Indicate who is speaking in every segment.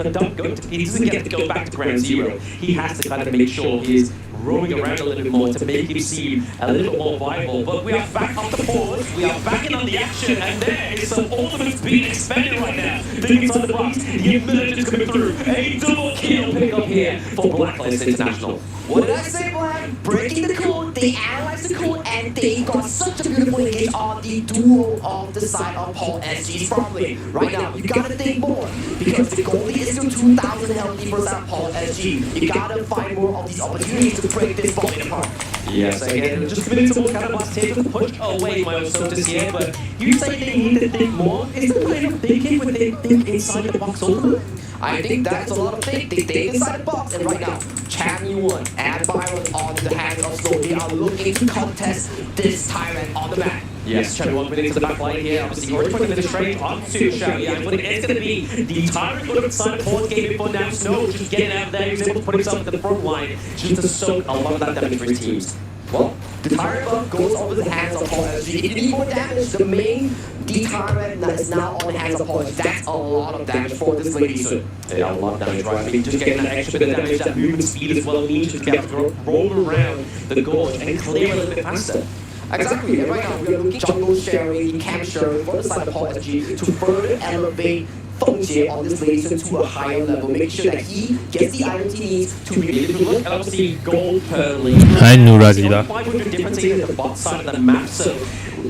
Speaker 1: he doesn't get to go back to ground zero. He has to kind of make sure he's roaming around a little bit more to make him seem a little bit more viable. But we are back off the pause, we are back in on the action, and there is some ultimates being expended right now. Think inside the box, the emergence coming through. A double kill pick up here for Blacklist International.
Speaker 2: What did I say, Black? Breaking the code, they analyzed the code, and they got such a beautiful engage on the duo of the side of Paul SG's probably. Right now, you gotta think more, because the goalie is still 2,000 healthy for that Paul SG. You gotta find more of these opportunities to break this ball apart.
Speaker 1: Yes, again, just committing to more kind of box here to push away my Osotis here, but you say they need to think more. Is the kind of thinking when they think inside the box ultimate?
Speaker 2: I think that's a lot of things. They think inside the box, and right now, Champion 1 and Byron on the hands of Snow. They are looking to contest this Tyrant on the map.
Speaker 1: Yes, Champion 1 winning to the back line here. Obviously, already putting the straight onto Xiaoyan, but it's going to be the Tyrant going inside Paws Gaming for now. Snow just getting out there. He's able to put himself at the front line just to soak a lot of that damage for his teams.
Speaker 2: Well, the Tyrant buff goes over the hands of Paul SG. If you need more damage, the main D-Tyrant is now on the hands of Paul. That's a lot of damage for this lady soon.
Speaker 1: Yeah, a lot of damage, right? I mean, just getting that extra bit of damage, that movement speed as well, means to get to roll around the gorge and clear a little bit faster.
Speaker 2: Exactly, and right now we are looking jungle sharing, camp sharing for the side of Paul SG to further elevate Feng Jie on this laser to a higher level, make sure that he gets the items he needs to be able to look.
Speaker 1: And obviously, gold per league.
Speaker 3: Hai Nurazila.
Speaker 1: 500 difference here at the bottom side of the map, so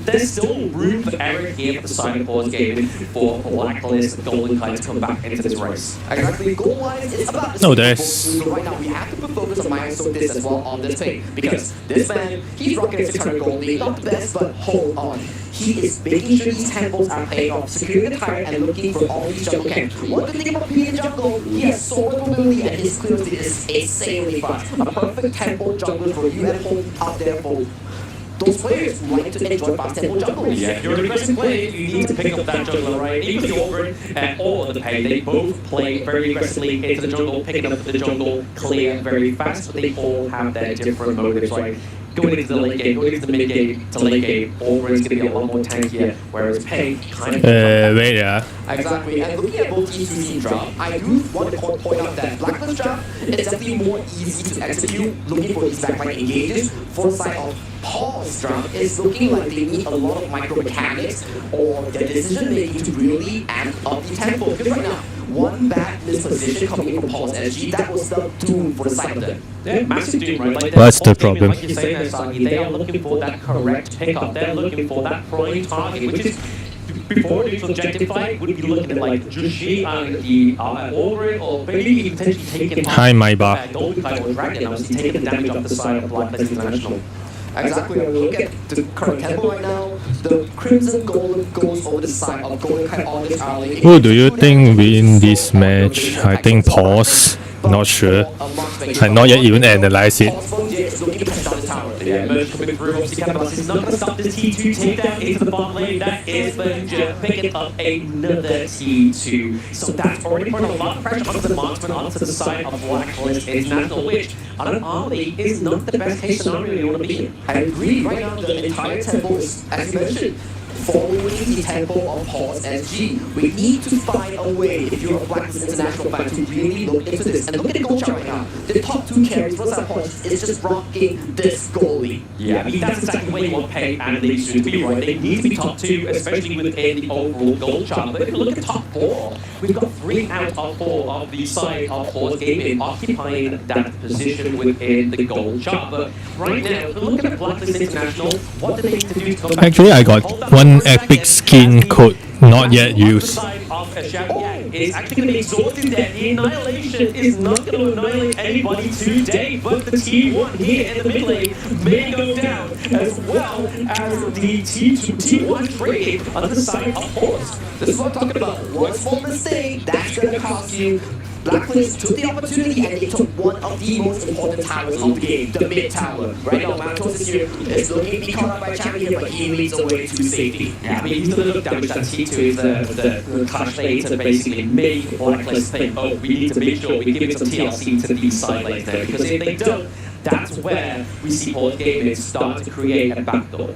Speaker 1: there's still room for error here at the side of Paws Gaming for Blacklist Golden Kite to come back into this race.
Speaker 2: Exactly, goal-wise, it's about the
Speaker 3: No,
Speaker 2: same.
Speaker 3: there's...
Speaker 2: So right now, we have to put focus on Mindstone this as well on this page, because this man, he's rocking a 600 gold league, not the best, but hold on. He is making sure these temples are paying off, securing the Tyrant and looking for all these jungle camps. One good thing about being in jungle, he has so much mobility and his clearance is insanely fast. A perfect temple jungler for you at home out there for those players who like to enjoy fast tempo jungles.
Speaker 1: Yeah, if you're an aggressive player, you need to pick up that jungler, right? Even the Auburn or the Pay, they both play very aggressively into the jungle, picking up the jungle clear very fast, but they all have their different motives, right? Going into the late game, going into the mid game to late game, Auburn's going to be a lot more tankier, whereas Pay kind of...
Speaker 3: wait, yeah.
Speaker 2: Exactly, and looking at both these two team drop, I do want to point out that Blacklist drop is definitely more easy to execute, looking for these backline engages. For the side of Paws drop is looking like they need a lot of micro mechanics or their decision making to really amp up the tempo. Because right now, one bad misposition coming in from Paws SG, that was the doom for the side of them.
Speaker 1: Yeah, massive doom, right? Like
Speaker 3: What's the problem?
Speaker 1: Like you say there, Sagi, they are looking for that correct pickup. They're looking for that prime target, which is before the objective fight, would be looking at like Jushi and the Auburn, or maybe even potentially taking
Speaker 3: Hi, Maiba.
Speaker 1: Golden Kite or Dragon, obviously taking the damage off the side of Blacklist International.
Speaker 2: Exactly, when we look at the current tempo right now, the Crimson Golem goes over the side of Golden Kite on this early.
Speaker 3: Who do you think win this match? I think Paws. Not sure. I not yet even analyze it.
Speaker 1: Yeah, Merge coming through, obviously Cannabis is not going to stop this T2 takedown into the bottom lane. That is Benja picking up another T2. So that's already putting a lot of pressure onto the marksman, onto the side of Blacklist International, which on an army is not the best case scenario you want to be in.
Speaker 2: I agree, right now the entire tempo is, as you mentioned, following the tempo of Paws SG. We need to find a way, if you're a Blacklist International fan, to really look into this. And look at the goal chart right now. The top two carries for that Paws is just rocking this goalie.
Speaker 1: Yeah, I mean, that's exactly where you want Pay and League to be, right? They need to be top two, especially within the overall goal chart. But if you look at top four, we've got 3 out of 4 of the side of Paws Gaming occupying that position within the goal chart. But right now, if we're looking at Blacklist International, what do they need to do to come back?
Speaker 3: Actually, I got one epic skin code not yet used.
Speaker 1: It's actually going to be exhausted there. The Annihilation is not going to annihilate anybody today, but the T1 here in the mid lane may go down, as well as the T1 trading on the side of Paws.
Speaker 2: This is what I'm talking about. One small mistake, that's going to cost you. Blacklist took the opportunity and they took one of the most important towers of the game, the mid tower. Right now, Matos this year is looking to be caught up by Champion, but he leads away to safety.
Speaker 1: Yeah, I mean, he's going to look damage that T2 is the clash lane to basically make Blacklist think, oh, we need to make sure we give some TLC to these side lanes there, because if they don't, that's where we see Paws Gaming start to create a backdoor.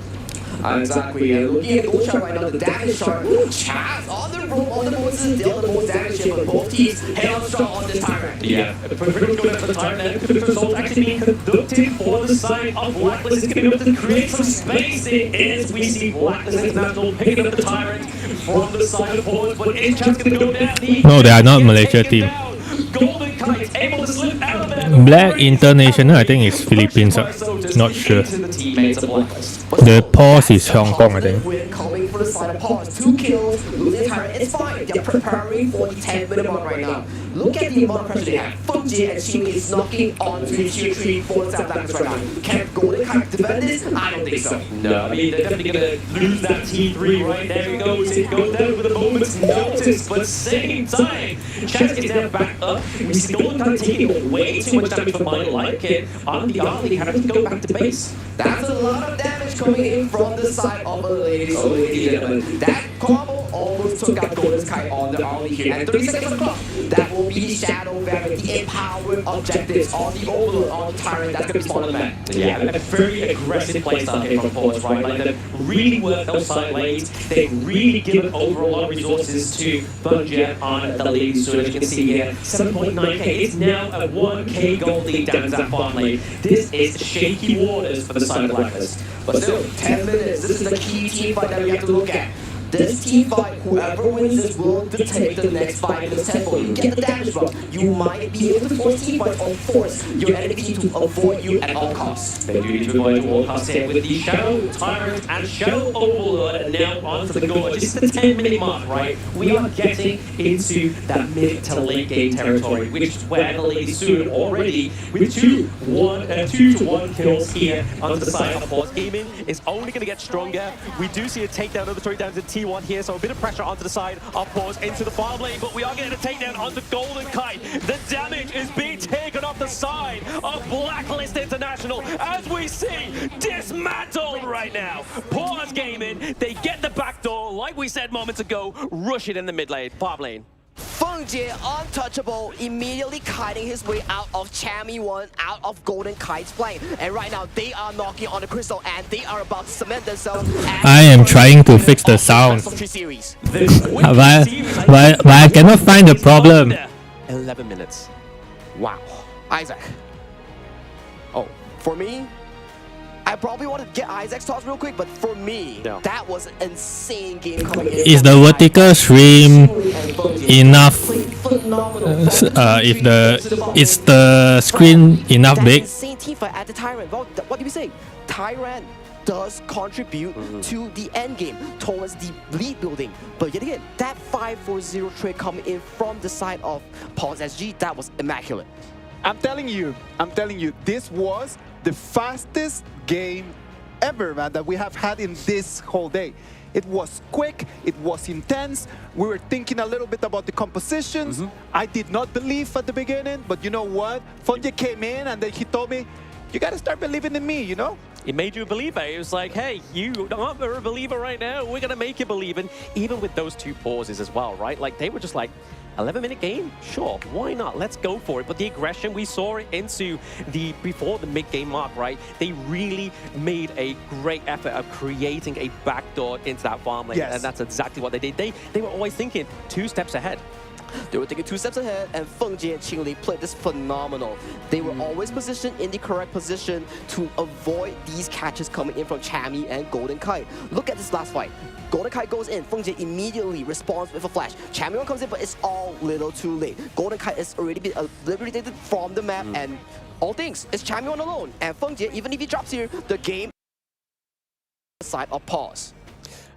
Speaker 2: Exactly. And looking at gold chart right now, the damage chart. Chaz on the rope on the board, still the most damage here, but both teams head on strong on this Tyrant.
Speaker 1: Yeah, pretty good for the Tyrant. The result actually being conducted for the side of Blacklist. It's going to be able to create some space. It is. We see Blacklist International picking up the Tyrant from the side of Paws, but is Chaz going to go down?
Speaker 3: No, they are not Malaysia team.
Speaker 1: Golden Kite able to slip out of there.
Speaker 3: Black International, I think, is Philippines. Not sure. The Paws is Hong Kong, I think.
Speaker 2: Coming for the side of Paws, 2 kills, losing Tyrant, it's fine. They're preparing for the 10-minute mark right now. Look at the amount of pressure they have. Feng Jie and Qing is knocking onto the tier 3 for the side of Blacklist right now. Can Golden Kite defend this? I don't think so.
Speaker 1: No, I mean, they're definitely going to lose that T3 right there. He goes. It goes down with a moment's notice, but same time, Chaz is now back up. We see Golden Kite taking way too much damage for my liking. On the early, having to go back to base.
Speaker 2: That's a lot of damage coming in from the side of a lady. So, ladies and gentlemen, that combo almost took out Golden Kite on the early here. And 30 seconds on the clock. That will be the Shadow Variant, the empowered objectives on the Overlord, on the Tyrant. That's going to be spawned on the map.
Speaker 1: Yeah, a very aggressive playstyle here from Paws, right? Like, they've really worked those side lanes. They've really given over a lot of resources to Feng Jie on the lead. So as you can see here, 7.9k. It's now a 1k gold lead down to that farm lane. This is shaky waters for the side of Blacklist.
Speaker 2: But still, 10 minutes. This is the key team fight that we have to look at. This team fight, whoever wins this will dictate the next 5 minutes tempo. You get the damage drop. You might be able to force team fight or force your enemy team to avoid you at all costs.
Speaker 1: They do need to avoid all costs here with the Shadow Tyrant and Shadow Overlord now onto the gorge. This is the 10-minute mark, right? We are getting into that mid to late game territory, which is where the lady soon already with 2 to 1 kills here onto the side of Paws
Speaker 4: Gaming is only going to get stronger. We do see a takedown of the 3 down to T1 here, so a bit of pressure onto the side of Paws into the farm lane, but we are getting a takedown onto Golden Kite. The damage is being taken off the side of Blacklist International as we see dismantled right now. Paws Gaming, they get the back door, like we said moments ago, rush it in the mid lane, farm lane.
Speaker 2: Feng Jie, untouchable, immediately kiting his way out of Chammy 1, out of Golden Kite's flame. And right now, they are knocking on the crystal and they are about to cement themselves.
Speaker 3: I am trying to fix the sound. But I cannot find the problem.
Speaker 4: 11 minutes.
Speaker 2: Wow. Isaac. Oh, for me, I probably want to get Isaac's thoughts real quick, but for me, that was an insane game coming in.
Speaker 3: Is the vertical stream enough? Is the screen enough big?
Speaker 2: Insane team fight at the Tyrant. Well, what do we say? Tyrant does contribute to the end game towards the lead building, but yet again, that 5-4-0 trade coming in from the side of Paws SG, that was immaculate.
Speaker 5: I'm telling you, this was the fastest game ever, man, that we have had in this whole day. It was quick, it was intense. We were thinking a little bit about the compositions. I did not believe at the beginning, but you know what? Feng Jie came in and then he told me, you gotta start believing in me, you know?
Speaker 4: It made you a believer. It was like, hey, you aren't a believer right now. We're gonna make you believe in, even with those 2 pauses as well, right? Like, they were just like, 11-minute game? Sure, why not? Let's go for it. But the aggression, we saw it into before the mid-game mark, right? They really made a great effort of creating a backdoor into that farm lane.
Speaker 5: Yes.
Speaker 4: And that's exactly what they did. They were always thinking 2 steps ahead.
Speaker 2: They were thinking 2 steps ahead, and Feng Jie and Qing Li played this phenomenal. They were always positioned in the correct position to avoid these catches coming in from Chammy and Golden Kite. Look at this last fight. Golden Kite goes in, Feng Jie immediately responds with a flash. Chammy 1 comes in, but it's all little too late. Golden Kite has already been liberated from the map, and all things, it's Chammy 1 alone. And Feng Jie, even if he drops here, the game side of Paws.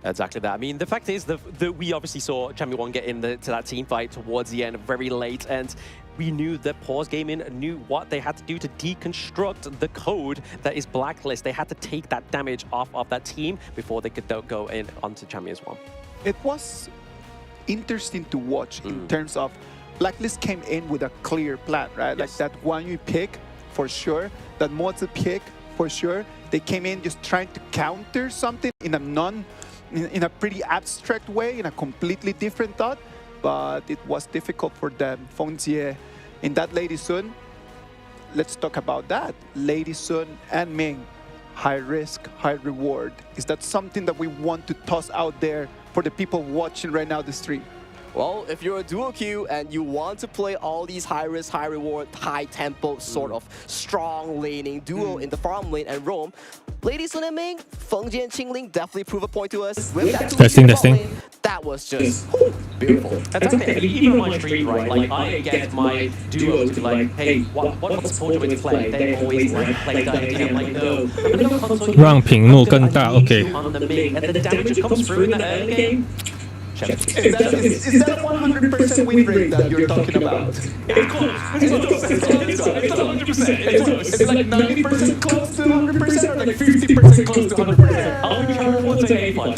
Speaker 4: Exactly that. I mean, the fact is that we obviously saw Champion 1 get into that team fight towards the end, very late, and we knew that Paws Gaming knew what they had to do to deconstruct the code that is Blacklist. They had to take that damage off of that team before they could go in onto Champions 1.
Speaker 5: It was interesting to watch in terms of Blacklist came in with a clear plan, right?
Speaker 4: Yes.
Speaker 5: Like that one you pick for sure, that Mozi pick for sure. They came in just trying to counter something in a pretty abstract way, in a completely different thought, but it was difficult for them. Feng Jie in that Lady Sun, let's talk about that. Lady Sun and Ming, high risk, high reward? Is that something that we want to toss out there for the people watching right now the stream?
Speaker 2: Well, if you're a duo queue and you want to play all these high risk, high reward, high tempo, sort of strong laning duo in the farm lane and roam, Lady Sun and Ming, Fengjie and Qingling definitely prove a point to us. With that
Speaker 3: Testing.
Speaker 2: that was just beautiful.
Speaker 1: Exactly. Even on my stream, right? Like I get my duo to be like, hey, what support do we play? They always like play that. I'm like, no.
Speaker 3: 让屏幕更大 OK
Speaker 1: On the Ming, and the damage that comes through in the early game.
Speaker 5: Is that 100% win rate that you're talking about?
Speaker 1: It's close. It's 100%. It's close.
Speaker 5: It's like 90% close to 100% or like 50% close to 100%?
Speaker 1: I'll be careful to say much.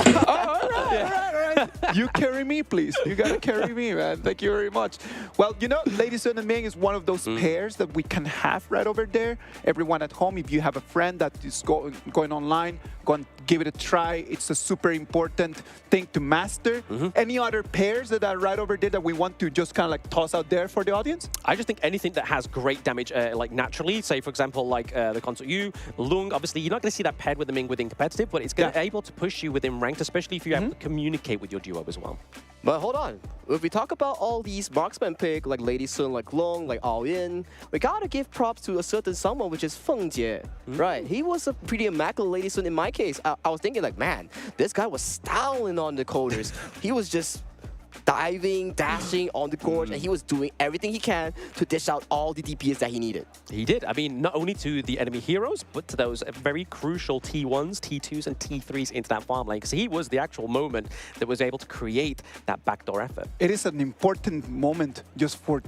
Speaker 5: You carry me, please. You gotta carry me, man. Thank you very much. Well, you know, Lady Sun and Ming is one of those pairs that we can have right over there. Everyone at home, if you have a friend that is going online, go and give it a try. It's a super important thing to master. Any other pairs that are right over there that we want to just kind of like toss out there for the audience?
Speaker 4: I just think anything that has great damage, like naturally, say for example, like the console Yu, Lung, obviously you're not going to see that paired with the Ming within competitive, but it's going to be able to push you within ranked, especially if you have to communicate with your duo as well.
Speaker 2: But hold on, if we talk about all these marksman pick like Lady Sun, like Long, like All In, we gotta give props to a certain someone, which is Fengjie, right? He was a pretty immaculate Lady Sun in my case. I was thinking like, man, this guy was styling on the coders. He was just diving, dashing on the court, and he was doing everything he can to dish out all the DPS that he needed.
Speaker 4: He did. I mean, not only to the enemy heroes, but to those very crucial T1s, T2s, and T3s into that farm lane, because he was the actual moment that was able to create that backdoor effort.
Speaker 5: It is an important moment just for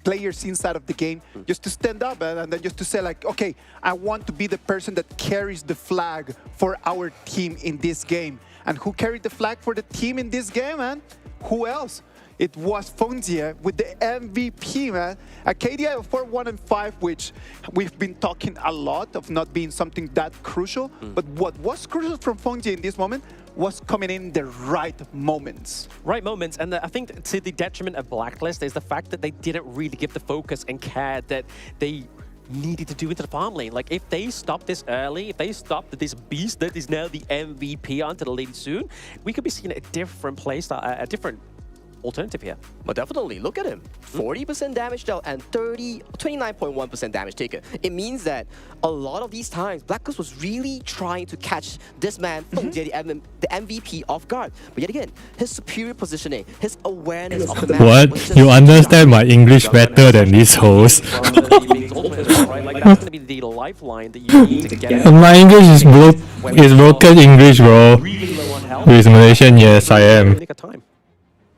Speaker 5: players inside of the game, just to stand up and then just to say like, okay, I want to be the person that carries the flag for our team in this game. And who carried the flag for the team in this game, man? Who else? It was Fengjie with the MVP, man. A KDI of 4-1-5, which we've been talking a lot of not being something that crucial. But what was crucial from Fengjie in this moment was coming in the right moments.
Speaker 4: Right moments, and I think to the detriment of Blacklist is the fact that they didn't really give the focus and care that they needed to do into the farm lane. Like if they stopped this early, if they stopped this beast that is now the MVP onto the lane soon, we could be seeing a different playstyle, a different alternative here.
Speaker 2: But definitely, look at him. 40% damage dealt and 29.1% damage taken. It means that a lot of these times, Blacklist was really trying to catch this man, the MVP, off guard. But yet again, his superior positioning, his awareness of the map.
Speaker 3: What? You understand my English better than this host?
Speaker 4: Like that's going to be the lifeline that you need to get.
Speaker 3: My English is broken English, bro.
Speaker 4: Really low on health.
Speaker 3: With Malaysian, yes, I am.
Speaker 4: Nick of time.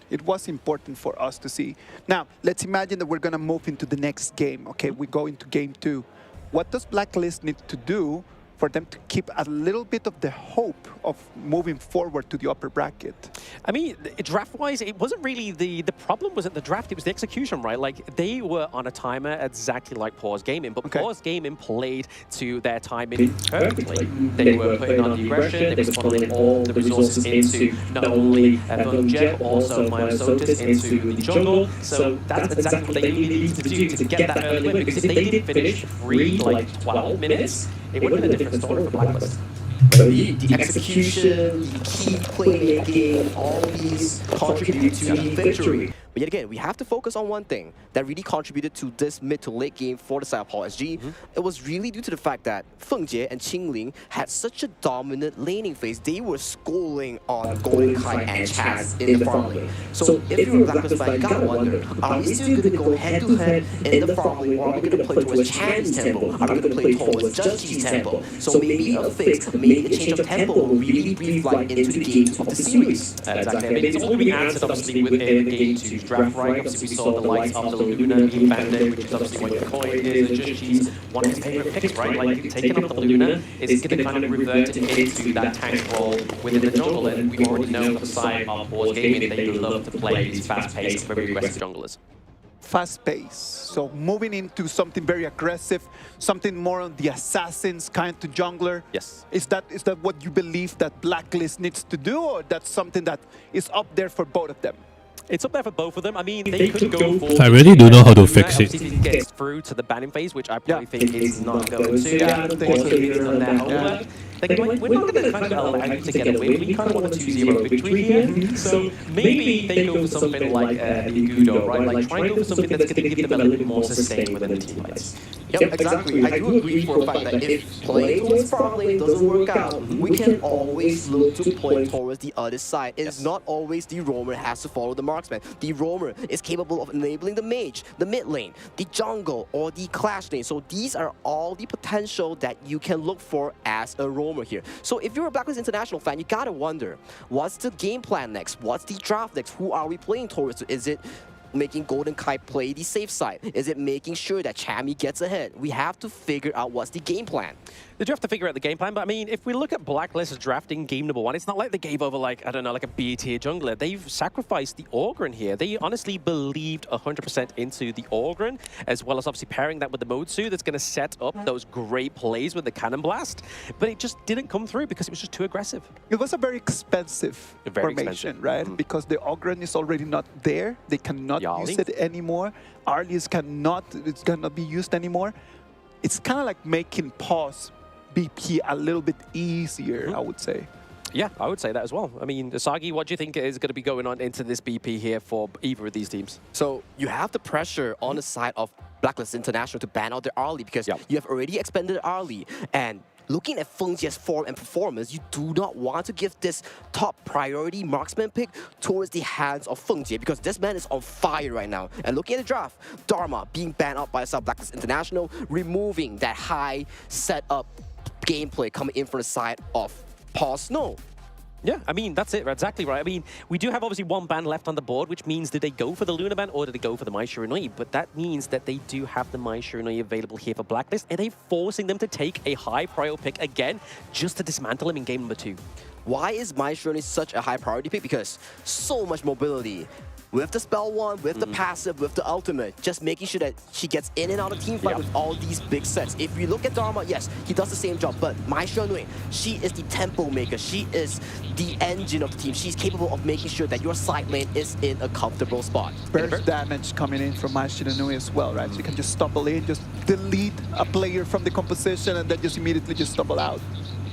Speaker 5: It was important for us to see. Now, let's imagine that we're going to move into the next game. Okay, we go into game 2. What does Blacklist need to do for them to keep a little bit of the hope of moving forward to the upper bracket?
Speaker 4: I mean, draft-wise, it wasn't really the problem wasn't the draft, it was the execution, right? Like, they were on a timer exactly like Paws Gaming, but Paws Gaming played to their timing perfectly. They were putting on the aggression, they were funneling all the resources into not only Jet, but also Myosotis into the jungle. So that's exactly what they needed to do to get that early win, because if they didn't finish free, like 12 minutes, it would have been a different story for Blacklist.
Speaker 2: The execution, the key playmaking, all these contribute to the victory. But yet again, we have to focus on one thing that really contributed to this mid to late game for the side of Paul SG. It was really due to the fact that Fengjie and Qingling had such a dominant laning phase. They were schooling on Golden Kai and Chaz in the farm lane. So if you're a Blacklist fan, you gotta wonder, are we still gonna go head to head in the farm lane, or are we gonna play towards Chan's tempo? Are we gonna play towards Justin's tempo? So maybe a fix, maybe a change of tempo will really breathe life into the games of the series.
Speaker 1: Exactly. I mean, it's all been answered obviously within game 2 draft, right? Obviously, we saw the likes of the Luna being banded, which is obviously what your coin is. It's just she's one of his favorite picks, right? Like, taking off the Luna is going to kind of revert into that tank role within the jungle, and we already know from the side of Paws Gaming they love to play these fast-paced, very aggressive junglers.
Speaker 5: Fast pace. So moving into something very aggressive, something more on the assassins kind to jungler.
Speaker 4: Yes.
Speaker 5: Is that what you believe that Blacklist needs to do, or that's something that is up there for both of them?
Speaker 4: It's up there for both of them. I mean, they could go for...
Speaker 3: I really don't know how to fix it.
Speaker 4: If he gets through to the banning phase, which I probably think is not going to.
Speaker 2: Yeah, I don't think so either.
Speaker 1: On their homework. Like, we're not going to kind of allow you to get away. We kind of want a 2-0 victory here. So maybe they go for something like Igudo, right? Like try and go for something that's going to give them a little bit more sustain within the team fights.
Speaker 2: Yep, exactly. I do agree for the fact that if playing towards farm lane doesn't work out, we can always look to play towards the other side. It's not always the roamer has to follow the marksman. The roamer is capable of enabling the mage, the mid lane, the jungle, or the clash lane. So these are all the potential that you can look for as a roamer here. So if you're a Blacklist International fan, you gotta wonder, what's the game plan next? What's the draft next? Who are we playing towards? Is it making Golden Kite play the safe side? Is it making sure that Chammy gets ahead? We have to figure out what's the game plan.
Speaker 4: They do have to figure out the game plan, but I mean, if we look at Blacklist drafting game number 1, it's not like they gave over, like, I don't know, like a B tier jungler. They've sacrificed the Orgrin here. They honestly believed 100% into the Orgrin, as well as obviously pairing that with the Modsu that's going to set up those great plays with the Cannon Blast. But it just didn't come through because it was just too aggressive.
Speaker 5: It was a very expensive formation, right? Because the Orgrin is already not there. They cannot use it anymore. Arlius it's cannot be used anymore. It's kind of like making Paws BP a little bit easier, I would say.
Speaker 4: Yeah, I would say that as well. I mean, Asagi, what do you think is going to be going on into this BP here for either of these teams?
Speaker 2: So you have the pressure on the side of Blacklist International to ban out their Arlie because you have already expended Arlie. And looking at Fengjia's form and performance, you do not want to give this top priority marksman pick towards the hands of Fengjie because this man is on fire right now. And looking at the draft, Dharma being banned out by the South Blacklist International, removing that high setup gameplay coming in from the side of Paul Snow.
Speaker 4: Yeah, I mean, that's it, exactly right. I mean, we do have obviously one ban left on the board, which means did they go for the Luna ban or did they go for the Mai Shiranui? But that means that they do have the Mai Shiranui available here for Blacklist, and they're forcing them to take a high priority pick again just to dismantle him in game number 2.
Speaker 2: Why is Mai Shiranui such a high priority pick? Because so much mobility. With the spell one, with the passive, with the ultimate, just making sure that she gets in and out of team fight with all these big sets. If you look at Dharma, yes, he does the same job, but Mai Shiranui, she is the tempo maker. She is the engine of the team. She's capable of making sure that your side lane is in a comfortable spot.
Speaker 5: Burst damage coming in from Mai Shiranui as well, right? So you can just stumble in, just delete a player from the composition and then just immediately just stumble out.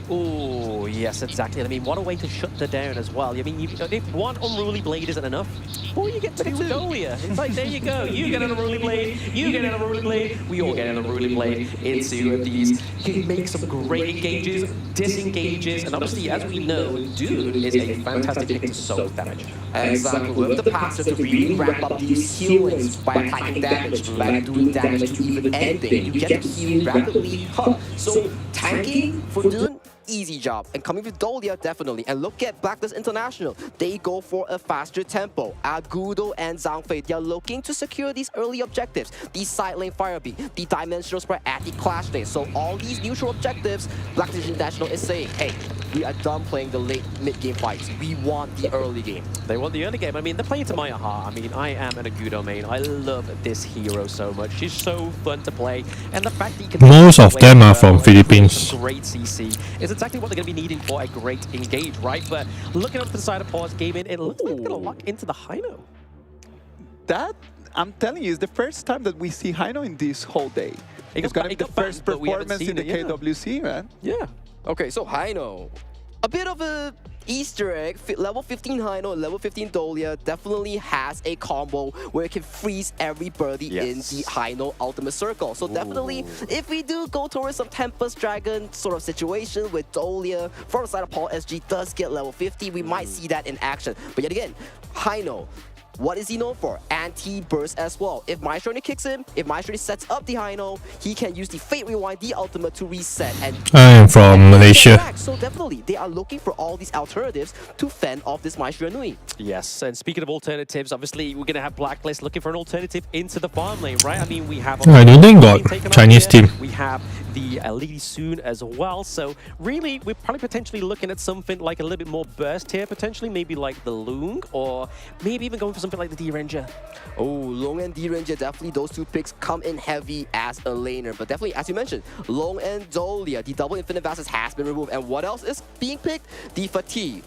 Speaker 4: Oh, yes, exactly. I mean, what a way to shut her down as well. I mean, if one Unruly Blade isn't enough, or you get two Dolia. It's like, there you go. You get an Unruly Blade, you get an Unruly Blade, we all get an Unruly Blade into these. You can make some great engages, disengages, and obviously, as we know, Dune is a fantastic pick to soak damage.
Speaker 2: Exactly. With the passive to really ramp up these healings by attacking damage, by doing damage to even anything. You get to heal rapidly. So tanking for Dune, easy job. And coming with Dolia, definitely. And look at Blacklist International. They go for a faster tempo. Agudo and Zhangfei, they are looking to secure these early objectives. The side lane fire beat, the dimensional spread at the clash lane. So all these neutral objectives, Blacklist International is saying, hey, we are done playing the late mid-game fights. We want the early game.
Speaker 4: They want the early game. I mean, they're playing to my heart. I mean, I am an Agudo main. I love this hero so much. She's so fun to play. And the fact that you can...
Speaker 3: Most of them are from Philippines.
Speaker 4: Great CC is exactly what they're going to be needing for a great engage, right? But looking up to the side of Paws Gaming, it looks like they're going to lock into the Hino.
Speaker 5: That, I'm telling you, is the first time that we see Hino in this whole day. It's going to be the first performance in the KWC, man.
Speaker 4: Yeah.
Speaker 2: Okay, so Hino. A bit of a Easter egg. Level 15 Hino, level 15 Dolia definitely has a combo where it can freeze everybody in the Hino ultimate circle. So definitely, if we do go towards some Tempest Dragon sort of situation with Dolia from the side of Paul SG does get level 50, we might see that in action. But yet again, Hino, what is he known for? Anti-burst as well. If Mai Shiranui kicks him, if Mai Shiranui sets up the Hino, he can use the Fate Rewind, the ultimate to reset. And
Speaker 3: I am from Malaysia.
Speaker 2: So definitely, they are looking for all these alternatives to fend off this Mai Shiranui.
Speaker 4: Yes, and speaking of alternatives, obviously we're going to have Blacklist looking for an alternative into the farm lane, right? I mean, we have...
Speaker 3: I don't think got Chinese team.
Speaker 4: We have the Lady Soon as well. So really, we're probably potentially looking at something like a little bit more burst here, potentially. Maybe like the Loong, or maybe even going for something like the D-Ranger.
Speaker 2: Oh, Long and D-Ranger, definitely those two picks come in heavy as a laner. But definitely, as you mentioned, Long and Dolia, the double Infinite Vassals has been removed. And what else is being picked? The Fatigue.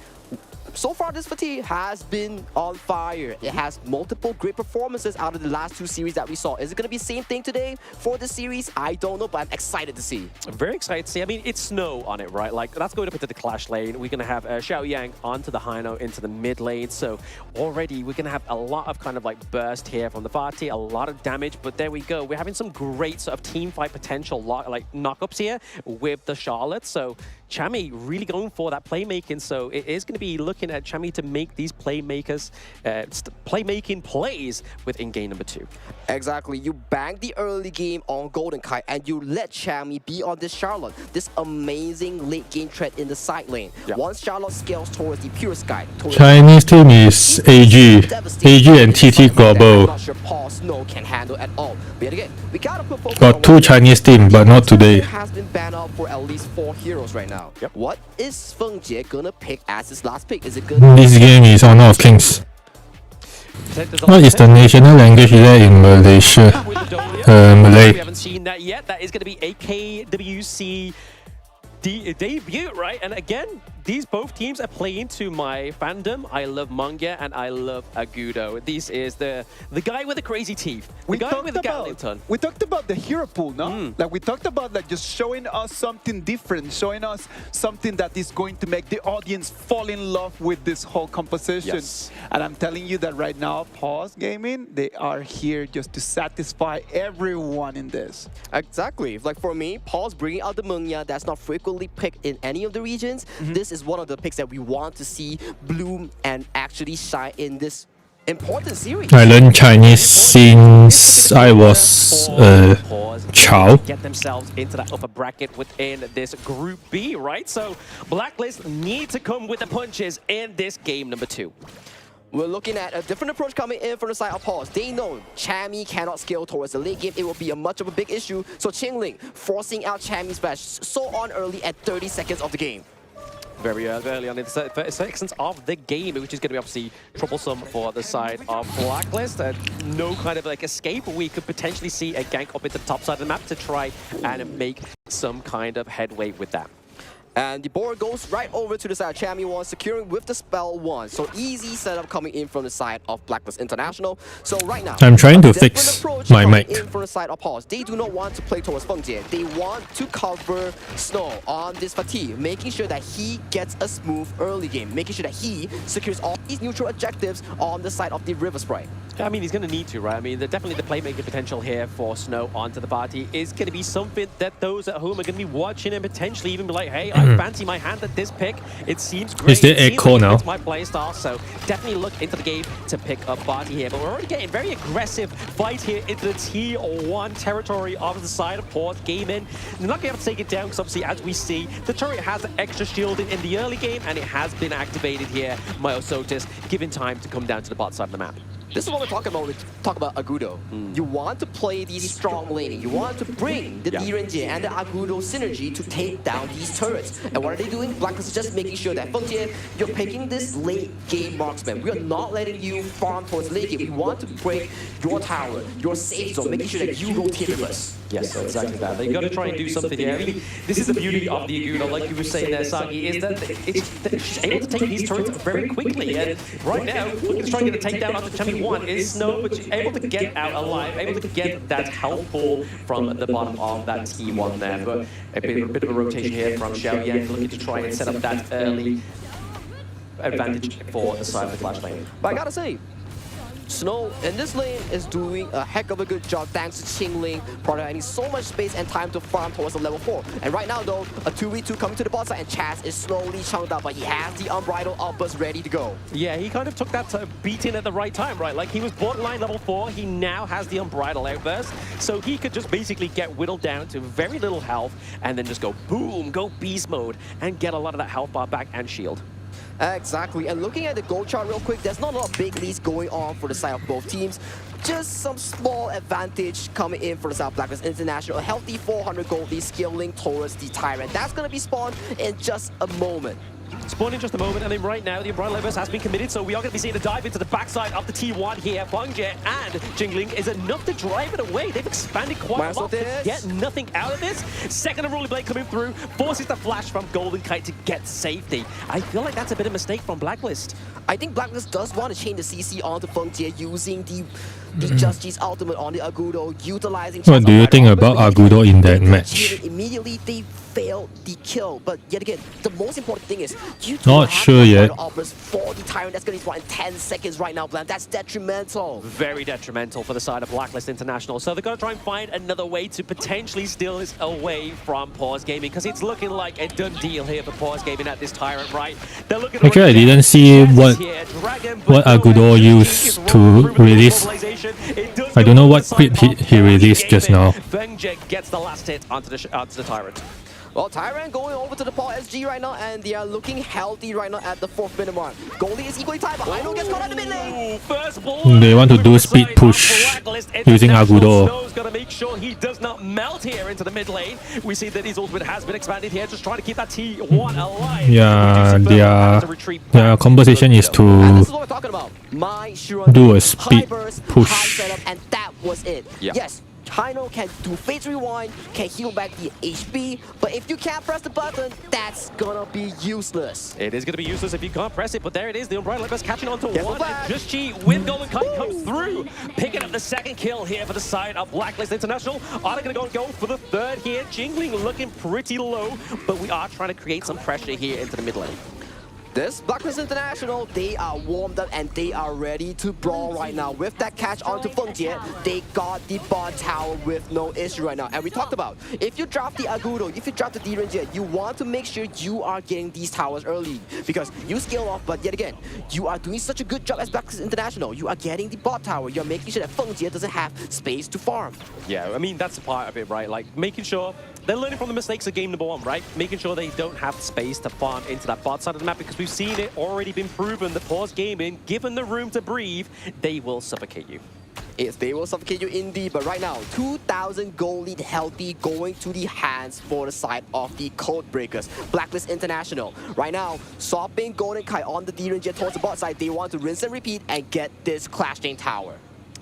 Speaker 2: So far, this fatigue has been on fire. It has multiple great performances out of the last 2 series that we saw. Is it going to be the same thing today for this series? I don't know, but I'm excited to see.
Speaker 4: I'm very excited to see. I mean, it's Snow on it, right? Like, that's going up into the clash lane. We're going to have Xiao Yang onto the high note into the mid lane. So already we're going to have a lot of kind of like burst here from the party, a lot of damage. But there we go. We're having some great sort of team fight potential, like knockups here with the Charlotte. So Chami really going for that playmaking. So it is going to be looking at Chami to make these playmakers, playmaking plays with in-game number 2.
Speaker 2: Exactly. You bang the early game on Golden Kite and you let Chami be on this Charlotte. This amazing late game threat in the side lane.
Speaker 4: Yep.
Speaker 2: Once Charlotte scales towards the pure sky.
Speaker 3: Chinese team is AG and TT Global.
Speaker 2: I'm not sure Paws can handle at all. But again, we gotta put focus
Speaker 3: Got
Speaker 2: on
Speaker 3: 2 Chinese team, but not today.
Speaker 2: has been banned out for at least 4 heroes right now.
Speaker 4: Yep.
Speaker 2: What is Feng Jie gonna pick as his last pick? Is it gonna
Speaker 3: This game is Honor of Kings. What is the national language there in Malaysia? Malay.
Speaker 4: We haven't seen that yet. That is going to be a KWC debut, right? And again, these both teams are playing to my fandom. I love Manga and I love Agudo. This is the guy with the crazy teeth. The guy with the Gatling ton.
Speaker 5: We talked about the hero pool, no? Like we talked about like just showing us something different, showing us something that is going to make the audience fall in love with this whole composition.
Speaker 4: Yes.
Speaker 5: And I'm telling you that right now, Paws Gaming, they are here just to satisfy everyone in this.
Speaker 2: Exactly. Like for me, Paws bringing out the Munya that's not frequently picked in any of the regions. This is one of the picks that we want to see bloom and actually shine in this important series.
Speaker 3: I learned Chinese since I was child.
Speaker 4: Get themselves into that upper bracket within this Group B, right? So Blacklist need to come with the punches in this game number 2.
Speaker 2: We're looking at a different approach coming in from the side of Paws. They know Chami cannot scale towards the late game. It will be much of a big issue. So Qingling forcing out Chami's flash so on early at 30 seconds of the game.
Speaker 4: Very early on in the 30 seconds of the game, which is going to be obviously troublesome for the side of Blacklist. No kind of like escape. We could potentially see a gank up into the top side of the map to try and make some kind of headway with that.
Speaker 2: And the board goes right over to the side of Chami 1, securing with the spell 1. So easy setup coming in from the side of Blacklist International. So right now,
Speaker 3: I'm trying to
Speaker 2: different
Speaker 3: fix
Speaker 2: approach
Speaker 3: my
Speaker 2: coming
Speaker 3: mic.
Speaker 2: in from the side of Paws. They do not want to play towards Feng Jie. They want to cover Snow on this fatigue, making sure that he gets a smooth early game, making sure that he secures all these neutral objectives on the side of the River Sprite.
Speaker 4: I mean, he's going to need to, right? I mean, definitely the playmaking potential here for Snow onto the party is going to be something that those at home are going to be watching and potentially even be like, hey, I fancy my hand at this pick. It seems great.
Speaker 3: Is there echo now?
Speaker 4: It's my playstyle, so definitely look into the game to pick up party here. But we're already getting very aggressive fight here into the T1 territory of the side of Paws Gaming. They're not going to be able to take it down because obviously, as we see, the turret has extra shielding in the early game and it has been activated here. Myosotis given time to come down to the bot side of the map.
Speaker 2: This is what we're talking about when we talk about Agudo. You want to play these strong laning. You want to bring the Direnjie and the Agudo synergy to take down these turrets. And what are they doing? Blacklist is just making sure that Feng Jie, you're picking this late game marksman. We are not letting you farm towards late game. We want to break your tower, your safe zone, making sure that you rotate with us.
Speaker 4: Yes, exactly that. They got to try and do something here. I mean, this is the beauty of the Agudo, like you were saying there, Sagi, is that she's able to take these turrets very quickly. And right now, looking to try and get a takedown onto Chami 1 is Snow, but she's able to get out alive, able to get that health ball from the bottom of that T1 there. But a bit of a rotation here from Xiao Yan, looking to try and set up that early advantage for the side of the Clash lane.
Speaker 2: But I gotta say, Snow in this lane is doing a heck of a good job thanks to Qingling, providing so much space and time to farm towards the level 4. And right now though, a 2v2 coming to the bot side and Chaz is slowly chunked up, but he has the unbridled outburst ready to go.
Speaker 4: Yeah, he kind of took that beating at the right time, right? Like he was borderline level 4, he now has the unbridled outburst, so he could just basically get whittled down to very little health and then just go boom, go beast mode and get a lot of that health bar back and shield.
Speaker 2: Exactly, and looking at the gold chart real quick, there's not a lot of big leads going on for the side of both teams. Just some small advantage coming in for the side of Blacklist International. A healthy 400 gold lead scaling towards the Tyrant. That's going to be spawned in just a moment.
Speaker 4: Spawn in just a moment, and then right now the Umbrella Levers has been committed, so we are going to be seeing a dive into the backside of the T1 here. Fengje and Jingling is enough to drive it away. They've expanded quite a lot to get nothing out of this. Second Unruly Blade coming through, forces the flash from Golden Kite to get safety. I feel like that's a bit of a mistake from Blacklist.
Speaker 2: I think Blacklist does want to change the CC onto Fengje using the Just G's ultimate on the Agudo, utilizing...
Speaker 3: What do you think about Agudo in that match?
Speaker 2: Immediately they failed the kill, but yet again, the most important thing is you
Speaker 3: not sure yet.
Speaker 2: Offers for the Tyrant that's going to spawn in 10 seconds right now, Blam. That's detrimental.
Speaker 4: Very detrimental for the side of Blacklist International. So they're going to try and find another way to potentially steal this away from Paws Gaming, because it's looking like a done deal here for Paws Gaming at this Tyrant, right? They're looking
Speaker 3: actually, I didn't see what Agudo used to release. I don't know what clip he released just now.
Speaker 4: Fengje gets the last hit onto the Tyrant.
Speaker 2: Well, Tyrant going over to the Paws SG right now, and they are looking healthy right now at the 4th minute mark. Goldie is equally tied, but Hino gets caught at the mid lane.
Speaker 3: They want to do speed push using Agudo.
Speaker 4: Snow's got to make sure he does not melt here into the mid lane. We see that his ultimate has been expanded here, just trying to keep that T1 alive.
Speaker 3: Yeah, their conversation is to do a speed push.
Speaker 2: And that was it.
Speaker 4: Yeah.
Speaker 2: Yes. Hino can do phase rewind, can heal back the HP, but if you can't press the button, that's gonna be useless.
Speaker 4: It is gonna be useless if you can't press it, but there it is. The Umbrella Levers catching on to one. Just G with Golden Kite comes through, picking up the second kill here for the side of Blacklist International. Are they gonna go for the third here? Jingling looking pretty low, but we are trying to create some pressure here into the mid lane.
Speaker 2: This Blacklist International, they are warmed up and they are ready to brawl right now. With that catch onto Fengje, they got the bot tower with no issue right now. And we talked about, if you drop the Agudo, if you drop the D-Ranger, you want to make sure you are getting these towers early. Because you scale off, but yet again, you are doing such a good job as Blacklist International. You are getting the bot tower. You're making sure that Fengje doesn't have space to farm.
Speaker 4: Yeah, I mean, that's a part of it, right? Like, making sure they're learning from the mistakes of game number 1, right? Making sure they don't have space to farm into that bot side of the map, because we've seen it already been proven that Paws Gaming, given the room to breathe, they will suffocate you.
Speaker 2: Yes, they will suffocate you indeed, but right now, 2,000 gold lead healthy going to the hands for the side of the Code Breakers. Blacklist International. Right now, swapping Golden Kite on the D-Ranger towards the bot side. They want to rinse and repeat and get this Clash Chain Tower.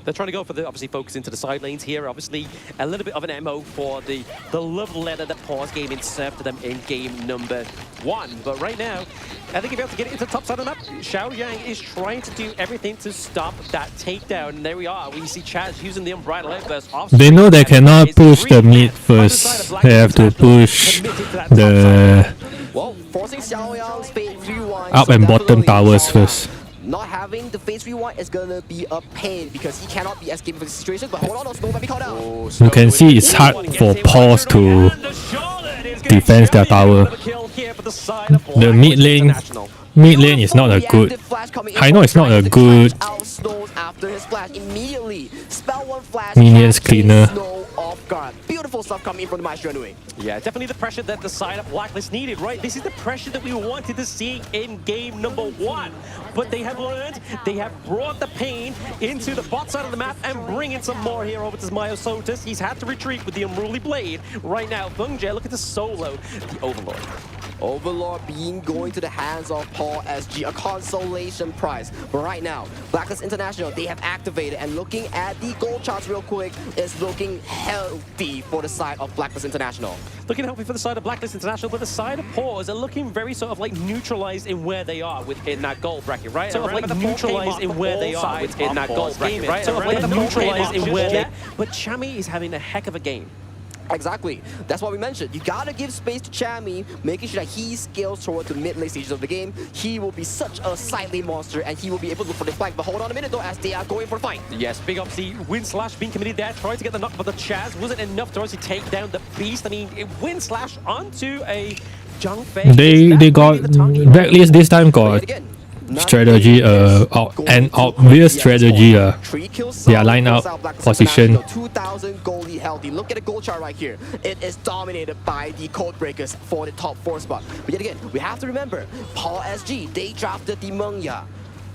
Speaker 4: They're trying to go for the, obviously, focus into the side lanes here. Obviously, a little bit of an MO for the love letter that Paws Gaming served to them in game number 1. But right now, I think if you have to get it into the top side of the map, Xiaoyang is trying to do everything to stop that takedown. And there we are. We see Chaz using the Umbrella burst off.
Speaker 3: They know they cannot push the mid first. They have to push the up and bottom towers first.
Speaker 2: Not having the phase rewind is gonna be a pain because he cannot be escaping from the situation. But hold on, Snow might be caught out.
Speaker 3: You can see it's hard for Paws to defend their tower. The mid lane is not a good. I know it's not a good minions cleaner.
Speaker 2: Beautiful stuff coming from the Maestro anyway.
Speaker 4: Yeah, definitely the pressure that the side of Blacklist needed, right? This is the pressure that we wanted to see in game number 1. But they have learned, they have brought the pain into the bot side of the map and bringing some more here over to Myosotis. He's had to retreat with the Unruly Blade. Right now, Fengje looking to solo the Overlord.
Speaker 2: Overlord being going to the hands of Paul SG, a consolation prize. But right now, Blacklist International, they have activated, and looking at the gold charts real quick, is looking healthy for the side of Blacklist International.
Speaker 4: Looking healthy for the side of Blacklist International, but the side of Paws are looking very sort of like neutralized in where they are within that gold bracket, right? Sort of like neutralized in where they are within that gold bracket, right? Sort of like neutralized in where they are. But Chami is having a heck of a game.
Speaker 2: Exactly. That's what we mentioned. You gotta give space to Chami, making sure that he scales toward the mid-lane stages of the game. He will be such a side lane monster, and he will be able to look for the flank. But hold on a minute though, as they are going for the fight.
Speaker 4: Yes, big obviously Wind Slash being committed there, trying to get the knock, but the Chaz wasn't enough to obviously take down the Beast. I mean, Wind Slash onto a Zhang Fei.
Speaker 3: They got Blacklist this time got strategy, an obvious strategy. Their lineup position.
Speaker 2: 2,000 gold lead healthy. Look at the gold chart right here. It is dominated by the Code Breakers for the top 4 spot. But yet again, we have to remember, Paul SG, they drafted the Mengya.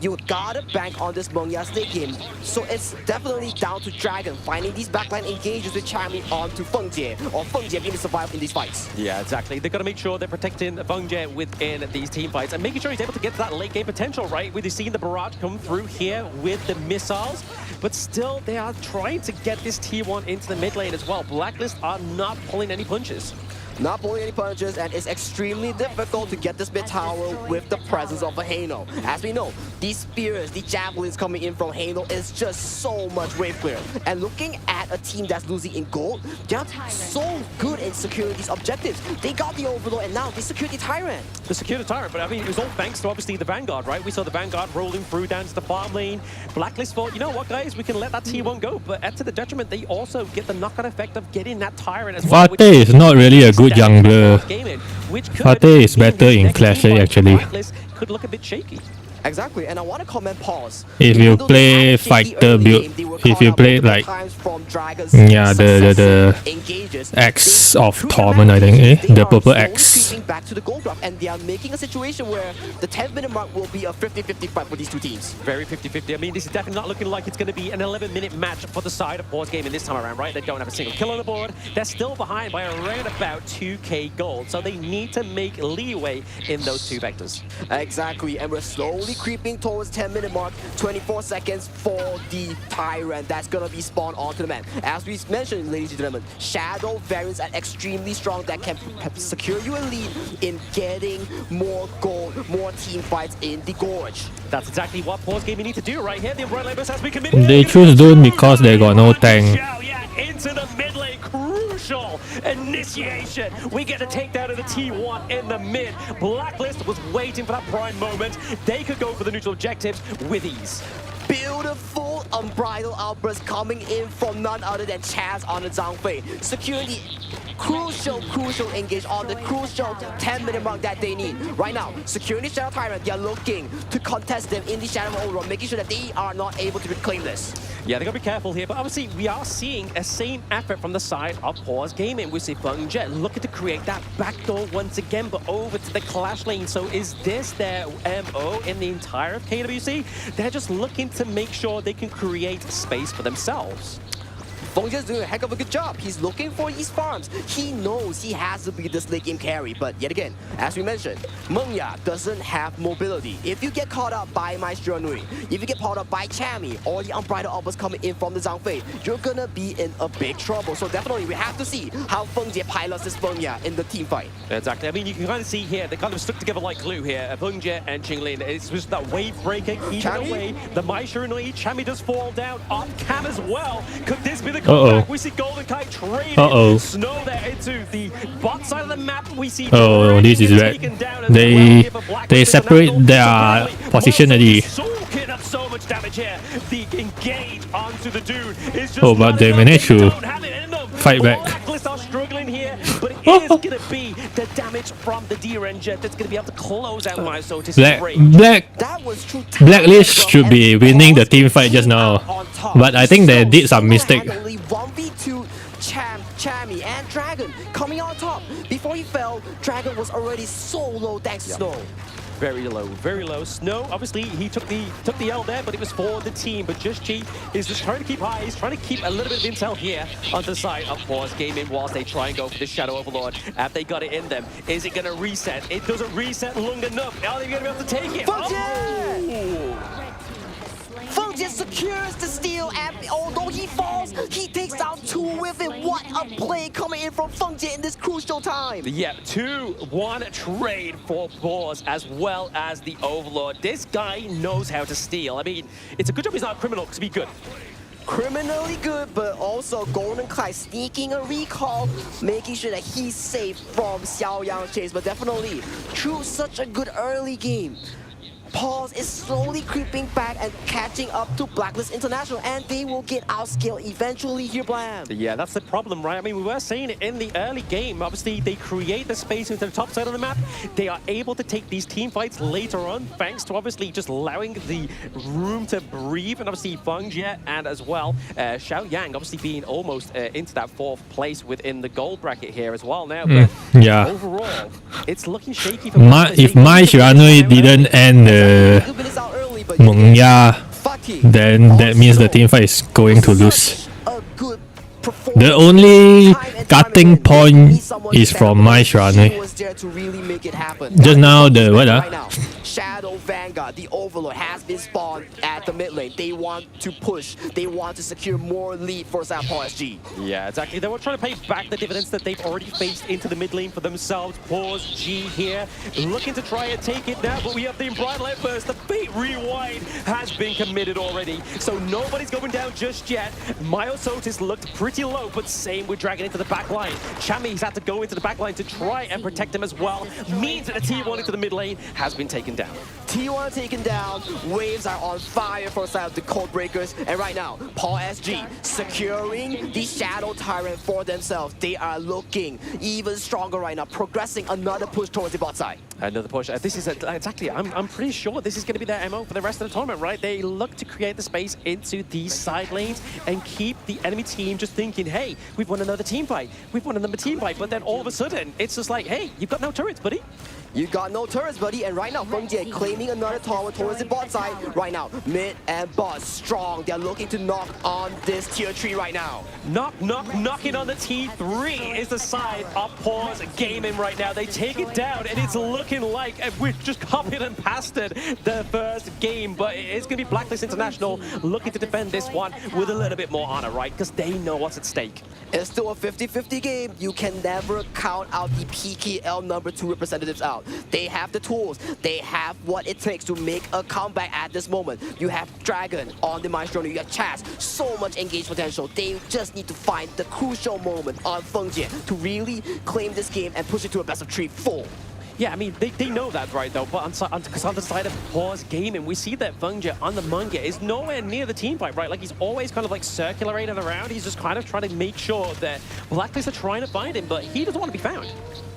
Speaker 2: you gotta bank on this Mengya's late game. So it's definitely down to Dragon finding these backline engages with Chami onto Fengjie, or Fengjie being to survive in these fights.
Speaker 4: Yeah, exactly. They've got to make sure they're protecting Fengjie within these team fights and making sure he's able to get to that late game potential, right? We've seen the barrage come through here with the missiles, but still they are trying to get this T1 into the mid lane as well. Blacklist are not pulling any punches.
Speaker 2: Not pulling any punches, and it's extremely difficult to get this mid tower with the presence of a Hano. As we know, these spears, the javelins coming in from Hano is just so much wave clear. And looking at a team that's losing in gold, they're so good in securing these objectives. They got the Overlord, and now they secured the Tyrant.
Speaker 4: They secured the Tyrant, but I mean, it was all thanks to obviously the Vanguard, right? We saw the Vanguard rolling through down to the farm lane. Blacklist thought, you know what, guys, we can let that T1 go, but to the detriment, they also get the knock-on effect of getting that Tyrant as well.
Speaker 3: Fate is not really a good jungler. Fate is better in Clash actually.
Speaker 4: Could look a bit shaky.
Speaker 2: Exactly, and I want to comment Paws.
Speaker 3: If you play fighter build, if you play like the X of Torment, I think, the purple X.
Speaker 2: Back to the gold drop, and they are making a situation where the 10-minute mark will be a 50-50 fight for these two teams.
Speaker 4: Very 50-50. I mean, this is definitely not looking like it's going to be an 11-minute match for the side of Paws Gaming this time around, right? They don't have a single kill on the board. They're still behind by around about 2k gold, so they need to make leeway in those two vectors.
Speaker 2: Exactly, and we're slowly creeping towards 10-minute mark, 24 seconds for the Tyrant that's gonna be spawned onto the map. As we mentioned, ladies and gentlemen, Shadow variants are extremely strong that can secure you a lead in getting more gold, more team fights in the Gorge.
Speaker 4: That's exactly what Paws Gaming need to do right here. The Umbrella Abyss has been committed.
Speaker 3: They choose Dune because they got no tank.
Speaker 4: Yeah, into the mid lane, crucial initiation. We get a takedown of the T1 in the mid. Blacklist was waiting for that prime moment. They could go for the neutral objectives with ease.
Speaker 2: Beautiful unbridled outburst coming in from none other than Chaz on the Zhangfei. Security, crucial engage on the crucial 10-minute mark that they need. Right now, securing the Shadow Tyrant, they are looking to contest them in the Shadow Overlord, making sure that they are not able to reclaim this.
Speaker 4: Yeah, they gotta be careful here, but obviously we are seeing a same effort from the side of Paws Gaming. We see Fengjie looking to create that backdoor once again, but over to the Clash lane. So is this their MO in the entire of KWC? They're just looking to make sure they can create space for themselves.
Speaker 2: Fengjie's doing a heck of a good job. He's looking for these farms. He knows he has to be this late game carry, but yet again, as we mentioned, Mengya doesn't have mobility. If you get caught up by Maestro Nui, if you get caught up by Chami, or the unbridled offers coming in from the Zhangfei, you're gonna be in a big trouble. So definitely we have to see how Fengjie pilots this Mengya in the team fight.
Speaker 4: Exactly. I mean, you can kind of see here, they kind of stuck together like glue here. Fengjie and Qinglin. It's just that wave breaker keeping away. The Maestro Nui, Chami does fall down on cam as well. Could this be the comeback? We see Golden Kite trading Snow there into the bot side of the map. We see
Speaker 3: this is bad. They separate their position already.
Speaker 4: Soaking up so much damage here. The engage onto the Dune is just
Speaker 3: but they managed to fight back.
Speaker 4: Blacklist are struggling here, but it is going to be the damage from the D-Ranger that's going to be able to close out Mysotis.
Speaker 3: Blacklist should be winning the team fight just now, but I think they did some mistake.
Speaker 2: 1v2 Chami and Dragon coming on top. Before he fell, Dragon was already so low thanks to Snow.
Speaker 4: Very low, very low. Snow, obviously, he took the L there, but it was for the team. But Just Chi is just trying to keep high. He's trying to keep a little bit of intel here on the side of Paws Gaming whilst they try and go for the Shadow Overlord. Have they got it in them? Is it going to reset? It doesn't reset long enough. Are they going to be able to take it?
Speaker 2: Fengjie secures the steal, and although he falls, he takes down 2 with it. What a play coming in from Fengjie in this crucial time.
Speaker 4: Yeah, 2-1 trade for Paws as well as the Overlord. This guy knows how to steal. I mean, it's a good job he's not a criminal because he'd be good.
Speaker 2: Criminally good, but also Golden Kai sneaking a recall, making sure that he's safe from Xiaoyang's chase. But definitely, through such a good early game, Paws is slowly creeping back and catching up to Blacklist International, and they will get outscaled eventually here, Blam.
Speaker 4: Yeah, that's the problem, right? I mean, we were seeing it in the early game. Obviously, they create the space into the top side of the map. They are able to take these team fights later on, thanks to obviously just allowing the room to breathe. And obviously, Fengjie and as well, Xiaoyang obviously being almost into that 4th place within the gold bracket here as well now. But overall, it's looking shaky for
Speaker 3: if my Shiranui didn't end 猛压,
Speaker 2: Fatih
Speaker 3: then that means the
Speaker 2: also
Speaker 3: teamfight is going to lose.
Speaker 2: a good performance.
Speaker 3: The only
Speaker 2: Time and time
Speaker 3: cutting
Speaker 2: again,
Speaker 3: point
Speaker 2: they need someone
Speaker 3: is
Speaker 2: to
Speaker 3: from
Speaker 2: stand up.
Speaker 3: Mice Run,
Speaker 2: He
Speaker 3: eh?
Speaker 2: was there to really make it happen.
Speaker 3: Just now the what
Speaker 2: Right
Speaker 3: ah?
Speaker 2: now, Shadow Vanguard, the Overlord, has been spawned at the mid lane. They want to push. They want to secure more lead for Paws G.
Speaker 4: Yeah, exactly. They were trying to pay back the dividends that they've already faced into the mid lane for themselves. Paws G here, looking to try and take it now, but we have the Embridle Outburst. The Fate Rewind has been committed already, so nobody's going down just yet. Myosotis looked pretty low, but same with Dragon into the back line. Chammy's had to go into the back line to try and protect him as well. Means that the T1 into the mid lane has been taken down.
Speaker 2: T1 taken down. Waves are on fire for side of the Code Breakers. And right now, Paws G securing the Shadow Tyrant for themselves. They are looking even stronger right now, progressing another push towards the bot side.
Speaker 4: Another push. This is exactly. I'm pretty sure this is going to be their MO for the rest of the tournament, right? They look to create the space into these side lanes and keep the enemy team just thinking, hey, we've won another team fight. We've won another team fight. But then all of a sudden, it's just like, hey, you've got no turrets, buddy.
Speaker 2: You got no turrets, buddy, and right now, Fengjie claiming another tower towards the bot side. Right now, mid and bot strong. They're looking to knock on this tier 3 right now.
Speaker 4: Knocking on the T3 is the side of Paws Gaming right now. They take it down, and it's looking like we've just copied and pasted the first game, but it's going to be Blacklist International looking to defend this one with a little bit more honor, right? Because they know what's at stake.
Speaker 2: It's still a 50-50 game. You can never count out the PKL number 2 representatives out. They have the tools. They have what it takes to make a comeback at this moment. You have Dragon on the Maestro. You have Chaz. So much engaged potential. They just need to find the crucial moment on Fengjie to really claim this game and push it to a best of 3 full.
Speaker 4: Yeah, I mean, they know that, right, though, but on the side of Paws Gaming, we see that Fengjie on the Mungia is nowhere near the team fight, right? Like, he's always kind of, like, circulating around. He's just kind of trying to make sure that Blacklist are trying to find him, but he doesn't want to be found.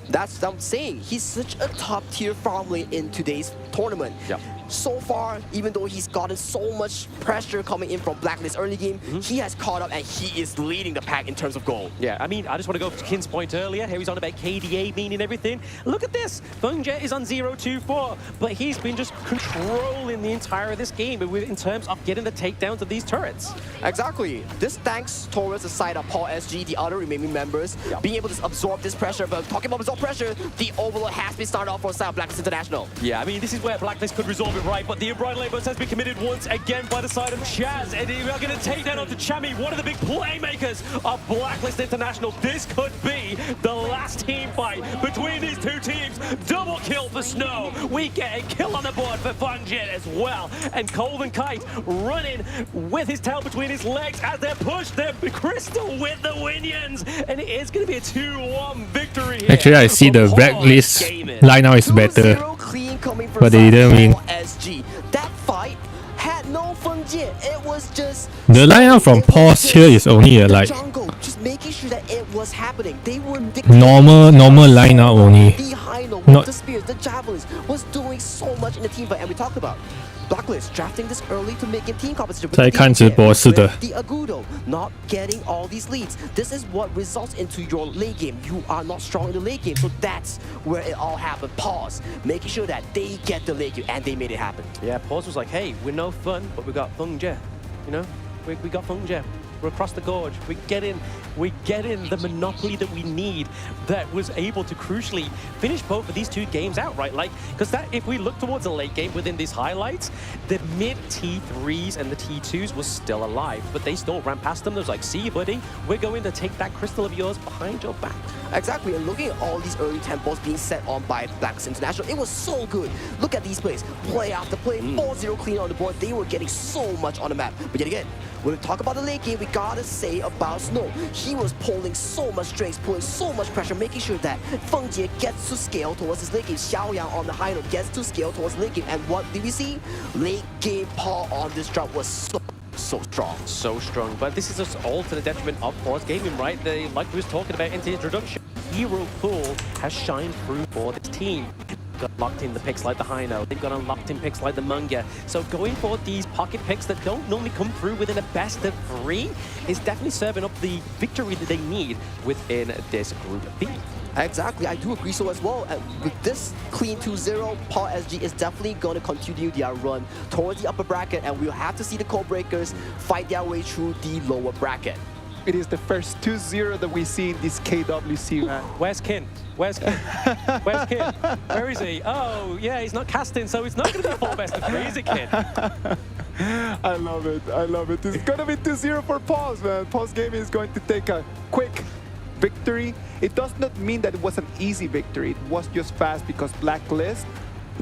Speaker 2: That's what I'm saying. He's such a top-tier farm lane in today's tournament.
Speaker 4: Yep.
Speaker 2: So far, even though he's gotten so much pressure coming in from Blacklist early game, he has caught up and he is leading the pack in terms of gold.
Speaker 4: Yeah, I mean, I just want to go to Kin's point earlier. Here he's on about KDA meaning everything. Look at this. Fengjie is on 0-2-4, but he's been just controlling the entire of this game in terms of getting the takedowns of these turrets.
Speaker 2: Exactly. This thanks towards the side of Paws G, the other remaining members, being able to absorb this pressure. But talking about absorb pressure, the Overlord has been started off for side of Blacklist International.
Speaker 4: Yeah, I mean, this is where Blacklist could resolve it right, but the Embridle Outburst has been committed once again by the side of Chaz, and we are going to take that onto Chammy, one of the big playmakers of Blacklist International. This could be the last team fight between these two teams. Double kill for Snow. We get a kill on the board for Fengjie as well. And Cold and Kite running with his tail between his legs as they push their Crystal with the Winions. And it is going to be a 2-1 victory here.
Speaker 3: Actually, I see the Blacklist line now is better,
Speaker 2: 2-0 clean coming from
Speaker 3: but they didn't win.
Speaker 2: SG. That fight had no Fengjie. It was just
Speaker 3: The lineup from Paws here is only a like
Speaker 2: jungle, just making sure that it was happening. They were
Speaker 3: normal lineup only.
Speaker 2: The high note,
Speaker 3: Not-
Speaker 2: the spears, the javelins was doing so much in the team fight, and we talked about Blacklist drafting this early to make it team competition.
Speaker 3: 在看直播是的。
Speaker 2: The Agudo not getting all these leads. This is what results into your late game. You are not strong in the late game, so that's where it all happened. Pause, making sure that they get the late game, and they made it happen.
Speaker 4: Yeah, Paws was like, hey, we're no fun, but we got Fengjie. You know, we got Fengjie. We're across the gorge. We're getting the monopoly that we need that was able to crucially finish both of these two games out, right? Like, because that if we look towards the late game within these highlights, the mid T3s and the T2s were still alive, but they still ran past them. They was like, see you, buddy, we're going to take that crystal of yours behind your back.
Speaker 2: Exactly, and looking at all these early tempos being set on by Blacklist International, it was so good. Look at these plays, play after play, 4-0 clean on the board. They were getting so much on the map. But yet again, when we talk about the late game, we gotta say about Snow. He was pulling so much strings, pulling so much pressure, making sure that Fengjie gets to scale towards his late game. Xiaoyang on the high note gets to scale towards late game. And what did we see? Late game Paul on this drop was so strong.
Speaker 4: So strong, but this is just all to the detriment of Paws Gaming, right? Like we was talking about in the introduction, hero pool has shined through for this team. got locked in the picks like the Hino. They've got unlocked in picks like the Munga. So going for these pocket picks that don't normally come through within a best of 3 is definitely serving up the victory that they need within this Group B.
Speaker 2: Exactly, I do agree so as well. With this clean 2-0, Paul SG is definitely going to continue their run towards the upper bracket, and we'll have to see the code breakers fight their way through the lower bracket.
Speaker 5: It is the first 2-0 that we see in this KWC, man.
Speaker 4: Where's Kin? Where's Kin? Where's Kin? Where is he? Oh, yeah, he's not casting, so it's not going to be a full best of 3, is it, Kin?
Speaker 5: I love it. I love it. It's going to be 2-0 for Paws, man. Paws Gaming is going to take a quick victory. It does not mean that it was an easy victory. It was just fast because Blacklist,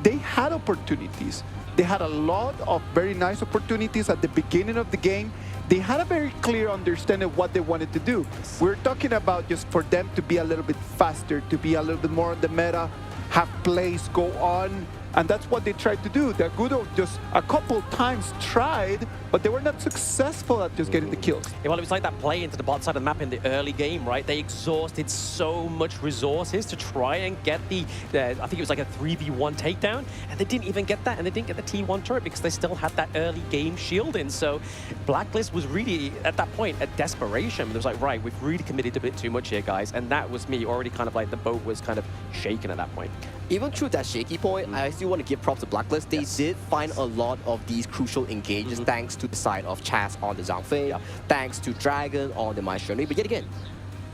Speaker 5: they had opportunities. They had a lot of very nice opportunities at the beginning of the game. They had a very clear understanding of what they wanted to do. We're talking about just for them to be a little bit faster, to be a little bit more on the meta, have plays go on, and that's what they tried to do. The Agudo just a couple times tried, but they were not successful at just getting the kills.
Speaker 4: Yeah, well, it was like that play into the bot side of the map in the early game, right? They exhausted so much resources to try and get the I think it was like a 3v1 takedown, and they didn't even get that, and they didn't get the T1 turret because they still had that early game shielding. So Blacklist was really, at that point, a desperation. It was like, right, we've really committed a bit too much here, guys, and that was me already kind of like the boat was kind of shaken at that point.
Speaker 2: Even through that shaky point, I still want to give props to Blacklist. They did find a lot of these crucial engages thanks to the side of Chaz on the Zhangfei, thanks to Dragon on the Maestro. But yet again,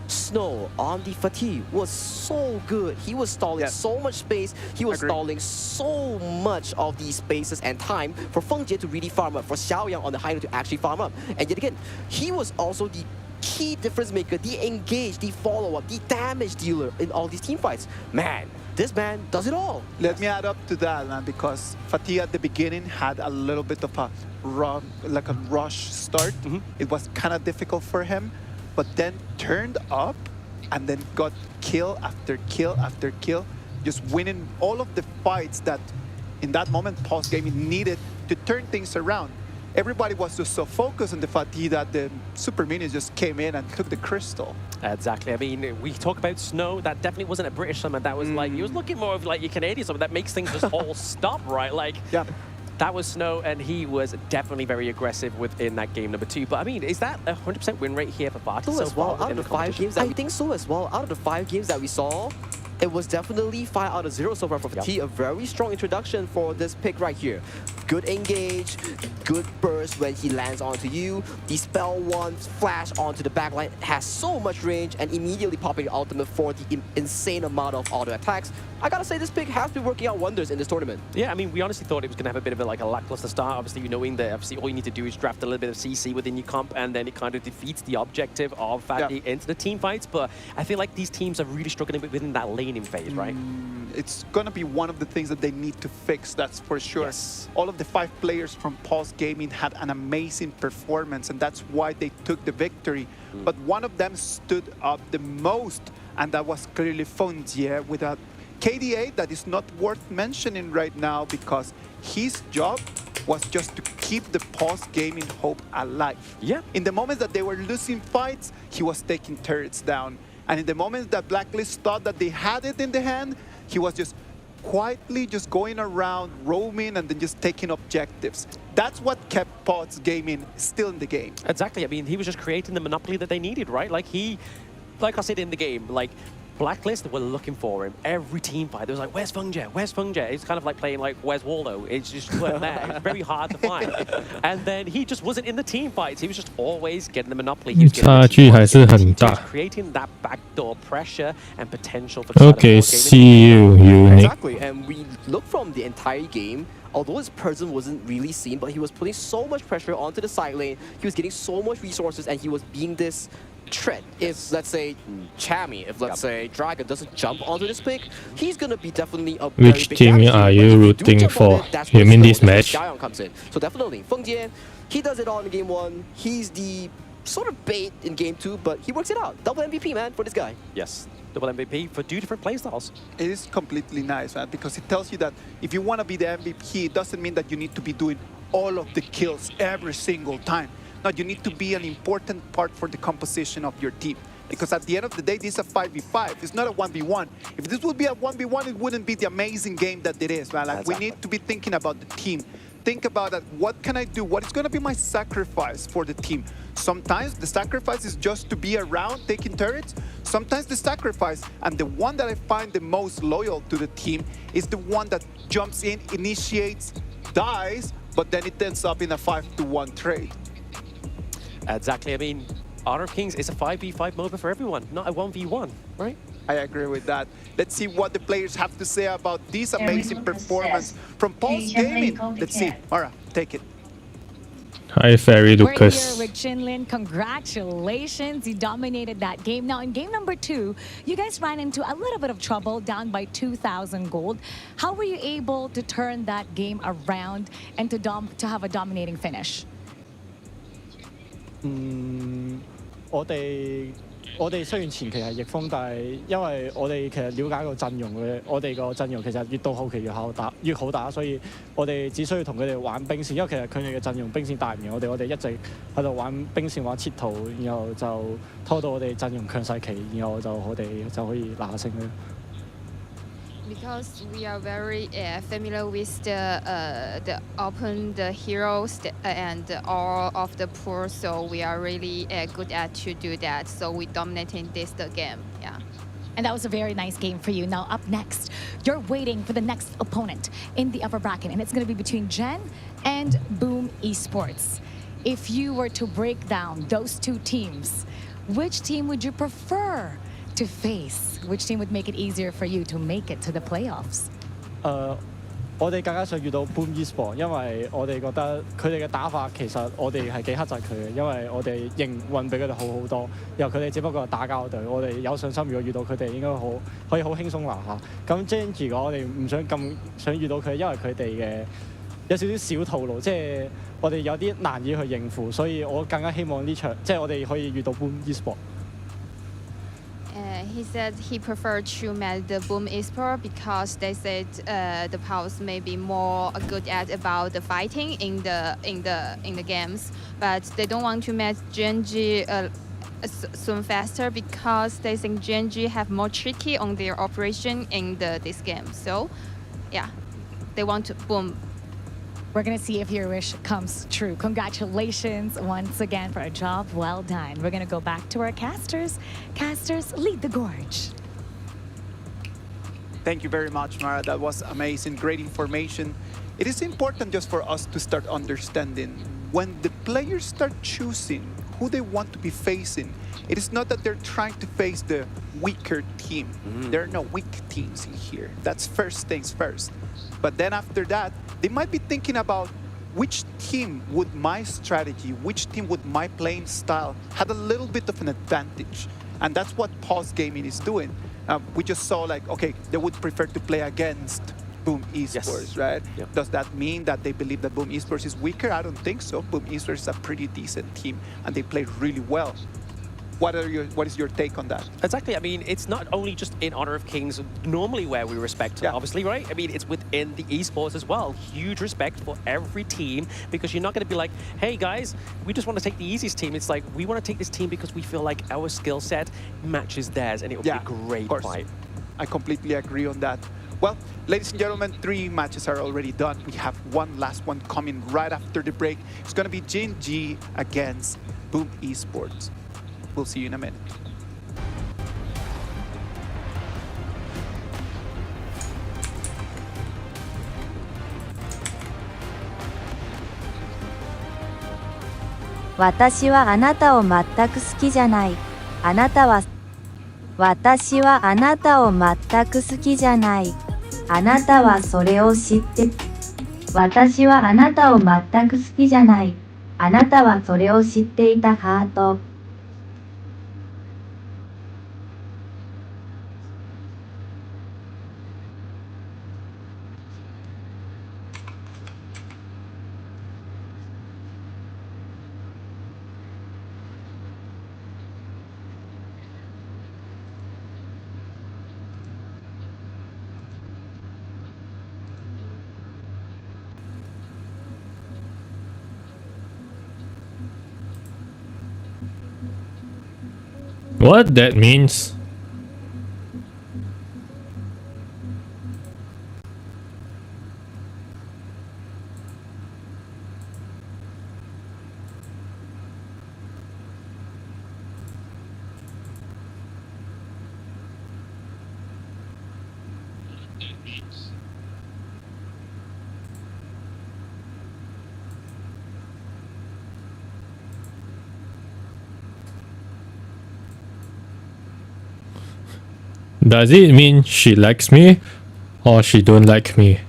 Speaker 2: Snow on the Fatigue was so good. He was stalling so much space. He was stalling so much of these spaces and time for Feng Jie to really farm up, for Xiaoyang on the Hino to actually farm up. And yet again, he was also the key difference maker, the engage, the follow-up, the damage dealer in all these team fights. Man, this man does it all.
Speaker 5: Let me add up to that, man, because Fatih at the beginning had a little bit of a rush start. It was kind of difficult for him, but then turned up and then got kill after kill after kill, just winning all of the fights that in that moment Paws Gaming needed to turn things around. Everybody was just so focused on the Fatih that the Super Minions just came in and took the crystal.
Speaker 4: Exactly. I mean, we talk about Snow. That definitely wasn't a British summon. That was like, he was looking more of like your Canadian summon. That makes things just all stop, right? Like, that was Snow, and he was definitely very aggressive within that game number 2. But I mean, is that a 100% win rate here for Barty so
Speaker 2: as well,
Speaker 4: far
Speaker 2: out of the 5 games, I think so as well. Out of the 5 games that we saw, it was definitely 5 out of 0 so far for Fatih. A very strong introduction for this pick right here. Good engage, good burst when he lands onto you. The spell ones flash onto the backline, has so much range, and immediately popping the ultimate for the insane amount of auto attacks. I gotta say, this pick has been working out wonders in this tournament.
Speaker 4: Yeah, I mean, we honestly thought it was gonna have a bit of a lackluster start. Obviously, knowing that obviously all you need to do is draft a little bit of CC within your comp, and then it kind of defeats the objective of Fatih into the team fights. But I feel like these teams are really struggling within that laning phase, right?
Speaker 5: It's gonna be one of the things that they need to fix, that's for sure. Yes. All of the 5 players from Paws Gaming had an amazing performance, and that's why they took the victory. But one of them stood up the most, and that was clearly Feng Jie with a KDA that is not worth mentioning right now because his job was just to keep the Paws Gaming hope alive. Yeah. In the moments that they were losing fights, he was taking turrets down. And in the moments that Blacklist thought that they had it in the hand, he was just quietly just going around, roaming, and then just taking objectives. That's what kept Paws Gaming still in the game.
Speaker 4: Exactly. I mean, he was just creating the monopoly that they needed, right? Like I said in the game, like, Blacklist were looking for him every team fight. They was like, where's Feng Jie? Where's Feng Jie? It's kind of like playing like, where's Waldo? It's just weren't there. It's very hard to find. And then he just wasn't in the team fights. He was just always getting the monopoly. He was creating that backdoor pressure and potential for
Speaker 3: Okay, see you, Unique.
Speaker 2: Exactly, and we look from the entire game. Although his person wasn't really seen, but he was putting so much pressure onto the side lane. He was getting so much resources, and he was being this threat. If, let's say, Chammy, if, let's say, Dragon doesn't jump onto this pick, he's going to be definitely a very
Speaker 3: Which
Speaker 2: big
Speaker 3: team
Speaker 2: damage.
Speaker 3: are you rooting for? You mean this match?
Speaker 2: Xiaoyang comes in. So definitely, Feng Jie, he does it all in game 1. He's the sort of bait in game 2, but he works it out. Double MVP, man, for this guy.
Speaker 4: Yes. Double MVP for 2 different playstyles.
Speaker 5: It is completely nice, man, because it tells you that if you want to be the MVP, it doesn't mean that you need to be doing all of the kills every single time. No, you need to be an important part for the composition of your team. Because at the end of the day, this is a 5v5. It's not a 1v1. If this would be a 1v1, it wouldn't be the amazing game that it is, man. Like, we need to be thinking about the team. Think about that. What can I do? What is going to be my sacrifice for the team? Sometimes the sacrifice is just to be around taking turrets. Sometimes the sacrifice, and the one that I find the most loyal to the team, is the one that jumps in, initiates, dies, but then it ends up in a 5-1 trade.
Speaker 4: Exactly. I mean, Honor of Kings is a 5v5 MOBA for everyone, not a 1v1, right?
Speaker 5: I agree with that. Let's see what the players have to say about this amazing performance from Paws Gaming. Let's see. Mara, take it.
Speaker 3: Hi, Fairy
Speaker 6: We're
Speaker 3: Lucas.
Speaker 6: here with Chinlin. Congratulations. You dominated that game. Now, in game number 2, you guys ran into a little bit of trouble, down by 2,000 gold. How were you able to turn that game around and to have a dominating finish?
Speaker 7: 我哋雖然前期係逆風，但係因為我哋其實了解個陣容嘅，我哋個陣容其實越到後期越好打，所以我哋只需要同佢哋玩兵線，因為其實佢哋嘅陣容兵線大唔贏我哋一直喺度玩兵線玩切圖，然後就拖到我哋陣容強勢期，然後我哋就可以拿勝啦。
Speaker 8: Because we are very familiar with the open the heroes and all of the pool, so we are really good at to do that. So we dominating the game. Yeah.
Speaker 6: And that was a very nice game for you. Now, up next, you're waiting for the next opponent in the upper bracket, and it's going to be between Gen and Boom Esports. If you were to break down those two teams, which team would you prefer to face? Which team would make it easier for you to make it to the playoffs?
Speaker 7: 我哋更加想遇到 Boom Esports，因為我哋覺得佢哋嘅打法其實我哋係幾克制佢嘅，因為我哋營運比佢哋好好多，然後佢哋只不過係打交隊，我哋有信心如果遇到佢哋應該可以好輕鬆拿下。咁 Gen 如果我哋唔想遇到佢，因為佢哋嘅有少少小套路，即係我哋有啲難以去應付，所以我更加希望呢場即係我哋可以遇到 Boom Esports。He
Speaker 8: said he preferred to match the Boom Esports because they said the Paws may be more good at about the fighting in the games, but they don't want to match Genji soon faster because they think Genji have more tricky on their operation in this game. So, yeah, they want to Boom.
Speaker 6: We're going to see if your wish comes true. Congratulations once again for a job well done. We're going to go back to our casters. Casters, lead the gorge.
Speaker 5: Thank you very much, Mara. That was amazing, great information. It is important just for us to start understanding when the players start choosing who they want to be facing. It is not that they're trying to face the weaker team. There are no weak teams in here. That's first things first. But then after that, they might be thinking about which team would my strategy, which team would my playing style have a little bit of an advantage. And that's what Paws Gaming is doing. We just saw like, okay, they would prefer to play against Boom Esports, right?
Speaker 4: Yep.
Speaker 5: Does that mean that they believe that Boom Esports is weaker? I don't think so. Boom Esports is a pretty decent team and they play really well. What is your take on that?
Speaker 4: Exactly. I mean, it's not only just in Honor of Kings normally where we respect, obviously, right? I mean, it's within the esports as well. Huge respect for every team because you're not going to be like, hey, guys, we just want to take the easiest team. It's like, we want to take this team because we feel like our skill set matches theirs and it would be a great fight.
Speaker 5: I completely agree on that. Well, ladies and gentlemen, 3 matches are already done. We have one last one coming right after the break. It's going to be Gen against Boom Esports. We'll see you in a minute.
Speaker 9: Watashi wa anata o mattaku suki janai. Anata wa Watashi wa anata o mattaku suki janai. Anata wa sore o shitte. Watashi wa anata o mattaku suki janai. Anata wa sore o shitte ita hato.
Speaker 3: What that means? Does it mean she likes me or she don't like me?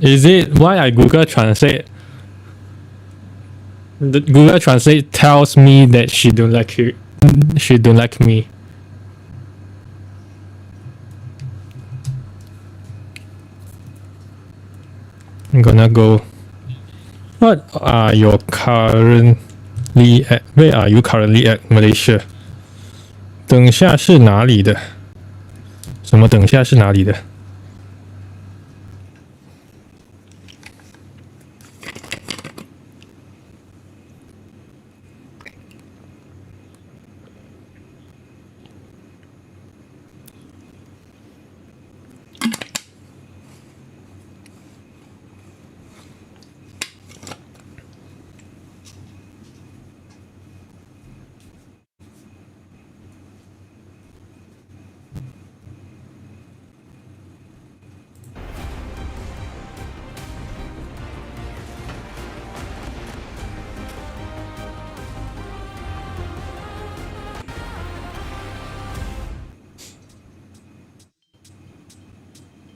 Speaker 3: Is it why I Google Translate? The Google Translate tells me that she don't like you. She don't like me. I'm gonna go. What are your currently at? Where are you currently at, Malaysia? 等下是哪里的？什么等下是哪里的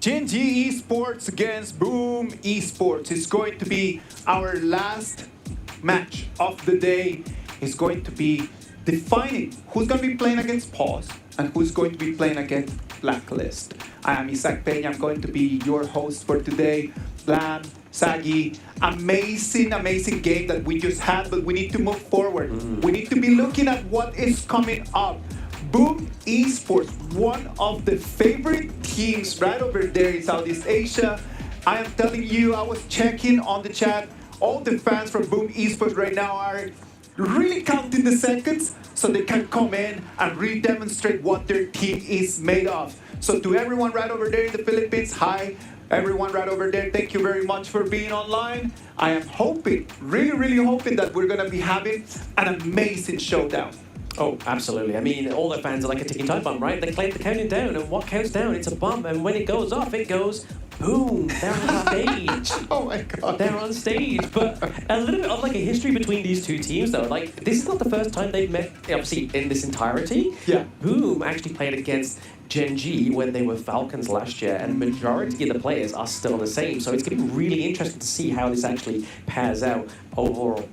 Speaker 3: ？GNG
Speaker 5: Esports against Boom Esports is going to be our last match of the day. It's going to be defining who's going to be playing against Paws and who's going to be playing against Blacklist. I am Isaac Peña. I'm going to be your host for today. Blam, Sagi, amazing game that we just had, but we need to move forward. We need to be looking at what is coming up. Boom Esports, one of the favorite teams right over there in Southeast Asia. I am telling you, I was checking on the chat. All the fans from Boom Esports right now are really counting the seconds so they can come in and really demonstrate what their team is made of. So to everyone right over there in the Philippines, hi. Everyone right over there, thank you very much for being online. I am hoping, really hoping that we're going to be having an amazing showdown.
Speaker 1: Oh, absolutely. I mean, all their fans are like a ticking time bomb, right? They play the counting down, and what counts down? It's a bomb, and when it goes off, it goes boom. They're on stage.
Speaker 5: Oh my god.
Speaker 1: They're on stage. But a little bit of like a history between these two teams, though. Like, this is not the first time they've met, obviously, in this entirety.
Speaker 5: Yeah.
Speaker 1: Boom actually played against Gen G when they were Falcons last year, and majority of the players are still the same. So it's going to be really interesting to see how this actually pairs out overall.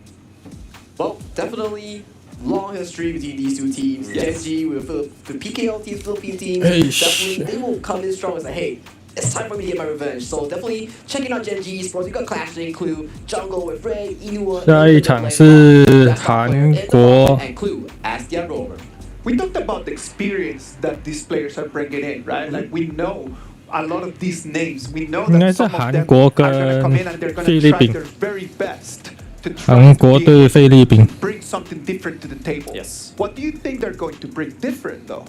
Speaker 2: Well, definitely long history between these two teams.
Speaker 1: Yes.
Speaker 2: Gen G with the PKL team, Philippine team,
Speaker 3: Eish.
Speaker 2: definitely they will come in strong and say, hey, it's time for me to get my revenge. So definitely checking out Gen G Esports. We got Clash to include Jungle with Ray, Inua,
Speaker 3: 下一场是韩国
Speaker 2: and Clue as their rover.
Speaker 5: We talked about the experience that these players are bringing in, right? Like we know a lot of these names. We know
Speaker 3: 应该
Speaker 5: that
Speaker 3: 是
Speaker 5: some of
Speaker 3: 韩
Speaker 5: them
Speaker 3: 国
Speaker 5: are going to come
Speaker 3: 跟
Speaker 5: in and they're going
Speaker 3: 菲
Speaker 5: to
Speaker 3: 律
Speaker 5: try
Speaker 3: 宾
Speaker 5: their very best to try
Speaker 3: 韩
Speaker 5: to
Speaker 3: 国
Speaker 5: be
Speaker 3: 对菲律宾。
Speaker 5: bring something different to the table.
Speaker 1: Yes.
Speaker 5: What do you think they're going to bring different though?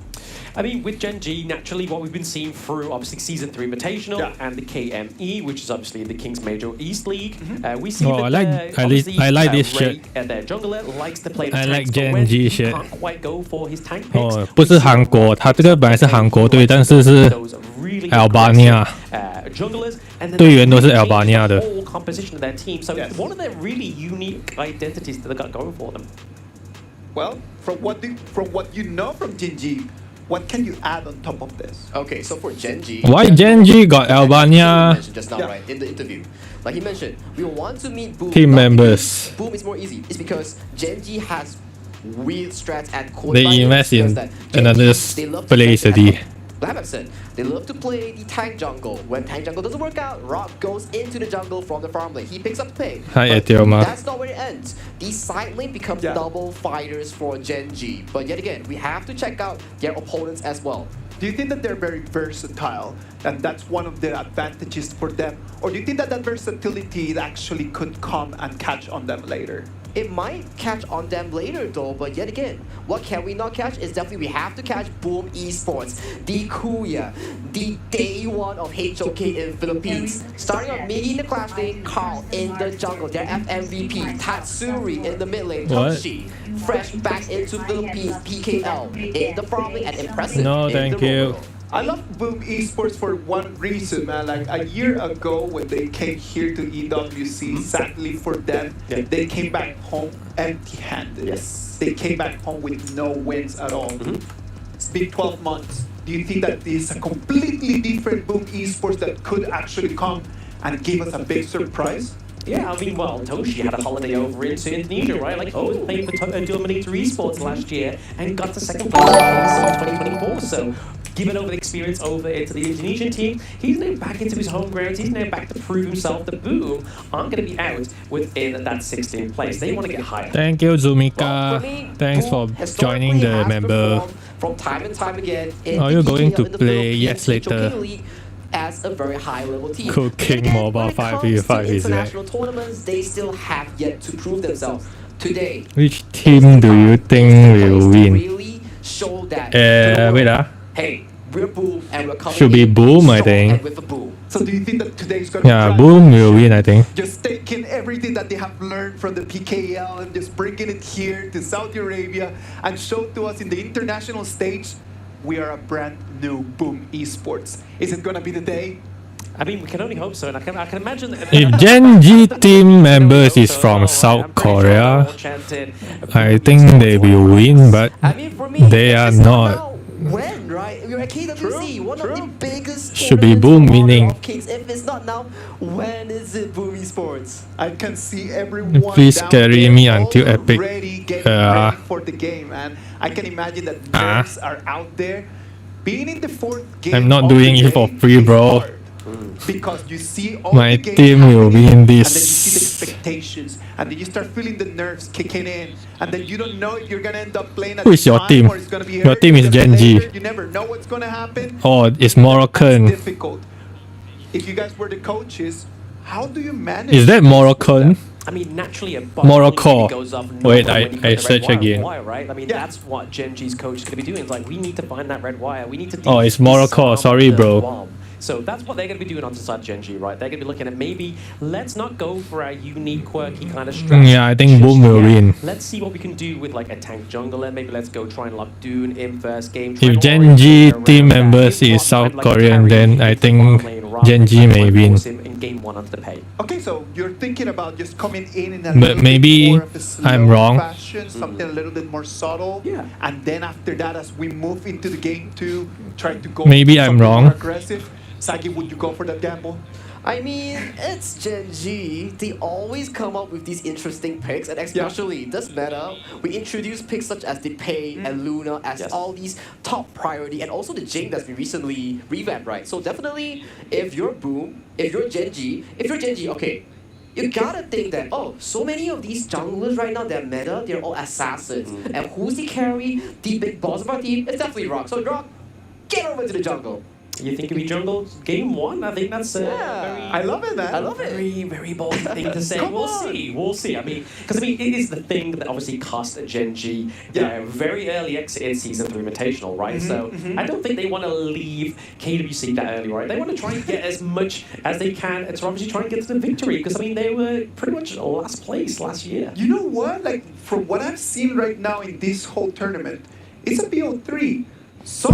Speaker 1: I mean, with Gen G, naturally, what we've been seeing through, obviously, Season 3 Invitational and the KME, which is obviously the Kings Major East League, we see
Speaker 3: Oh,
Speaker 1: that
Speaker 3: I like-
Speaker 1: obviously,
Speaker 3: I like this
Speaker 1: Ray,
Speaker 3: shit.
Speaker 1: their jungler likes to play the
Speaker 3: I
Speaker 1: tanks,
Speaker 3: like
Speaker 1: but
Speaker 3: Gen
Speaker 1: when
Speaker 3: G
Speaker 1: he
Speaker 3: shit.
Speaker 1: can't quite go for his tank picks,
Speaker 3: 哦，不是韩国，他这个本来是韩国队，但是是
Speaker 1: those really
Speaker 3: Albania
Speaker 1: aggressive, junglers, and then
Speaker 3: 队员都是
Speaker 1: they change
Speaker 3: Albania
Speaker 1: the
Speaker 3: 的。
Speaker 1: whole composition of their team. So
Speaker 5: Yes.
Speaker 1: it's one of their really unique identities that they got going for them.
Speaker 5: Well, from what you know from Gen G, what can you add on top of this?
Speaker 2: Okay, so for Genji,
Speaker 3: Why Genji got Albania
Speaker 2: mentioned just now, right, in the interview. Like he mentioned, we want to meet Boom.
Speaker 3: team
Speaker 2: not
Speaker 3: members?
Speaker 2: because Boom is more easy. It's because Genji has weird strats at core.
Speaker 3: They invest in another place already.
Speaker 2: Like I said, they love to play the tank jungle. When tank jungle doesn't work out, Rock goes into the jungle from the farm lane. He picks up the pay.
Speaker 3: Hi,
Speaker 2: But
Speaker 3: Etioma.
Speaker 2: that's not where it ends. The side lane becomes double fighters for Genji. But yet again, we have to check out their opponents as well.
Speaker 5: Do you think that they're very versatile and that's one of the advantages for them? Or do you think that that versatility actually could come and catch on them later?
Speaker 2: It might catch on them later though, but yet again, what can we not catch is definitely we have to catch Boom Esports, the Kuya, the day one of HOK in Philippines. Starting on Miggy in the Clash lane, Carl in the jungle, their FMVP, Tatsuri in the mid lane,
Speaker 3: What?
Speaker 2: Toshi, fresh back into Philippines, PKL in the farm lane, and impressive
Speaker 3: No,
Speaker 2: in
Speaker 3: thank
Speaker 2: the
Speaker 3: you.
Speaker 2: Royal.
Speaker 5: I love Boom Esports for one reason, man. Like a year ago when they came here to EWC, sadly for them, they came back home empty-handed.
Speaker 2: Yes.
Speaker 5: They came back home with no wins at all. It's been 12 months. Do you think that this is a completely different Boom Esports that could actually come and give us a big surprise?
Speaker 1: Yeah, I mean, well, Toshi had a holiday over into Indonesia, right? Like, was playing for Dominator Esports last year and got to second place in 2024. So, given over the experience over into the Indonesian team, he's now back into his home grounds. He's now back to prove himself. The Boom aren't going to be out within that 16th place. They want to get higher.
Speaker 3: Thank you,
Speaker 2: Well,
Speaker 3: Zumika.
Speaker 2: for me,
Speaker 3: Thanks for
Speaker 2: Boom
Speaker 3: joining
Speaker 2: historically
Speaker 3: the
Speaker 2: has
Speaker 3: member.
Speaker 2: performed from time and time again in
Speaker 3: Are you
Speaker 2: the
Speaker 3: going
Speaker 2: PKL
Speaker 3: to
Speaker 2: in the
Speaker 3: play
Speaker 2: Philippines,
Speaker 3: Yes later?
Speaker 2: HOK League as a very high level team.
Speaker 3: Cooking
Speaker 2: But again,
Speaker 3: MOBA
Speaker 2: when it
Speaker 3: 5v5
Speaker 2: comes to
Speaker 3: is that?
Speaker 2: international tournaments, they still have yet to prove themselves. Today,
Speaker 3: Which team do you think will win?
Speaker 2: really show that to the
Speaker 3: Wait
Speaker 2: world. Hey, we're Boom and we're coming
Speaker 3: Should be
Speaker 2: in
Speaker 3: Boom, I
Speaker 2: strong
Speaker 3: think.
Speaker 2: and with a boom.
Speaker 5: So do you think that today's going to
Speaker 3: Yeah,
Speaker 5: be
Speaker 3: Boom will win, I think.
Speaker 5: just taking everything that they have learned from the PKL and just bringing it here to Saudi Arabia and show to us in the international stage, we are a brand new Boom Esports. Is it going to be the day?
Speaker 1: I mean, we can only hope so, and I can imagine that
Speaker 3: If Genji team members is from South Korea, I think they will win, but
Speaker 2: I mean, for me,
Speaker 3: they are
Speaker 2: it's not
Speaker 3: not.
Speaker 2: about when, right? We're at KWC, one of the biggest
Speaker 3: Should be
Speaker 2: tournaments
Speaker 3: Boom
Speaker 2: of
Speaker 3: winning.
Speaker 2: Honor of Kings. If it's not now, when is it Boom Esports?
Speaker 5: I can see everyone
Speaker 3: Please
Speaker 5: down
Speaker 3: carry
Speaker 5: there
Speaker 3: me until Epic.
Speaker 5: already getting ready for the game, and I can imagine that nerves are out there. Being in the fourth game,
Speaker 3: I'm not
Speaker 5: of
Speaker 3: doing
Speaker 5: the
Speaker 3: it for
Speaker 5: game
Speaker 3: free,
Speaker 5: is
Speaker 3: bro.
Speaker 5: hard, because you see all
Speaker 3: My
Speaker 5: the game
Speaker 3: team will
Speaker 5: happening,
Speaker 3: win
Speaker 5: and then you
Speaker 3: this.
Speaker 5: see the expectations, and then you start feeling the nerves kicking in, and then you don't know if you're gonna end up playing at
Speaker 3: Who is
Speaker 5: the
Speaker 3: your
Speaker 5: time
Speaker 3: team?
Speaker 5: or it's gonna be
Speaker 3: Your
Speaker 5: early,
Speaker 3: team is
Speaker 5: it's gonna be
Speaker 3: Genji.
Speaker 5: later. You never know what's gonna happen.
Speaker 3: Oh, it's
Speaker 5: That's
Speaker 3: Moroccan.
Speaker 5: difficult. If you guys were the coaches, how do you manage?
Speaker 3: Is that
Speaker 5: this with
Speaker 3: Moroccan?
Speaker 5: them?
Speaker 1: I mean, naturally, a
Speaker 3: Morocco.
Speaker 1: goes off.
Speaker 3: Wait,
Speaker 1: when
Speaker 3: I-
Speaker 1: you put
Speaker 3: I
Speaker 1: the red
Speaker 3: search
Speaker 1: wire on
Speaker 3: again.
Speaker 1: the wire, right? I mean, that's what Genji's coach is going to be doing. It's like, we need to find that red wire. We need to.
Speaker 3: Oh, it's
Speaker 1: disarm
Speaker 3: Morocco. Sorry,
Speaker 1: the
Speaker 3: bro.
Speaker 1: bomb. So that's what they're going to be doing on the side of Genji, right? They're going to be looking at maybe let's not go for our unique, quirky kind of strategy.
Speaker 3: Yeah, I think
Speaker 1: just
Speaker 3: Boom will
Speaker 1: yet.
Speaker 3: win.
Speaker 1: Let's see what we can do with like a tank jungler. Maybe let's go try and lock Dune in first game. try
Speaker 3: If
Speaker 1: and
Speaker 3: Genji
Speaker 1: orient
Speaker 3: team
Speaker 1: around that.
Speaker 3: members
Speaker 1: If
Speaker 3: is
Speaker 1: Rock
Speaker 3: South
Speaker 1: might like
Speaker 3: Korean,
Speaker 1: carry
Speaker 3: then I
Speaker 1: the
Speaker 3: think
Speaker 1: farm lane rather
Speaker 3: Genji
Speaker 1: than
Speaker 3: may
Speaker 1: try and
Speaker 3: win.
Speaker 1: force him in game one under the pay.
Speaker 5: Okay, so you're thinking about just coming in a
Speaker 3: But
Speaker 5: little
Speaker 3: maybe
Speaker 5: bit more of a slow
Speaker 3: I'm wrong.
Speaker 5: fashion, something a little bit more subtle.
Speaker 1: Yeah.
Speaker 5: And then after that, as we move into the game two, try to go
Speaker 3: Maybe I'm
Speaker 5: something
Speaker 3: wrong.
Speaker 5: more aggressive. Sagi, would you go for that gamble?
Speaker 2: I mean, it's Genji. They always come up with these interesting picks, and especially this meta, we introduce picks such as the Pei and Luna as all these top priority, and also the Jing that's been recently revamped, right? So definitely, if you're Boom, if you're Genji, okay, you gotta think that, oh, so many of these junglers right now, they're meta, they're all assassins. And who's the carry? The big boss of our team? It's definitely Rock. So Rock, get over to the jungle.
Speaker 1: You think it'll be jungle game one? I think that's very,
Speaker 5: I love it, man.
Speaker 2: I love it.
Speaker 1: very, very bold thing to say.
Speaker 5: Come
Speaker 1: We'll
Speaker 5: on.
Speaker 1: see. We'll see. I mean, because I mean, it is the thing that obviously cost Genji very early exit in season 3 Invitational, right? So I don't think they want to leave KWC that early, right? They want to try and get as much as they can to obviously try and get to the victory. Because I mean, they were pretty much last place last year.
Speaker 5: You know what? Like, from what I've seen right now in this whole tournament, it's a BO3.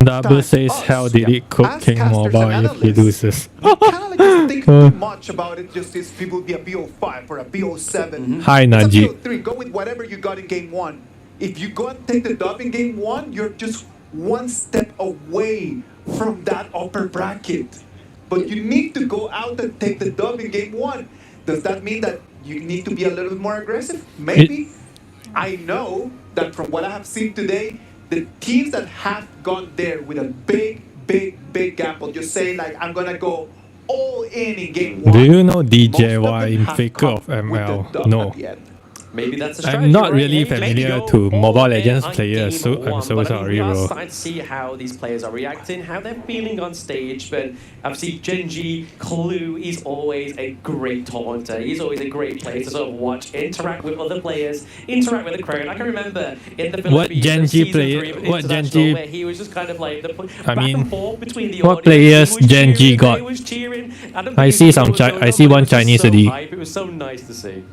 Speaker 3: Double says, how did it cook King MOBA if he loses?
Speaker 5: Kind of like just think too much about it. Just this people be a BO5 or a BO7.
Speaker 3: Hi,
Speaker 5: It's a
Speaker 3: Najee.
Speaker 5: BO3. Go with whatever you got in game one. If you go and take the dub in game one, you're just one step away from that upper bracket. But you need to go out and take the dub in game one. Does that mean that you need to be a little bit more aggressive? Maybe. I know that from what I have seen today, the teams that have gone there with a big gamble, just saying like, I'm gonna go all in game one.
Speaker 3: Do you know DJY Faker of ML? No.
Speaker 1: Maybe that's a strategy.
Speaker 3: I'm not
Speaker 1: right?
Speaker 3: really
Speaker 1: Maybe
Speaker 3: familiar
Speaker 1: go
Speaker 3: to
Speaker 1: all
Speaker 3: Mobile
Speaker 1: in
Speaker 3: Legends
Speaker 1: on
Speaker 3: players, so
Speaker 1: game
Speaker 3: I'm
Speaker 1: one,
Speaker 3: so
Speaker 1: but
Speaker 3: sorry,
Speaker 1: we are
Speaker 3: bro.
Speaker 1: starting to see how these players are reacting, how they're feeling on stage. But obviously, Genji, Clue is always a great taunter. He's always a great player to sort of watch, interact with other players, interact with the crowd. I can remember in the
Speaker 3: What
Speaker 1: Philippines,
Speaker 3: Genji
Speaker 1: season
Speaker 3: player-
Speaker 1: 3 of
Speaker 3: what
Speaker 1: International,
Speaker 3: Genji-
Speaker 1: where he was just kind of like the
Speaker 3: I
Speaker 1: back
Speaker 3: mean,
Speaker 1: and forth between the
Speaker 3: what
Speaker 1: audience.
Speaker 3: players
Speaker 1: He was
Speaker 3: Genji
Speaker 1: cheering,
Speaker 3: got?
Speaker 1: they was cheering. I don't
Speaker 3: I
Speaker 1: think
Speaker 3: see
Speaker 1: he
Speaker 3: some
Speaker 1: was
Speaker 3: Chi-
Speaker 1: going
Speaker 3: I
Speaker 1: on,
Speaker 3: see
Speaker 1: but
Speaker 3: one
Speaker 1: it was
Speaker 3: Chinese
Speaker 1: so
Speaker 3: already.
Speaker 1: hype. It was so nice to see.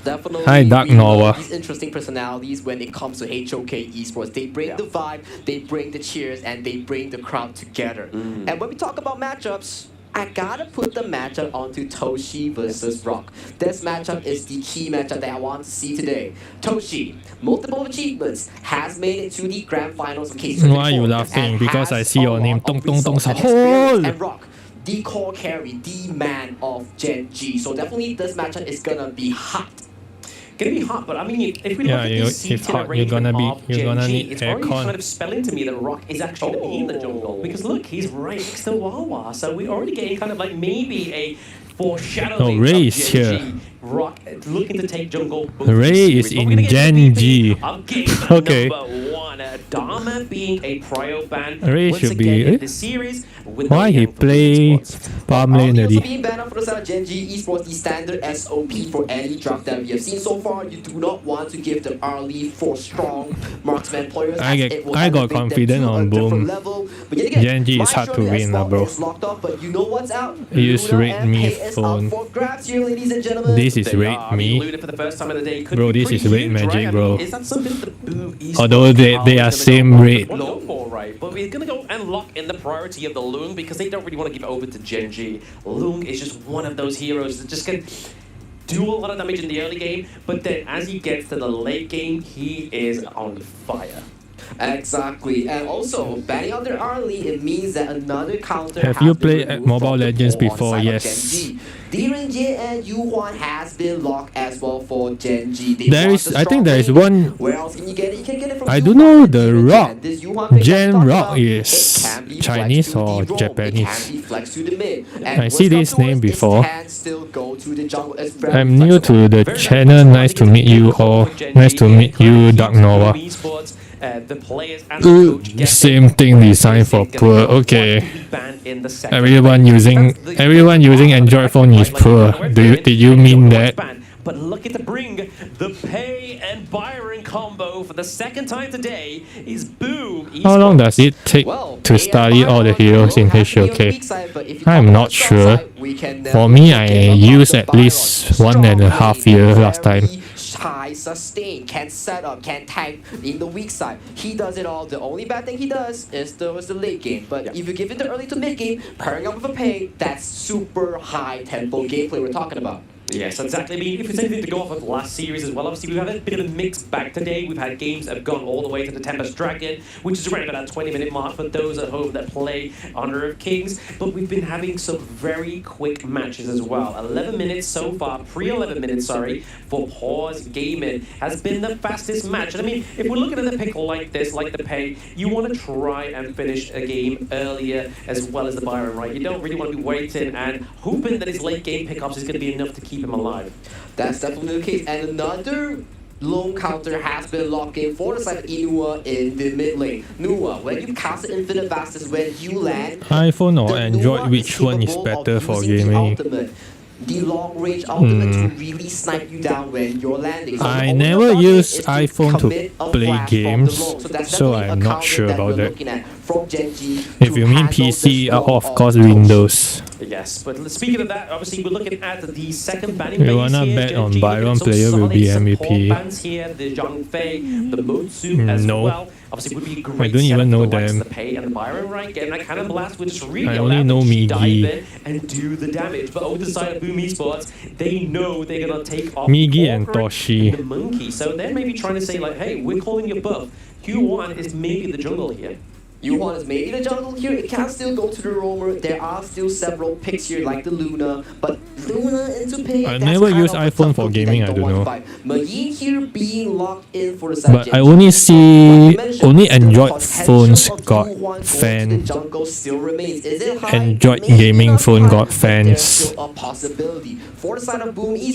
Speaker 2: Definitely,
Speaker 3: Hi, Dark
Speaker 2: we love
Speaker 3: Nova.
Speaker 2: these interesting personalities when it comes to HOK esports. They bring the vibe, they bring the cheers, and they bring the crowd together. And when we talk about matchups, I gotta put the matchup onto Toshi versus Rock. This matchup is the key matchup that I want to see today. Toshi, multiple achievements, has made it to the grand finals of KC.
Speaker 3: Why are you laughing? Because I see your name. Tong Tong Tong
Speaker 2: Hole.
Speaker 3: Sahol.
Speaker 2: And Rock, the core carry, the man of Gen G. So definitely this matchup is gonna be hot.
Speaker 1: Gonna be hot, but I mean, if we look
Speaker 3: Yeah,
Speaker 1: at
Speaker 3: you-
Speaker 1: the
Speaker 3: if
Speaker 1: seating
Speaker 3: hot,
Speaker 1: arrangement
Speaker 3: you're gonna be-
Speaker 1: of
Speaker 3: you're gonna
Speaker 1: Gen G,
Speaker 3: need
Speaker 1: it's already
Speaker 3: aircon.
Speaker 1: kind of spelling to me that Rock is actually going to be in the jungle. Because look, he's right next to Wawa, so we're already getting kind of like maybe a foreshadowing
Speaker 3: Ray
Speaker 1: of
Speaker 3: is
Speaker 1: Gen
Speaker 3: here.
Speaker 1: G. Rock looking to take jungle.
Speaker 3: Ray is in Gen G. Okay.
Speaker 1: Number one, Dharma being a prio ban.
Speaker 3: Ray
Speaker 1: once
Speaker 3: should
Speaker 1: again
Speaker 3: be-
Speaker 1: in the series. With
Speaker 3: Why he
Speaker 1: Mayhem for
Speaker 3: play
Speaker 1: esports.
Speaker 3: farm lane
Speaker 2: Also
Speaker 3: already?
Speaker 2: being banned out for the side of Gen G esports, the standard SOP for any draft that we have seen so far. You do not want to give the early for strong marksman players.
Speaker 3: I
Speaker 2: as
Speaker 3: get-
Speaker 2: it will
Speaker 3: I got
Speaker 2: elevate them
Speaker 3: confident
Speaker 2: to
Speaker 3: on
Speaker 2: a different
Speaker 3: Boom.
Speaker 2: level. But yet again,
Speaker 3: Gen G is hard to
Speaker 2: Maestro
Speaker 3: win,
Speaker 2: Asphalt
Speaker 3: bro.
Speaker 2: is locked up, but you know what's out?
Speaker 3: Use
Speaker 2: Luna
Speaker 3: Raid
Speaker 2: and
Speaker 3: Me
Speaker 2: Pay is
Speaker 3: phone.
Speaker 2: up for grabs here, ladies and gentlemen.
Speaker 3: This is
Speaker 1: They
Speaker 3: Raid
Speaker 1: are. I mean,
Speaker 3: Me.
Speaker 1: Luna for the first time of the day could
Speaker 3: Bro,
Speaker 1: be
Speaker 3: this
Speaker 1: pretty
Speaker 3: is Raid
Speaker 1: huge,
Speaker 3: Magic,
Speaker 1: right? I
Speaker 3: bro.
Speaker 1: mean, is that something that the Boom esports
Speaker 3: Although they
Speaker 1: are
Speaker 3: are
Speaker 1: gonna
Speaker 3: same
Speaker 1: go
Speaker 3: rate.
Speaker 1: for, right? But we're gonna go and lock in the priority of the Loong because they don't really want to give over to Gen G. Loong is just one of those heroes that just can do a lot of damage in the early game, but then as he gets to the late game, he is on fire.
Speaker 2: Exactly, and also banning out their early, it means that another counter.
Speaker 3: Have
Speaker 2: has
Speaker 3: you
Speaker 2: been
Speaker 3: played
Speaker 2: removed
Speaker 3: Mobile
Speaker 2: from the
Speaker 3: Legends
Speaker 2: board on
Speaker 3: before?
Speaker 2: side of
Speaker 3: Yes.
Speaker 2: Gen G. Diren Jin and Yu Huan has been locked as well for Gen G. They
Speaker 3: There
Speaker 2: want
Speaker 3: is-
Speaker 2: the
Speaker 3: I think
Speaker 2: strong
Speaker 3: there is
Speaker 2: lane.
Speaker 3: one-
Speaker 2: Where else can you get it? You can get it from
Speaker 3: I
Speaker 2: Yu
Speaker 3: don't
Speaker 2: Huan
Speaker 3: know
Speaker 2: and
Speaker 3: the
Speaker 2: Diren
Speaker 3: Rock.
Speaker 2: Jin. This Yu Huan pick
Speaker 3: Gen
Speaker 2: that we talked
Speaker 3: Rock
Speaker 2: about,
Speaker 3: is
Speaker 2: it can be flexed
Speaker 3: Chinese
Speaker 2: to the
Speaker 3: or
Speaker 2: roam.
Speaker 3: Japanese?
Speaker 2: It can be flexed to the mid. And
Speaker 3: I
Speaker 2: worst
Speaker 3: see
Speaker 2: comes
Speaker 3: this
Speaker 2: to worst,
Speaker 3: name
Speaker 2: this
Speaker 3: before.
Speaker 2: can still go to the jungle. It's very
Speaker 3: I'm new
Speaker 2: flexible.
Speaker 3: to the channel. Nice to meet you all. Nice to meet you, Dark Nova.
Speaker 1: The players and the coach get
Speaker 3: Same
Speaker 1: it.
Speaker 3: thing designed for
Speaker 1: Gonna
Speaker 3: poor.
Speaker 1: go
Speaker 3: Okay.
Speaker 1: one to be banned in the second
Speaker 3: Everyone
Speaker 1: phase.
Speaker 3: using
Speaker 1: That's the-
Speaker 3: everyone using Android phone is poor. Did you mean that?
Speaker 1: But looking to bring the Pay and Byron combo for the second time today is Boom.
Speaker 3: How long does it take
Speaker 2: Well,
Speaker 3: to study all the heroes in HOK? I'm not sure. For me, I used at least 1.5 years last time.
Speaker 2: High sustain, can set up, can tank in the weak side. He does it all. The only bad thing he does is the late game. But if you give it the early to mid game, pairing up with a Pay, that's super high tempo gameplay we're talking about.
Speaker 1: Yes, exactly. I mean, if it's anything to go off of the last series as well, obviously we've had a bit of a mixed bag today. We've had games that have gone all the way to the Tempest Dragon, which is around about that 20-minute mark for those at home that play Honor of Kings. But we've been having some very quick matches as well. 11 minutes so far, pre-11 minutes, sorry, for Paws Gaming has been the fastest match. And I mean, if we're looking at a pick like this, like the Pay, you want to try and finish a game earlier as well as the Byron, right? You don't really want to be waiting and hoping that his late game pickups is going to be enough to keep him alive.
Speaker 2: That's definitely the case. And another lone counter has been locked in for the side of Inua in the mid lane. Nua, when you cast the Infinite Fastest, when you land,
Speaker 3: iPhone or
Speaker 2: the
Speaker 3: Android,
Speaker 2: Nua
Speaker 3: which one is
Speaker 2: capable of
Speaker 3: better for
Speaker 2: using the
Speaker 3: gaming?
Speaker 2: ultimate, the long range ultimate to really snipe you down when you're landing. So the
Speaker 3: I
Speaker 2: only
Speaker 3: never
Speaker 2: target
Speaker 3: use
Speaker 2: is
Speaker 3: iPhone to
Speaker 2: commit a
Speaker 3: play
Speaker 2: flash from the
Speaker 3: games,
Speaker 2: long. that's
Speaker 3: so
Speaker 2: definitely a
Speaker 3: I'm not
Speaker 2: counter
Speaker 3: sure
Speaker 2: that
Speaker 3: about
Speaker 2: we're
Speaker 3: that.
Speaker 2: looking at from Gen G
Speaker 3: If
Speaker 2: to
Speaker 3: you mean
Speaker 2: handle
Speaker 3: PC,
Speaker 2: this role
Speaker 3: of course
Speaker 2: Toshi.
Speaker 3: Windows.
Speaker 1: Yes, but speaking of that, obviously we're looking at the second banning
Speaker 3: You
Speaker 1: phase
Speaker 3: wanna
Speaker 1: here.
Speaker 3: bet
Speaker 1: Gen
Speaker 3: on
Speaker 1: G
Speaker 3: Byron
Speaker 1: looking at some
Speaker 3: player will be
Speaker 1: solid
Speaker 3: MVP?
Speaker 1: support bans here, the Zhang Fei, the Motsu as
Speaker 3: No.
Speaker 1: well. Obviously would be a great
Speaker 3: don't even
Speaker 1: setup
Speaker 3: know
Speaker 1: for the likes of
Speaker 3: them.
Speaker 1: the Pay and the Byron, right? Getting that cannon blast would just really
Speaker 3: I
Speaker 1: allow
Speaker 3: only
Speaker 1: them
Speaker 3: know
Speaker 1: to
Speaker 3: Migi.
Speaker 1: dive in and do the damage. But over the side of Boom Esports, they know they're gonna take off
Speaker 3: Migi and
Speaker 1: Walker
Speaker 3: Toshi.
Speaker 1: and the Monkey. So they're maybe trying to say like, hey, we're calling your buff. Q1 is maybe the jungle here.
Speaker 2: Yuan is maybe the jungle here. It can still go to the roamer. There are still several picks here like the Luna, but Luna into pick.
Speaker 3: I never use iPhone for gaming, I don't know.
Speaker 2: Mayin here being locked in for the side.
Speaker 3: But I only see only Android phones got fans. Android gaming phone got fans.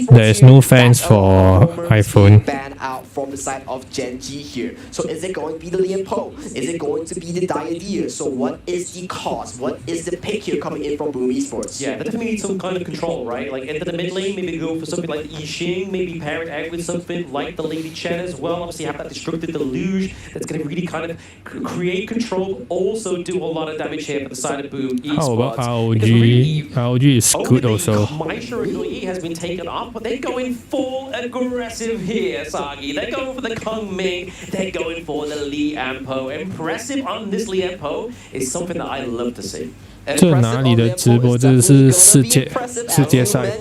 Speaker 3: There is no fans for iPhone.
Speaker 2: Ban out from the side of Gen G here. So is it going to be the Lian Po? Is it going to be the Diadea? So what is the cost? What is the pick here coming in from Boom Esports?
Speaker 1: Yeah, they definitely need some kind of control, right? Like into the mid lane, maybe go for something like the Yixing, maybe pair it out with something like the Lady Chen as well. Obviously have that Destructive Deluge that's going to really kind of create control, also do a lot of damage here for the side of Boom Esports.
Speaker 3: How about ROG? ROG is good also.
Speaker 1: Maestro Nui has been taken off, but they're going full aggressive here, Sagi. They're going for the Kung Ming, they're going for the Lian Po. Impressive on this Lian Po is something that I love to see.
Speaker 3: 这哪里的直播？这是世界赛。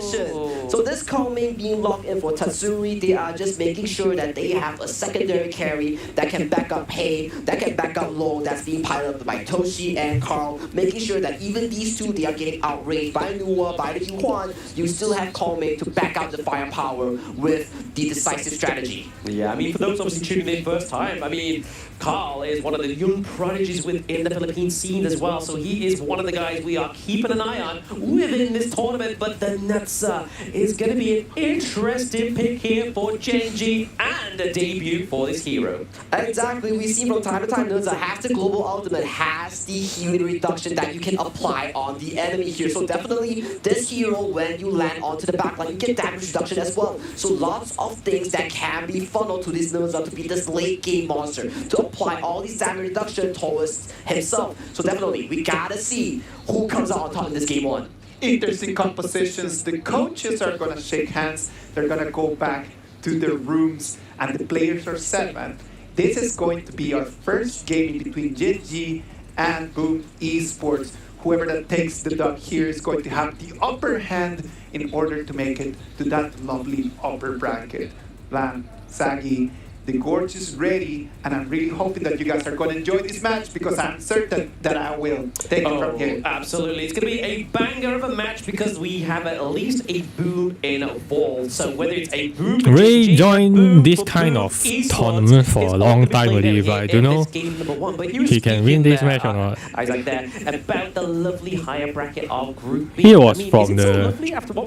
Speaker 2: So this Kongming being locked in for Tatsuri, they are just making sure that they have a secondary carry that can back up Pei, that can back up Low, that's being piloted by Toshi and Carl, making sure that even these two, they are getting outraged by Nuwa, by the Yuan. You still have Kongming to back out the firepower with the decisive strategy.
Speaker 1: Yeah, I mean, for those obviously tuning in first time, I mean, Carl is one of the young prodigies within the Philippine scene as well, so he is one of the guys we are keeping an eye on within this tournament. But the Nutsa is going to be an interesting pick here for Genji and a debut for this hero.
Speaker 2: Exactly, we see from time to time Nutsa has the global ultimate, has the healing reduction that you can apply on the enemy here. So definitely this hero, when you land onto the backline, you get damage reduction as well. So lots of things that can be funneled to this Nutsa to be this late game monster, to apply all these damage reduction towards himself. So definitely, we gotta see who comes out on top in this game one.
Speaker 5: Interesting compositions. The coaches are gonna shake hands. They're gonna go back to their rooms, and the players are set, man. This is going to be our first game between Genji and Boom Esports. Whoever that takes the dub here is going to have the upper hand in order to make it to that lovely upper bracket. Lan, Sagi, the Gorge is ready, and I'm really hoping that you guys are going to enjoy this match because I'm certain that I will. Take it from here.
Speaker 1: Absolutely. It's going to be a banger of a match because we have at least a Boom involved. So whether it's a Boom...
Speaker 3: Ray joined this kind of tournament for a long time already, but I don't know he can win this match or not.
Speaker 1: I was like that about the lovely higher bracket of Group B.
Speaker 3: He was from the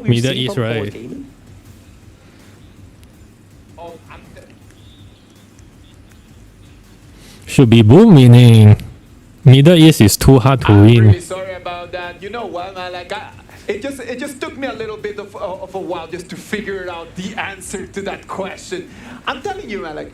Speaker 3: Middle East, right? Should be Boom winning. Middle East is too hard to win.
Speaker 5: I'm really sorry about that. You know what, man? Like, it just took me a little bit of a while just to figure out the answer to that question. I'm telling you, man. Like,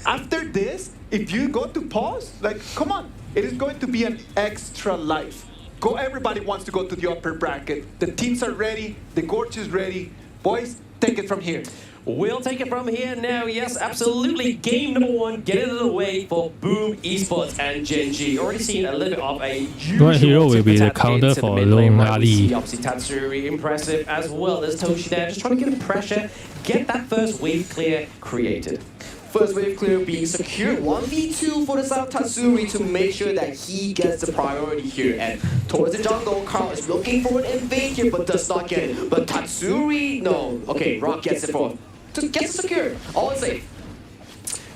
Speaker 5: after this, if you go to Paws, like, come on, it is going to be an extra life. Go. Everybody wants to go to the upper bracket. The teams are ready. The Gorge is ready. Boys, take it from here.
Speaker 1: We'll take it from here now. Yes, absolutely. Game number one, get it out of the way for Boom Esports and Genji. Already seen a little bit of a
Speaker 3: What hero will be the counter for Lone Ali?
Speaker 1: Obviously, Tatsuri, impressive, as well as Toshi there. Just trying to get the pressure, get that first wave clear created.
Speaker 2: First wave clear being secured. 1v2 for the side of Tatsuri to make sure that he gets the priority here. And towards the jungle, Carl is looking for an invade here, but does not get it. But Tatsuri, no. Okay, Rock gets it for. Just gets it secured. All is safe.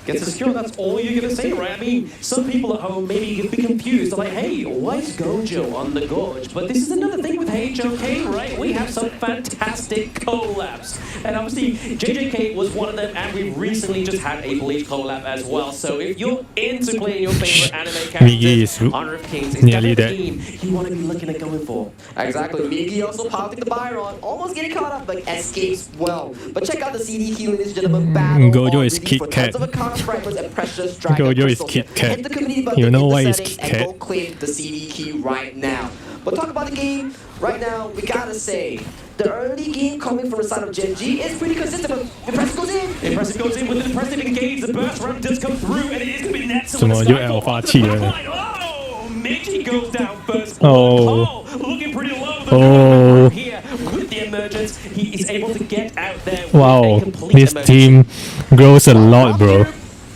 Speaker 1: Gets it secure, that's all you're going to say, right? I mean, some people at home maybe could be confused. They're like, hey, why is Gojo on the Gorge? But this is another thing with HOK, right? We have some fantastic collabs. And obviously, JJK was one of them, and we recently just had a Bleach collab as well. So if you're into playing your favorite anime characters, Honor of Kings is definitely the team you want to be looking at going for.
Speaker 2: Exactly. Migi also piloting the Byron, almost getting caught up, but escapes well. But check out the CD heal in this gentleman battle.
Speaker 3: Gojo is Kit Kat. Gojo is Kit Kat. You know why it's Kit Kat?
Speaker 2: Go claim the CD key right now. But talk about the game right now. We gotta say the early game coming from the side of Genji is pretty consistent. Impressive goes in.
Speaker 1: Impressive goes in with an impressive engage. The burst run does come through, and it is going to be net. So Migi goes down first.
Speaker 3: Oh,
Speaker 1: looking pretty low. Here with the emergence, he is able to get out there.
Speaker 3: Wow, this team grows a lot, bro.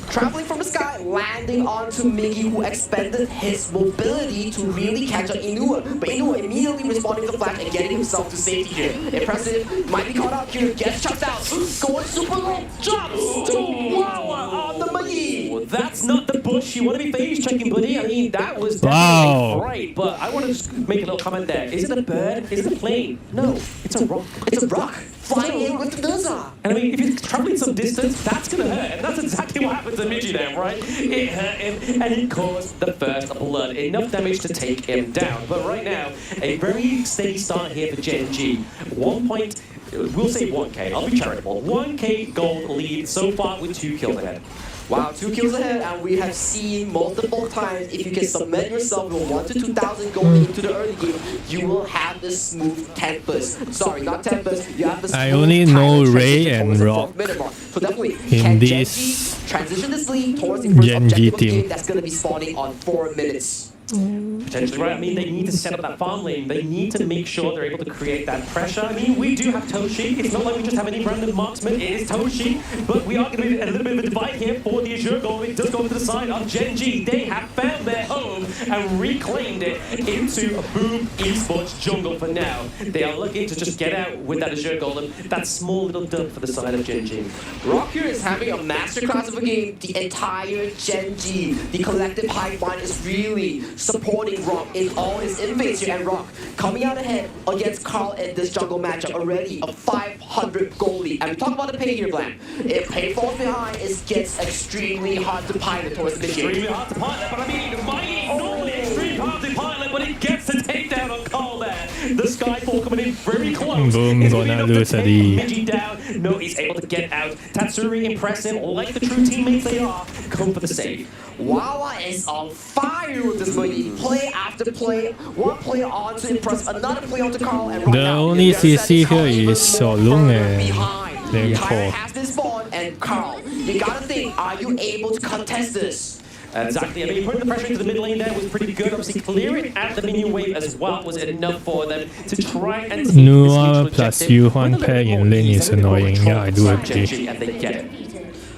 Speaker 2: Traveling from the sky, landing onto to Miggy, who expanded his mobility to really catch up Inua. But Inua immediately responding to the flash and getting himself to safety here. Impressive, might be caught out here, gets chucked out, going super low, drops to Wawa on the Miggy.
Speaker 1: That's not the bush you want to be phase checking, buddy. I mean, that was definitely right. But I want to just make a little comment there. Is it a bird? Is it a plane? No, it's a rock.
Speaker 2: It's a rock. Flying in with the Nuzza.
Speaker 1: And I mean, if you're traveling some distance, that's going to hurt. And that's exactly what happened to Midgie there, right? It hurt him, and it caused the first blood. Enough damage to take him down. But right now, a very steady start here for Gen G. 1 point, we'll say 1K. I'll be charitable. 1K gold lead so far with 2 kills ahead.
Speaker 2: Wow, 2 kills ahead, and we have seen multiple times if you can submit yourself with 1 to 2,000 gold into the early game, you will have the smooth tempest. Sorry, not tempest. You have the smooth.
Speaker 3: I only know Ray and Rock
Speaker 2: so definitely,
Speaker 3: in this
Speaker 2: transition this lead towards the first
Speaker 3: Gen G
Speaker 2: objective of the
Speaker 3: team.
Speaker 2: game that's going to be spawning on 4 minutes.
Speaker 1: Potentially right. I mean, they need to set up that farm lane. They need to make sure they're able to create that pressure. I mean, we do have Toshi. It's not like we just have any random marksman. It is Toshi. But we are going to be a little bit of a divide here for the Azure goal. It does go to the side of Gen G. They have found their home and reclaimed it into a Boom Esports jungle for now. They are looking to just get out with that Azure golem. That small little dub for the side of Gen G.
Speaker 2: Rock here is having a masterclass of a game. The entire Gen G, the collective pipeline is really supporting Rock in all his invades here, and Rock coming out ahead against Carl in this jungle matchup already, a 500 goal lead. And we talk about the pay here, Blam. If pay falls behind, it gets extremely hard to pilot towards the mid-game.
Speaker 1: Extremely hard to pilot, but I mean, mighty, normally extremely hard to pilot, but it gets the takedown on Carl there. The Skyfall coming in very close.
Speaker 3: Boom, gonna lose a D.
Speaker 1: Midgie down. No, he's able to get out. Tatsuri impressive, like the true teammates they are, come for the save.
Speaker 2: Wawa is on fire with this lady. Play after play, one player on to impress, another player on to Carl, and right
Speaker 3: The
Speaker 2: now,
Speaker 3: only
Speaker 2: they're setting
Speaker 3: CC here
Speaker 2: Carl even
Speaker 3: is
Speaker 2: more
Speaker 3: Solung
Speaker 2: further
Speaker 3: and
Speaker 2: behind.
Speaker 3: then
Speaker 2: Tyre
Speaker 3: Paul.
Speaker 2: has this spawn, and Carl, you gotta think, are you able to contest this?
Speaker 1: Exactly. I mean, putting the pressure into the mid lane there was pretty good. Obviously, clearing out the minion wave as well was enough for them to try and take
Speaker 3: Nua
Speaker 1: this
Speaker 3: plus
Speaker 1: objective
Speaker 3: Yuhuan
Speaker 1: with a
Speaker 3: pair
Speaker 1: little
Speaker 3: in
Speaker 1: more
Speaker 3: lane
Speaker 1: ease.
Speaker 3: is
Speaker 1: They're gonna
Speaker 3: annoying.
Speaker 1: control
Speaker 3: Yeah, I do
Speaker 1: the
Speaker 3: agree.
Speaker 1: Gen G, and they get it.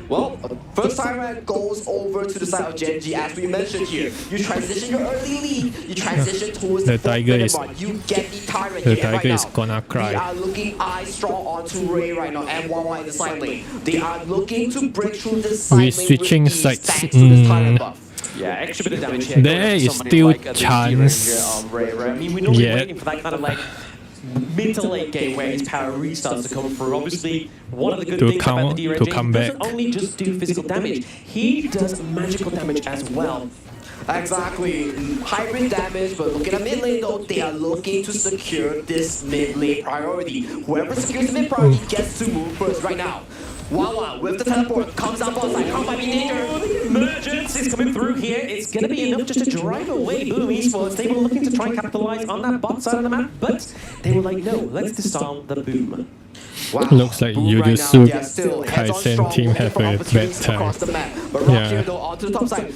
Speaker 2: Well, first time goes over to the side of Gen G, as we mentioned here. You transition your early lead, you transition towards
Speaker 3: The
Speaker 2: the
Speaker 3: tiger is-
Speaker 2: you get the Tyrant
Speaker 3: The
Speaker 2: here. And
Speaker 3: tiger
Speaker 2: right
Speaker 3: is
Speaker 2: now,
Speaker 3: gonna
Speaker 2: we
Speaker 3: cry.
Speaker 2: are looking eye strong onto Ray right now, and Wawa in the side lane. They are looking to break through this side
Speaker 3: We're
Speaker 2: lane
Speaker 3: switching
Speaker 2: with ease,
Speaker 3: sides.
Speaker 2: thanks to this Tyrant buff.
Speaker 1: Yeah, extra bit of damage here.
Speaker 3: There
Speaker 1: going
Speaker 3: is
Speaker 1: to somebody
Speaker 3: still
Speaker 1: like, the hero
Speaker 3: chance.
Speaker 1: here of Ray. I mean, we're normally
Speaker 3: Yeah.
Speaker 1: waiting for that kind of like mid to late game where his power restarts to come through. Obviously, one of the good
Speaker 3: To
Speaker 1: things about the
Speaker 3: to come
Speaker 1: doesn't
Speaker 3: back.
Speaker 1: only just do physical damage, he does magical damage as well.
Speaker 2: Exactly, hybrid damage, but looking at mid lane though, they are looking to secure this mid lane priority. Whoever secures the mid priority gets to move first right now. Wawa with the teleport comes up on side, Carl might be danger.
Speaker 1: Emergence is coming through here. It's going to be enough just to drive away Boom Esports. They were looking to try and capitalize on that bot side of the map, but they were like, no, let's disarm the Boom.
Speaker 2: Wow.
Speaker 3: Looks like
Speaker 2: Boom
Speaker 3: Yujusu
Speaker 2: right now, they are still heads on
Speaker 3: Kaisen
Speaker 2: strong,
Speaker 3: team
Speaker 2: looking
Speaker 3: have
Speaker 2: for
Speaker 3: a bad
Speaker 2: opportunities
Speaker 3: time.
Speaker 2: across the map. But Rock
Speaker 3: Yeah.
Speaker 2: here though onto the top side.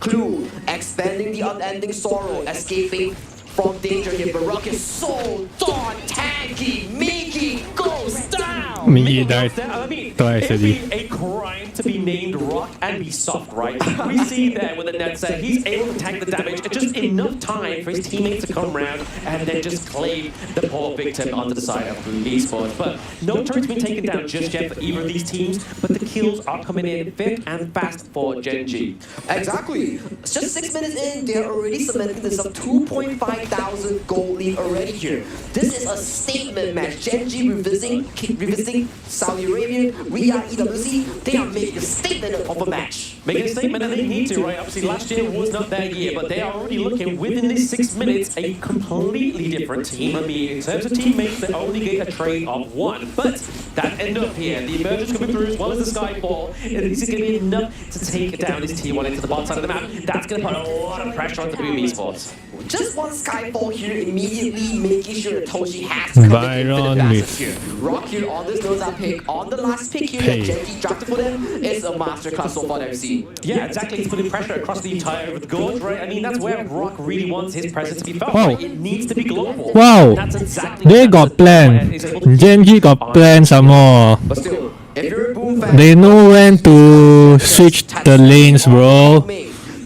Speaker 2: Clue, expanding the unending sorrow, escaping from danger here. But Rock is so darn tanky. Mickey goes down.
Speaker 3: Mickey died
Speaker 1: I mean,
Speaker 3: twice
Speaker 1: it'd
Speaker 3: already.
Speaker 1: be a crime to be named Rock and be soft, right? We see there with the net set, he's able to tank the damage at just enough time for his teammates to come around and then just claim the poor victim onto the side of Boom Esports. But no turret's been taken down just yet for either of these teams, but the kills are coming in thick and fast for Gen G.
Speaker 2: Exactly. Just 6 minutes in, they're already cementing this up 2.5 thousand gold lead already here. This is a statement match. Gen G revisiting Saudi Arabia, Riyadh, EWC. They are making a statement of a match.
Speaker 1: Making a statement and they need to, right? Obviously last year was not their year, but they are already looking within these 6 minutes a completely different team. I mean, in terms of teammates, they only get a trade of 1. But that enough here. The emergence coming through as well as the Skyfall. Is it going to be enough to take down this T1 into the bottom side of the map? That's going to put a lot of pressure on the Boom Esports.
Speaker 2: Just one Skyfall here, immediately making sure that Toshi has to come
Speaker 3: Byron
Speaker 2: in
Speaker 3: with
Speaker 2: here. Rock here on this nose up pick, on the last pick here
Speaker 3: Hey.
Speaker 2: that Genji drafted for them is a masterclass so far that we've seen.
Speaker 1: Yeah, exactly. He's putting pressure across the entire gorge, right? I mean, that's where Rock really wants his presence to be felt.
Speaker 3: Wow.
Speaker 1: Right? It needs to be global.
Speaker 3: Wow.
Speaker 1: That's exactly
Speaker 3: They
Speaker 1: what
Speaker 3: got
Speaker 1: that's where
Speaker 3: plan.
Speaker 1: he's able to
Speaker 3: Gen G got plan some more.
Speaker 2: But still, if you're a Boom fan,
Speaker 3: They know when to switch the lanes, bro.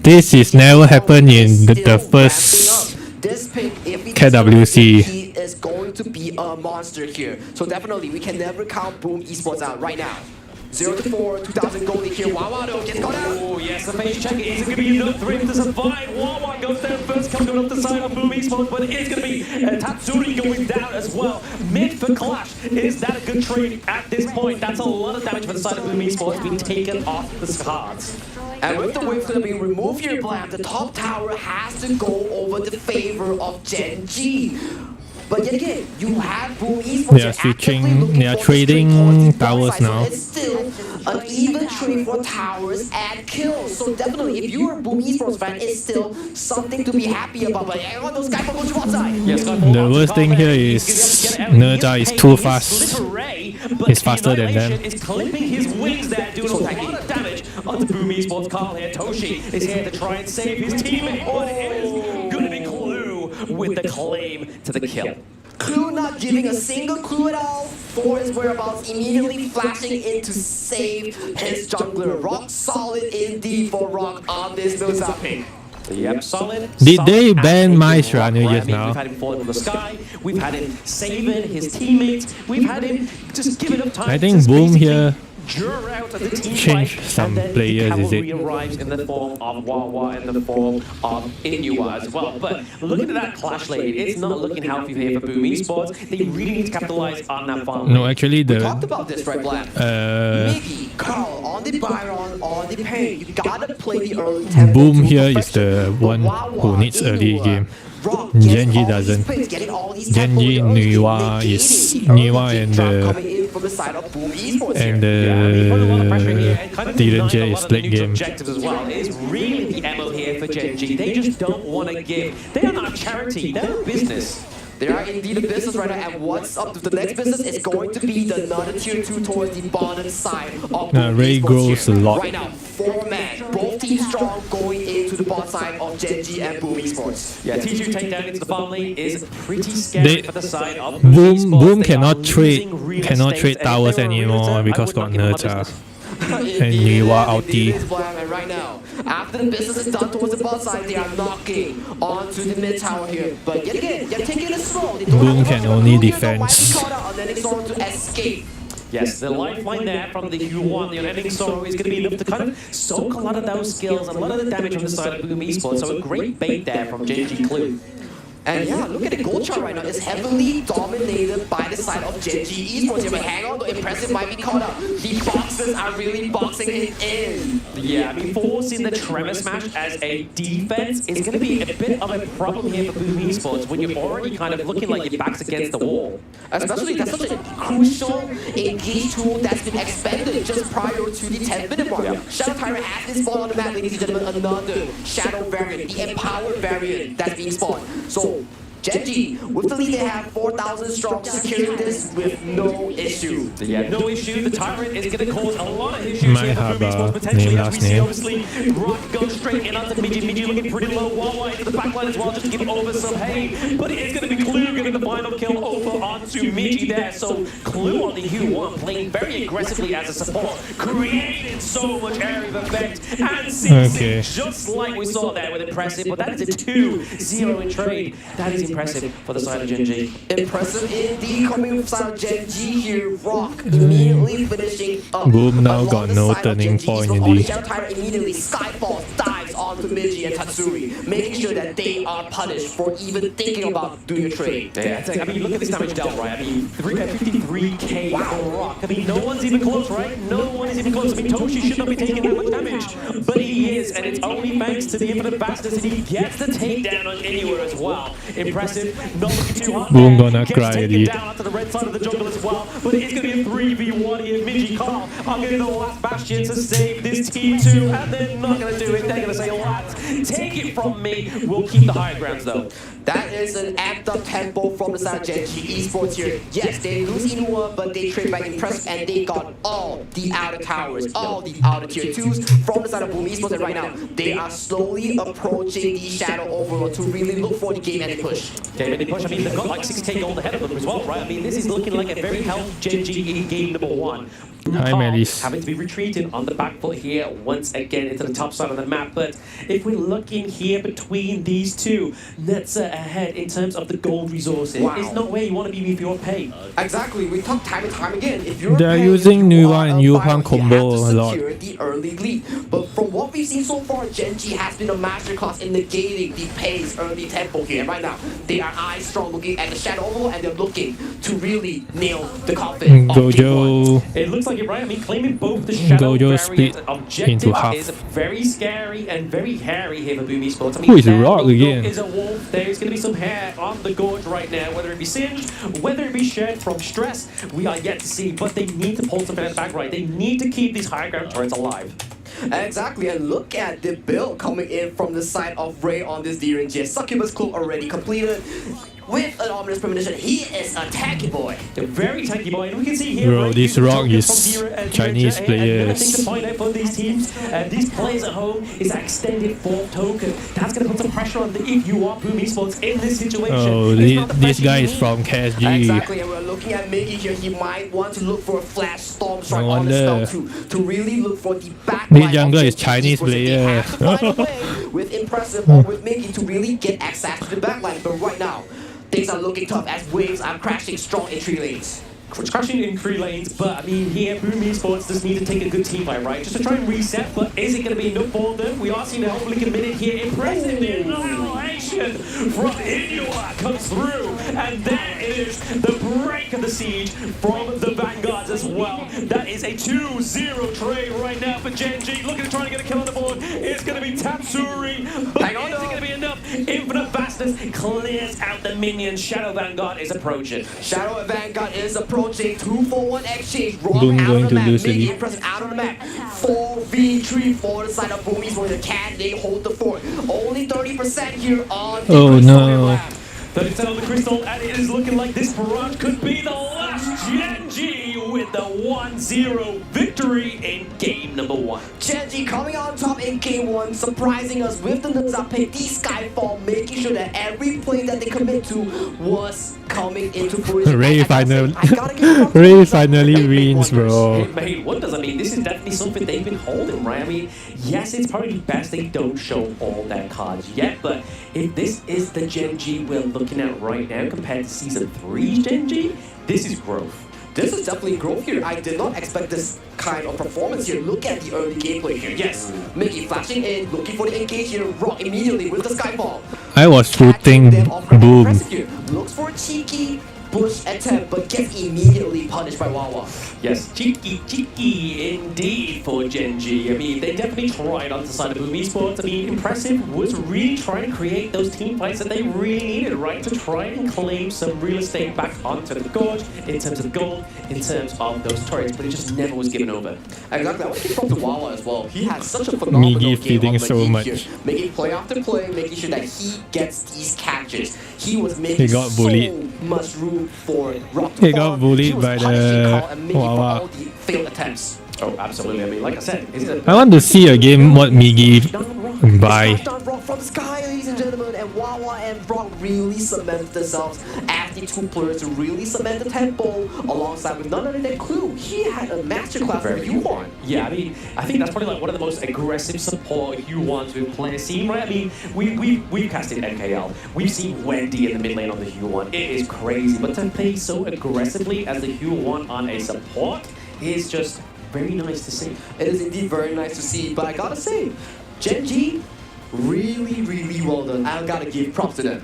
Speaker 3: This is never happened in the first
Speaker 2: this pick, if he
Speaker 3: KWC.
Speaker 2: he is going to be a monster here. So definitely, we can never count Boom Esports out right now. 0-4, 2,000 gold here. Wawa though gets caught out.
Speaker 1: Oh yes, the face check is going to be enough for him to survive. Wawa goes down first, coming off the side of Boom Esports, but it's going to be Tatsuri going down as well. Mid for Clash. Is that a good trade at this point? That's a lot of damage for the side of Boom Esports being taken off the cards.
Speaker 2: And with the waves going to be removed here, Blam, the top tower has to go over the favor of Gen G. But yet again, you have Boom Esports.
Speaker 3: They are switching, they are trading towers now.
Speaker 2: It's still an even trade for towers and kills. So definitely, if you're a Boom Esports fan, it's still something to be happy about. But hang on, those guys will go to outside.
Speaker 3: The worst thing here is Nerja is too fast. He's faster than them.
Speaker 1: Is clipping his wings there, doing a lot of damage onto Boom Esports. Carl here, Toshi is here to try and save his teammate, but it is going to be Clue with the claim to the kill.
Speaker 2: Clue not giving a single clue at all for his whereabouts, immediately flashing in to save his jungler. Rock solid indeed for Rock on this build-up pick.
Speaker 1: Yep, solid.
Speaker 3: Did they ban Mice Runner just now?
Speaker 1: We've had him falling from the sky. We've had him saving his teammates. We've had him just giving up time.
Speaker 3: I think Boom here
Speaker 1: out of the team
Speaker 3: change
Speaker 1: fight,
Speaker 3: some
Speaker 1: and then
Speaker 3: players, is it?
Speaker 1: Cavalry arrives in the form of Wawa and the form of Inua as well. But looking at that Clash lane, it's not looking healthy here for Boom Esports. They really need to capitalize on that farm.
Speaker 3: No, actually
Speaker 2: We talked about this, right, Black? Miggy, Carl, on the Byron, on the pain. You gotta play the early tempo.
Speaker 3: Boom here is the one who needs early game. Gen G doesn't. Gen G, Nuwa is Nuwa and Dillinger is late game.
Speaker 1: Objectives as well. It's really the MO here for Gen G. They just don't want to give. They are not a charity. They're a business.
Speaker 2: They are indeed a business right now, and what's up to the next business is going to be another tier 2 towards the bottom side of
Speaker 3: Ray grows a lot.
Speaker 2: Right now, 4-man, both teams strong going into the bottom side of Gen G and Boom Esports.
Speaker 1: Yeah, T2 takedown into the farm lane is pretty scary for the side of
Speaker 3: Boom cannot trade towers anymore because got Nerja and Nuwa ulti.
Speaker 2: Right now, after the business is done towards the bottom side, they are knocking onto the mid tower here. But yet again, they're taking it slow.
Speaker 3: Boom can only defend.
Speaker 2: To escape.
Speaker 1: Yes, the lifeline there from the Q1, the unending sorrow is going to be enough to kind of soak a lot of those skills and a lot of the damage from the side of Boom Esports. So a great bait there from Gen G Clue.
Speaker 2: And yeah, look at the gold chart right now. It's heavily dominated by the side of Gen G Esports here. But hang on, the Impressive might be caught up. The boxers are really boxing it in.
Speaker 1: Yeah, I mean, forcing the Tremor Smash as a defense is going to be a bit of a problem here for Boom Esports when you're already kind of looking like your back's against the wall.
Speaker 2: Especially, that's such a crucial engage tool that's been expanded just prior to the 10-minute mark. Yeah. Shadow Tyrant has been spawned on the map, ladies and gentlemen. Another Shadow variant, the Empowered variant that's being spawned. So, Gen G, with the lead they have 4,000 strong, securing this with no issue.
Speaker 1: Yeah, no issue. The Tyrant is going to cause a lot of issues here for Boom Esports potentially, as we see, obviously, Rock goes straight in onto Miji. Miji looking pretty low, Wawa into the backline as well, just to give over some hay. But it is going to be Clue getting the final kill over onto Miji there. So Clue on the U1 playing very aggressively as a support, creating so much area of effect, and seeing just like we saw there with Impressive. But that is a 2-0 in trade. That is impressive for the side of Gen G.
Speaker 2: Impressive indeed coming from the side of Gen G here. Rock immediately finishing up.
Speaker 3: Boom now got no turning point indeed.
Speaker 2: Shadow Tyrant immediately Skyfall dives onto Miji and Tatsuri, making sure that they are punished for even thinking about doing a trade.
Speaker 1: Yeah, I mean, look at this damage dealt, right? I mean, 53k for Rock. I mean, no one's even close, right? No one is even close. I mean, Toshi should not be taking that much damage, but he is, and it's only thanks to the Infinite Bastards that he gets the takedown on Anywhere as well. Impressive, not looking too hard.
Speaker 3: Boom gonna cry indeed.
Speaker 1: Down onto the red side of the jungle as well, but it's going to be a 3v1 here. Miji Carl are getting the last bastion to save this T2, and they're not going to do it. They're going to say, lads, take it from me. We'll keep the higher grounds though.
Speaker 2: That is an amped up tempo from the side of Gen G Esports here. Yes, they lose Inua, but they trade back impressive and they got all the outer towers, all the outer tier 2s from the side of Boom Esports. And right now, they are slowly approaching the Shadow Overlord to really look for the game ending push.
Speaker 1: Game ending push, I mean, they've got like 6k gold ahead of them as well, right? I mean, this is looking like a very healthy Gen G in game number 1.
Speaker 3: Hi, Melis.
Speaker 1: Having to be retreated on the back foot here once again into the top side of the map. But if we're looking here between these two, Netza ahead in terms of the gold resources.
Speaker 2: Wow.
Speaker 1: It's not where you want to be with your pay.
Speaker 2: Exactly, we talk time and time again. If you're
Speaker 3: They're
Speaker 2: paying,
Speaker 3: using
Speaker 2: you
Speaker 3: Nuwa
Speaker 2: are
Speaker 3: and
Speaker 2: a
Speaker 3: Yuhan
Speaker 2: violent,
Speaker 3: combo
Speaker 2: you have to
Speaker 3: a lot.
Speaker 2: secure the early lead. But from what we've seen so far, Gen G has been a masterclass in negating the pace early tempo here. And right now, they are eyes strong looking at the Shadow Overlord and they're looking to really nail the coffin of
Speaker 3: Gojo.
Speaker 1: It looks like it, right? I mean, claiming both the Shadow
Speaker 3: Gojo
Speaker 1: variant
Speaker 3: split
Speaker 1: objective
Speaker 3: into half.
Speaker 1: is very scary and very hairy here for Boom Esports. I mean,
Speaker 3: Who is
Speaker 1: there
Speaker 3: Rock again?
Speaker 1: is a wolf. There's going to be some hair on the gorge right now, whether it be singed, whether it be shed from stress, we are yet to see. But they need to pull something back, right? They need to keep these high ground turrets alive.
Speaker 2: Exactly, and look at the build coming in from the side of Ray on this DRNG. Succubus Cloak already completed. With an ominous premonition, he is a tanky boy.
Speaker 1: A very tanky boy, and we can see here.
Speaker 3: Bro,
Speaker 1: right,
Speaker 3: this
Speaker 1: you
Speaker 3: Rock
Speaker 1: token
Speaker 3: is
Speaker 1: from Dira and
Speaker 3: Chinese
Speaker 1: Dira, and another thing
Speaker 3: players.
Speaker 1: to find out for these teams, these players at home, is that extended 4th token. That's going to put some pressure on the if you are Boom Esports in this situation.
Speaker 3: Oh,
Speaker 1: It's not the
Speaker 3: this
Speaker 1: pressure
Speaker 3: guy
Speaker 1: you
Speaker 3: is
Speaker 1: need.
Speaker 3: from KSG.
Speaker 2: Exactly, and we're looking at Mickey here. He might want to look for a flash storm strike
Speaker 3: No
Speaker 2: on the
Speaker 3: wonder.
Speaker 2: spell to really look for the back.
Speaker 3: This
Speaker 2: line
Speaker 3: jungle
Speaker 2: of
Speaker 3: is
Speaker 2: Gen G
Speaker 3: Chinese
Speaker 2: Esports. They
Speaker 3: player.
Speaker 2: have to find a way with impressive or with Mickey to really get access to the backline. But right now, things are looking tough as waves are crashing strong in 3 lanes.
Speaker 1: It's crashing in 3 lanes, but I mean, here, Boom Esports does need to take a good team fight, right? Just to try and reset, but is it going to be enough for them? We are seeing a hopefully committed here. Impressive annihilation from Inua comes through, and there it is, the break of the siege from the Vanguards as well. That is a 2-0 trade right now for Gen G. Looking to try and get a kill on the board. It's going to be Tatsuri, but is it going to be enough? Infinite Fastness clears out the minions. Shadow Vanguard is approaching.
Speaker 2: Shadow Vanguard is approaching 2-for-1 exchange. Roam
Speaker 3: Boom
Speaker 2: out
Speaker 3: going
Speaker 2: of
Speaker 3: to
Speaker 2: the map.
Speaker 3: lose
Speaker 2: Mickey
Speaker 3: the
Speaker 2: impressive out of the map. 4v3 for the side of Boom Esports. Can they hold the fort? Only 30% here on the
Speaker 3: Oh,
Speaker 2: crystal
Speaker 3: no.
Speaker 2: lab.
Speaker 1: 30% on the crystal, and it is looking like this barrage could be the last. Gen G with the 1-0 victory in game number 1.
Speaker 2: Gen G coming on top in game 1, surprising us with the Naza pick, the Skyfall, making sure that every play that they commit to was coming into fruition.
Speaker 3: Ray
Speaker 2: I gotta say,
Speaker 3: finally,
Speaker 2: I gotta give it up to
Speaker 3: Ray
Speaker 2: Naza.
Speaker 3: finally
Speaker 2: They made
Speaker 3: wins,
Speaker 2: wonders.
Speaker 3: bro.
Speaker 1: It made wonders. I mean, this is definitely something they've been holding, right? I mean, yes, it's probably best they don't show all their cards yet, but if this is the Gen G we're looking at right now compared to Season 3's Gen G, this is growth.
Speaker 2: This is definitely growth here. I did not expect this kind of performance here. Look at the early gameplay here. Yes, Mickey flashing in, looking for the engage here. Rock immediately with the Skyfall.
Speaker 3: I was
Speaker 2: Catching
Speaker 3: shooting
Speaker 2: them off guard.
Speaker 3: Boom.
Speaker 2: Impressive here. Looks for a cheeky bush attempt, but gets immediately punished by Wawa.
Speaker 1: Yes, cheeky indeed for Gen G. I mean, they definitely tried on the side of Boom Esports. I mean, impressive was really trying to create those team fights that they really needed, right? To try and claim some real estate back onto the gorge in terms of gold, in terms of those turrets, but it just never was given over.
Speaker 2: Exactly. I want to give props to Wawa as well. He had such a phenomenal
Speaker 3: Miggy
Speaker 2: game
Speaker 3: feeding
Speaker 2: on the
Speaker 3: so
Speaker 2: heat
Speaker 3: much.
Speaker 2: here, making play after play, making sure that he gets these catches. He was making
Speaker 3: He got bullied.
Speaker 2: so much room for Rock to
Speaker 3: He
Speaker 2: fall.
Speaker 3: got bullied
Speaker 2: He was
Speaker 3: by
Speaker 2: punishing
Speaker 3: the
Speaker 2: Carl and Miggy for
Speaker 3: Wawa.
Speaker 2: all the failed attempts.
Speaker 1: Oh, absolutely. I mean, like I said,
Speaker 3: I want to see a game what Miggy buy.
Speaker 2: Touchdown Rock from the sky, ladies and gentlemen, and Wawa and Rock really cement themselves as the two players to really cement the tempo alongside with none other than Clue. He had a masterclass for Yuhan.
Speaker 1: Yeah, I mean, I think that's probably like one of the most aggressive support you want to play a scene, right? I mean, we've casted MKL. We've seen Wendy in the mid lane on the Hue1. It is crazy, but to play so aggressively as the Hue1 on a support is just very nice to see.
Speaker 2: It is indeed very nice to see, but I gotta say, Gen G, really well done. I gotta give props to them.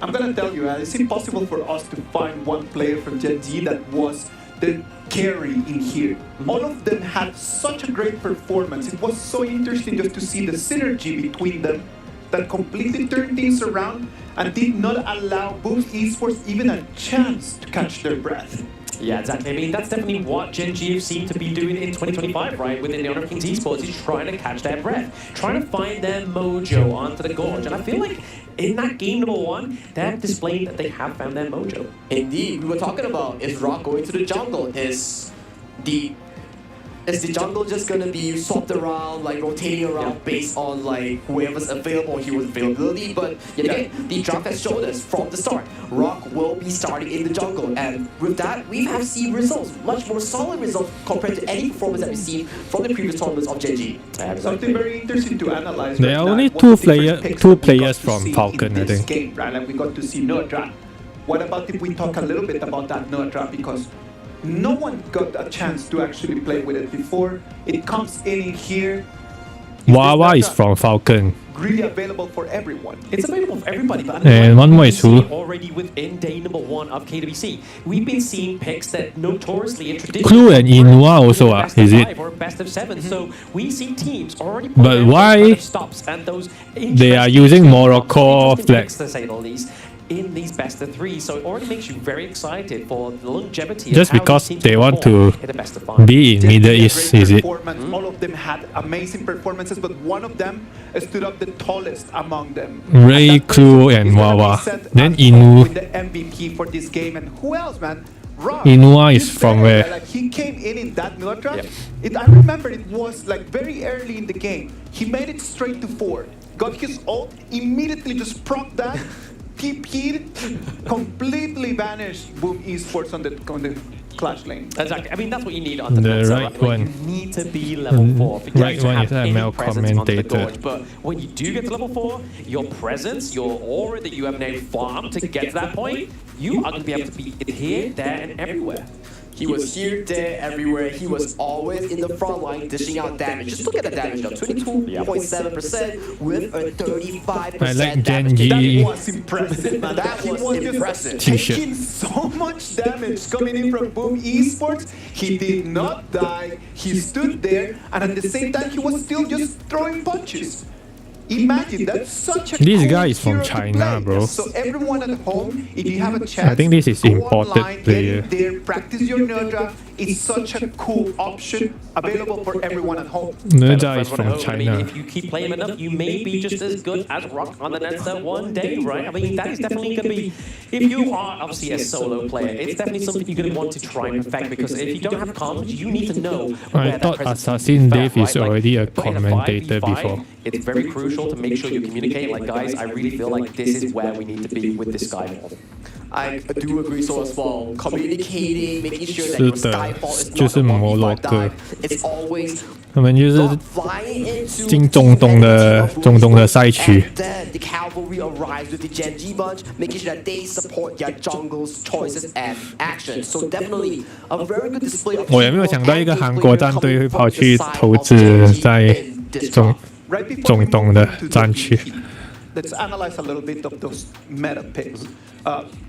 Speaker 5: I'm gonna tell you, it's impossible for us to find one player from Gen Z that was the carry in here. All of them had such a great performance. It was so interesting just to see the synergy between them that completely turned things around and did not allow Boom Esports even a chance to catch their breath.
Speaker 1: Yeah, exactly. I mean, that's definitely what Gen G seem to be doing in 2025, right? Within the Honor of Kings Esports, is trying to catch their breath, trying to find their mojo onto the gorge. And I feel like in that game number 1, they're displaying that they have found their mojo.
Speaker 2: Indeed, we were talking about, is Rock going to the jungle? Is the jungle just gonna be swapped around, like rotating around based on like whoever's available, hero's availability? But yet again, the draft has shown us from the start, Rock will be starting in the jungle, and with that, we have seen results, much more solid results compared to any performance that we've seen from the previous tournaments of Gen G.
Speaker 5: Something very interesting to analyze.
Speaker 3: There are only two players from Falcon, I think.
Speaker 5: Game, right? Like we got to see Nerdra. What about if we talk a little bit about that Nerdra? Because no one got a chance to actually play with it before. It comes in here.
Speaker 3: Wawa is from Falcon.
Speaker 5: Really available for everyone.
Speaker 1: It's available for everybody, but
Speaker 3: And one more is who?
Speaker 1: Already within day number 1 of KWC, we've been seeing picks that notoriously in tradition.
Speaker 3: Clue and Inua also
Speaker 1: best of
Speaker 3: is it?
Speaker 1: 5 or best of 7. So we see teams already.
Speaker 3: But why
Speaker 1: stops and those
Speaker 3: they are using Morocco flag?
Speaker 1: to say the least. In these best of 3, so it already makes you very excited for the longevity.
Speaker 3: Just
Speaker 1: of how
Speaker 3: because
Speaker 1: these teams
Speaker 3: they want
Speaker 1: perform
Speaker 3: to
Speaker 1: in the best of 5.
Speaker 3: be in Middle East, is it?
Speaker 5: All of them had amazing performances, but one of them stood up the tallest among them.
Speaker 3: Ray, Clue, and Wawa. Then Inu.
Speaker 5: The MVP for this game, and who else, man? Rock.
Speaker 3: Inua is from where?
Speaker 5: Like he came in that Miller draft. I remember it was like very early in the game. He made it straight to 4, got his ult, immediately just propped that. He completely vanished Boom Esports on the Clash lane.
Speaker 1: Exactly. I mean, that's what you need on the
Speaker 3: The
Speaker 1: meta,
Speaker 3: right
Speaker 1: Like,
Speaker 3: one.
Speaker 1: you need to be level 4. For you
Speaker 3: Right
Speaker 1: to
Speaker 3: one
Speaker 1: have
Speaker 3: is a
Speaker 1: any
Speaker 3: male
Speaker 1: presence on the
Speaker 3: commentator.
Speaker 1: gorge. But when you do get to level 4, your presence, your aura that you have now farmed to get to that point, you are going to be able to be here, there, and everywhere.
Speaker 2: He was here, there, everywhere. He was always in the front line dishing out damage. Just look at the damage now, 22.7% with a 35%
Speaker 3: I like Gen
Speaker 2: damage.
Speaker 3: G.
Speaker 5: That was impressive, man.
Speaker 2: That was impressive.
Speaker 3: T-shirt.
Speaker 5: Taking so much damage coming in from Boom Esports. He did not die. He stood there, and at the same time, he was still just throwing punches. Imagine, that's such a
Speaker 3: This
Speaker 5: cool
Speaker 3: guy is from
Speaker 5: hero to
Speaker 3: China,
Speaker 5: play.
Speaker 3: bro.
Speaker 5: So everyone at home, if you have a chance,
Speaker 3: I think this is
Speaker 5: go
Speaker 3: imported
Speaker 5: online,
Speaker 3: player.
Speaker 5: get in there, practice your Nerdra. It's such a cool option available for everyone at home.
Speaker 3: Nerja is
Speaker 1: Everyone
Speaker 3: from
Speaker 1: at home, I mean,
Speaker 3: China.
Speaker 1: if you keep playing enough, you may be just as good as Rock on the Netset one day, right? I mean, that is definitely going to be, if you are obviously a solo player, it's definitely something you're going to want to try and perfect, because if you don't have comms, you need to know
Speaker 3: I
Speaker 1: where that
Speaker 3: thought
Speaker 1: presence
Speaker 3: Assassin
Speaker 1: felt,
Speaker 3: Dave is
Speaker 1: right?
Speaker 3: already a
Speaker 1: but in
Speaker 3: commentator
Speaker 1: 5v5,
Speaker 3: before.
Speaker 1: It's very crucial to make sure you communicate, like, guys, I really feel like this is where we need to be with this guy.
Speaker 2: I do agree so as well. Communicating, making sure that
Speaker 3: 是
Speaker 2: your
Speaker 3: 的
Speaker 2: Skyfall is
Speaker 3: 就
Speaker 2: not
Speaker 3: 是
Speaker 2: a
Speaker 3: 摩
Speaker 2: 1v5
Speaker 3: 洛哥
Speaker 2: dive. It's always
Speaker 3: 他们就是
Speaker 2: not flying into
Speaker 3: 进中东的
Speaker 2: the
Speaker 3: 中东的赛区。
Speaker 2: And then the cavalry arrives with the Gen G bunch, making sure that they support their jungle's choices and actions. So definitely a very good display of
Speaker 3: 我也没有想到一个韩国战队会跑去投资在中
Speaker 5: Right before we
Speaker 3: 中东
Speaker 5: move
Speaker 3: 的
Speaker 5: into the
Speaker 3: 战区。
Speaker 5: PvP, let's analyze a little bit of those meta picks.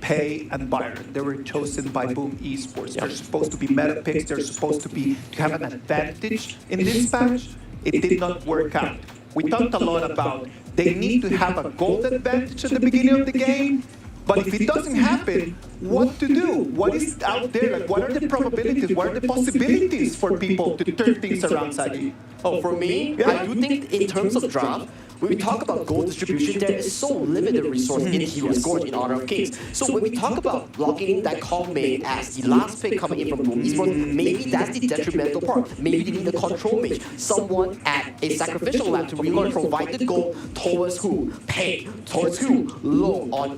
Speaker 5: Pei and Byron, they were chosen by Boom Esports. They're supposed to be meta picks. They're supposed to have an advantage in this patch. It did not work out. We talked a lot about they need to have a gold advantage at the beginning of the game. But if it doesn't happen, what to do? What is out there? Like, what are the probabilities? What are the possibilities for people to turn things around, Sagi?
Speaker 2: Oh, for me, I do think in terms of draft, when we talk about gold distribution, there is so limited resource in Heroes Gorge in Honor of Kings. So when we talk about locking that call mage as the last pick coming in from Boom Esports, maybe that's the detrimental part. Maybe they need a control mage, someone at a sacrificial lab to really provide the goal towards who? Pei, towards who? Low on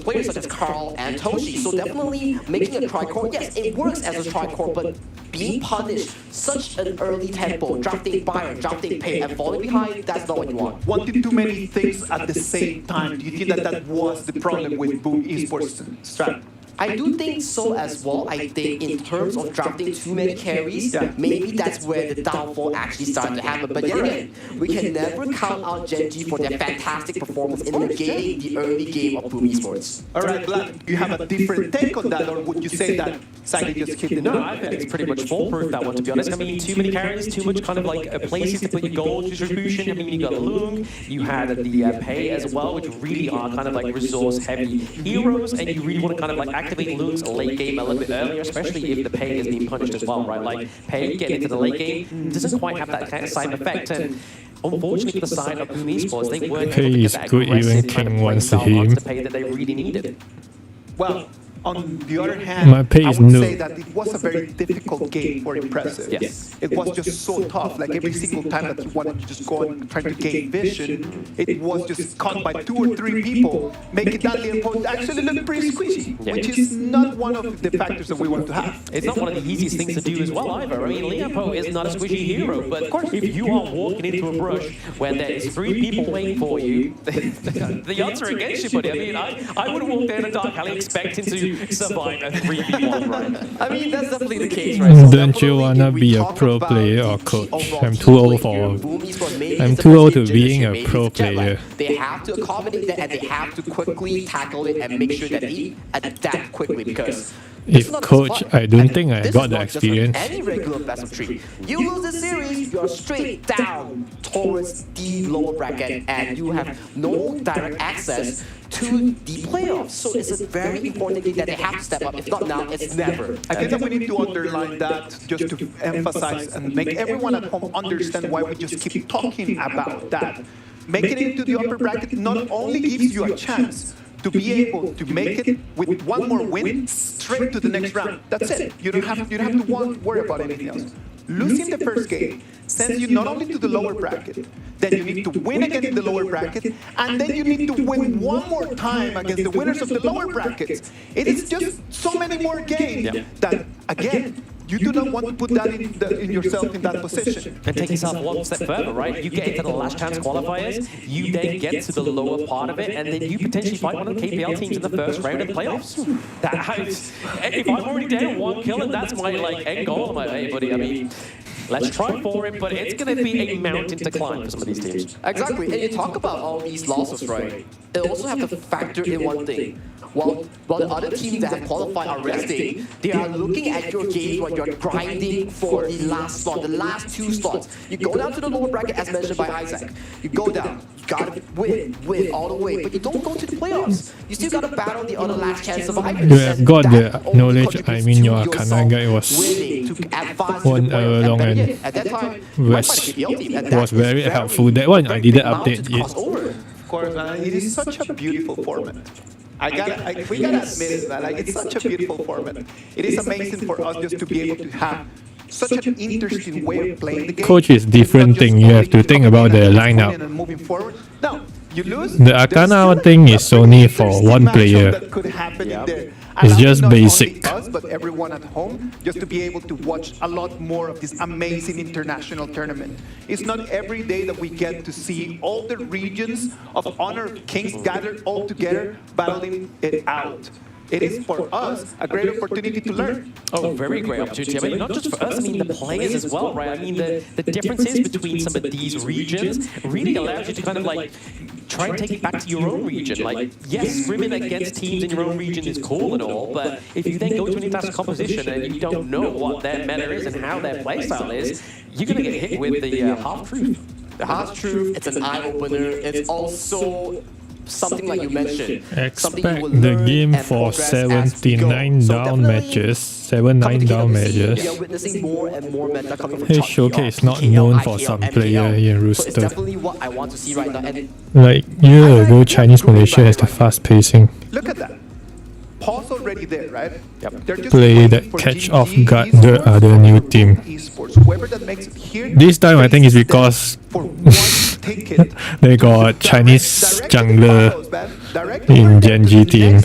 Speaker 2: players such as Carl and Toshi. So definitely making a tricore, yes, it works as a tricore, but being punished such an early tempo, drafting Byron, drafting Pei, and falling behind, that's not what you want.
Speaker 5: Wanting too many things at the same time. Do you think that was the problem with Boom Esports strat?
Speaker 2: I do think so as well. I think in terms of drafting too many carries, maybe that's where the downfall actually started to happen. But yet again, we can never count out Gen G for their fantastic performance in negating the early game of Boom Esports.
Speaker 5: All right, Vlad, do you have a different take on that, or would you say that Sagi just hit the
Speaker 1: No,
Speaker 5: note?
Speaker 1: I think it's pretty much foolproof, that one, to be honest. I mean, too many carries, too much kind of like places to put your gold distribution. I mean, you got Lung, you had the Pei as well, which really are kind of like resource-heavy heroes, and you really want to kind of like activate Lung's late game a little bit earlier, especially if the Pei is being punished as well, right? Like, Pei getting into the late game doesn't quite have that kind of side effect, and unfortunately for the side of Boom Esports, they weren't
Speaker 3: Pay
Speaker 1: able to
Speaker 3: is
Speaker 1: get that
Speaker 3: good, even
Speaker 1: aggressive
Speaker 3: King
Speaker 1: kind of
Speaker 3: wants
Speaker 1: play style
Speaker 3: him.
Speaker 1: onto the pay that they really needed.
Speaker 5: Well, on the other hand,
Speaker 3: My pay
Speaker 5: I
Speaker 3: is
Speaker 5: would
Speaker 3: no.
Speaker 5: say that it was a very difficult game for Impressive.
Speaker 1: Yes.
Speaker 5: It was just so tough. Like every single time that you wanted to just go and try to gain vision, it was just caught by 2 or 3 people, making that little post actually look pretty squishy,
Speaker 1: Yeah.
Speaker 5: which is not one of the factors that we want to have.
Speaker 1: It's not one of the easiest things to do as well either. I mean, Leopo is not a squishy hero, but of course, if you are walking into a brush where there's 3 people waiting for you, the odds are against you, buddy. I mean, I would have walked down a dark alley expecting to survive a 3v1, right?
Speaker 2: I mean, that's definitely the case, right? So
Speaker 3: Don't you
Speaker 2: definitely
Speaker 3: wanna
Speaker 2: if we
Speaker 3: be a
Speaker 2: talk
Speaker 3: pro
Speaker 2: about
Speaker 3: player or
Speaker 2: the
Speaker 3: coach?
Speaker 2: overall
Speaker 3: I'm
Speaker 2: team
Speaker 3: too old
Speaker 2: play here,
Speaker 3: for-
Speaker 2: Boom Esports, maybe
Speaker 3: I'm
Speaker 2: it's
Speaker 3: too
Speaker 2: the
Speaker 3: old
Speaker 2: first
Speaker 3: to being
Speaker 2: generation,
Speaker 3: a
Speaker 2: maybe
Speaker 3: pro
Speaker 2: it's jet lag.
Speaker 3: player.
Speaker 2: They have to accommodate that and they have to quickly tackle it and make sure that they adapt quickly because
Speaker 3: If coach, I don't think I got the experience.
Speaker 2: Any regular best of 3. You lose the series, you're straight down towards the lower bracket and you have no direct access to the playoffs. So it's a very important thing that they have to step up. If not now, it's never.
Speaker 5: I think that we need to underline that just to emphasize and make everyone at home understand why we just keep talking about that. Making it into the upper bracket not only gives you a chance to be able to make it with one more win straight to the next round. That's it. You don't have to worry about anything else. Losing the first game sends you not only to the lower bracket, then you need to win again in the lower bracket, and then you need to win one more time against the winners of the lower brackets. It is just so many more games that, again, you do not want to put that in yourself in that position.
Speaker 1: And take yourself one step further, right? You get into the last chance qualifiers, you then get to the lower part of it, and then you potentially fight one of the KPL teams in the first round of the playoffs. If I'm already down 1 kill and that's my end goal, I'm like, hey buddy, I mean, let's try for it, but it's going to be a mountain to climb for some of these teams.
Speaker 2: Exactly, and you talk about all these losses, right? It also have to factor in one thing. While the other teams that have qualified are resting, they are looking at your games while you're grinding for the last slot, the last 2 slots. You go down to the lower bracket, as mentioned by Isaac. You go down, you gotta win all the way, but you don't go to the playoffs. You still gotta battle the other last chance survivors.
Speaker 3: You have got the
Speaker 2: That only
Speaker 3: knowledge. I
Speaker 2: contributes
Speaker 3: mean,
Speaker 2: to
Speaker 3: your
Speaker 2: yourself
Speaker 3: Kana guy was
Speaker 2: winning to advance
Speaker 3: 1
Speaker 2: to the
Speaker 3: hour
Speaker 2: playoffs.
Speaker 3: long
Speaker 2: And
Speaker 3: and
Speaker 2: at that time, you might fight a KPL team, and that
Speaker 3: was
Speaker 2: is
Speaker 3: very helpful. That one I didn't
Speaker 2: big mountain
Speaker 3: update
Speaker 2: to
Speaker 3: yet.
Speaker 2: cross over.
Speaker 5: Of course, man, it is such a beautiful format. We gotta admit it, man. Like, it's such a beautiful format. It is amazing for us just to be able to have such an interesting way of playing the game.
Speaker 3: Coach is different thing. You have to think about the lineup.
Speaker 5: And moving forward. Now, you lose.
Speaker 3: The Akana thing is only for one player.
Speaker 5: That could happen in there.
Speaker 3: It's just
Speaker 5: Allowing not
Speaker 3: basic.
Speaker 5: only us, but everyone at home, just to be able to watch a lot more of this amazing international tournament. It's not every day that we get to see all the regions of Honor Kings gathered all together, battling it out. It is for us a great opportunity to learn.
Speaker 1: Oh, very great opportunity. I mean, not just for us, I mean, the players as well, right? I mean, the differences between some of these regions really allows you to kind of like try and take it back to your own region. Like, yes, scrimming against teams in your own region is cool and all, but if you then go to an international competition and you don't know what their meta is and how their playstyle is, you're going to get hit with the half-truth.
Speaker 2: The half-truth, it's an eye-opener. It's also something like you mentioned. Something you will
Speaker 3: Expect the
Speaker 2: learn
Speaker 3: game
Speaker 2: and
Speaker 3: for
Speaker 2: progress as we go.
Speaker 3: 79
Speaker 2: So
Speaker 3: down
Speaker 2: definitely
Speaker 3: matches, 7-9
Speaker 2: coming
Speaker 3: down
Speaker 2: together, we
Speaker 3: matches.
Speaker 2: are witnessing more and more meta coming from
Speaker 3: Hey,
Speaker 2: top
Speaker 3: Showcase
Speaker 2: PR,
Speaker 3: not
Speaker 2: PKL,
Speaker 3: known for
Speaker 2: IKL,
Speaker 3: some
Speaker 2: MKL.
Speaker 3: player in
Speaker 2: So
Speaker 3: Rooster.
Speaker 2: it's definitely what I want to see right now. And
Speaker 3: Like year ago, Chinese Malaysia has the fast pacing.
Speaker 5: Look at that. Paws already there, right?
Speaker 1: Yep.
Speaker 5: They're just
Speaker 3: Play
Speaker 5: waiting
Speaker 3: that
Speaker 5: for
Speaker 3: catch
Speaker 5: GG
Speaker 3: off guard
Speaker 5: Esports
Speaker 3: the other new
Speaker 5: or
Speaker 3: team.
Speaker 5: Esports, whoever that makes it here.
Speaker 3: This time I think it's
Speaker 5: faces them
Speaker 3: because
Speaker 5: for one ticket.
Speaker 3: they got Chinese jungler in Gen G team.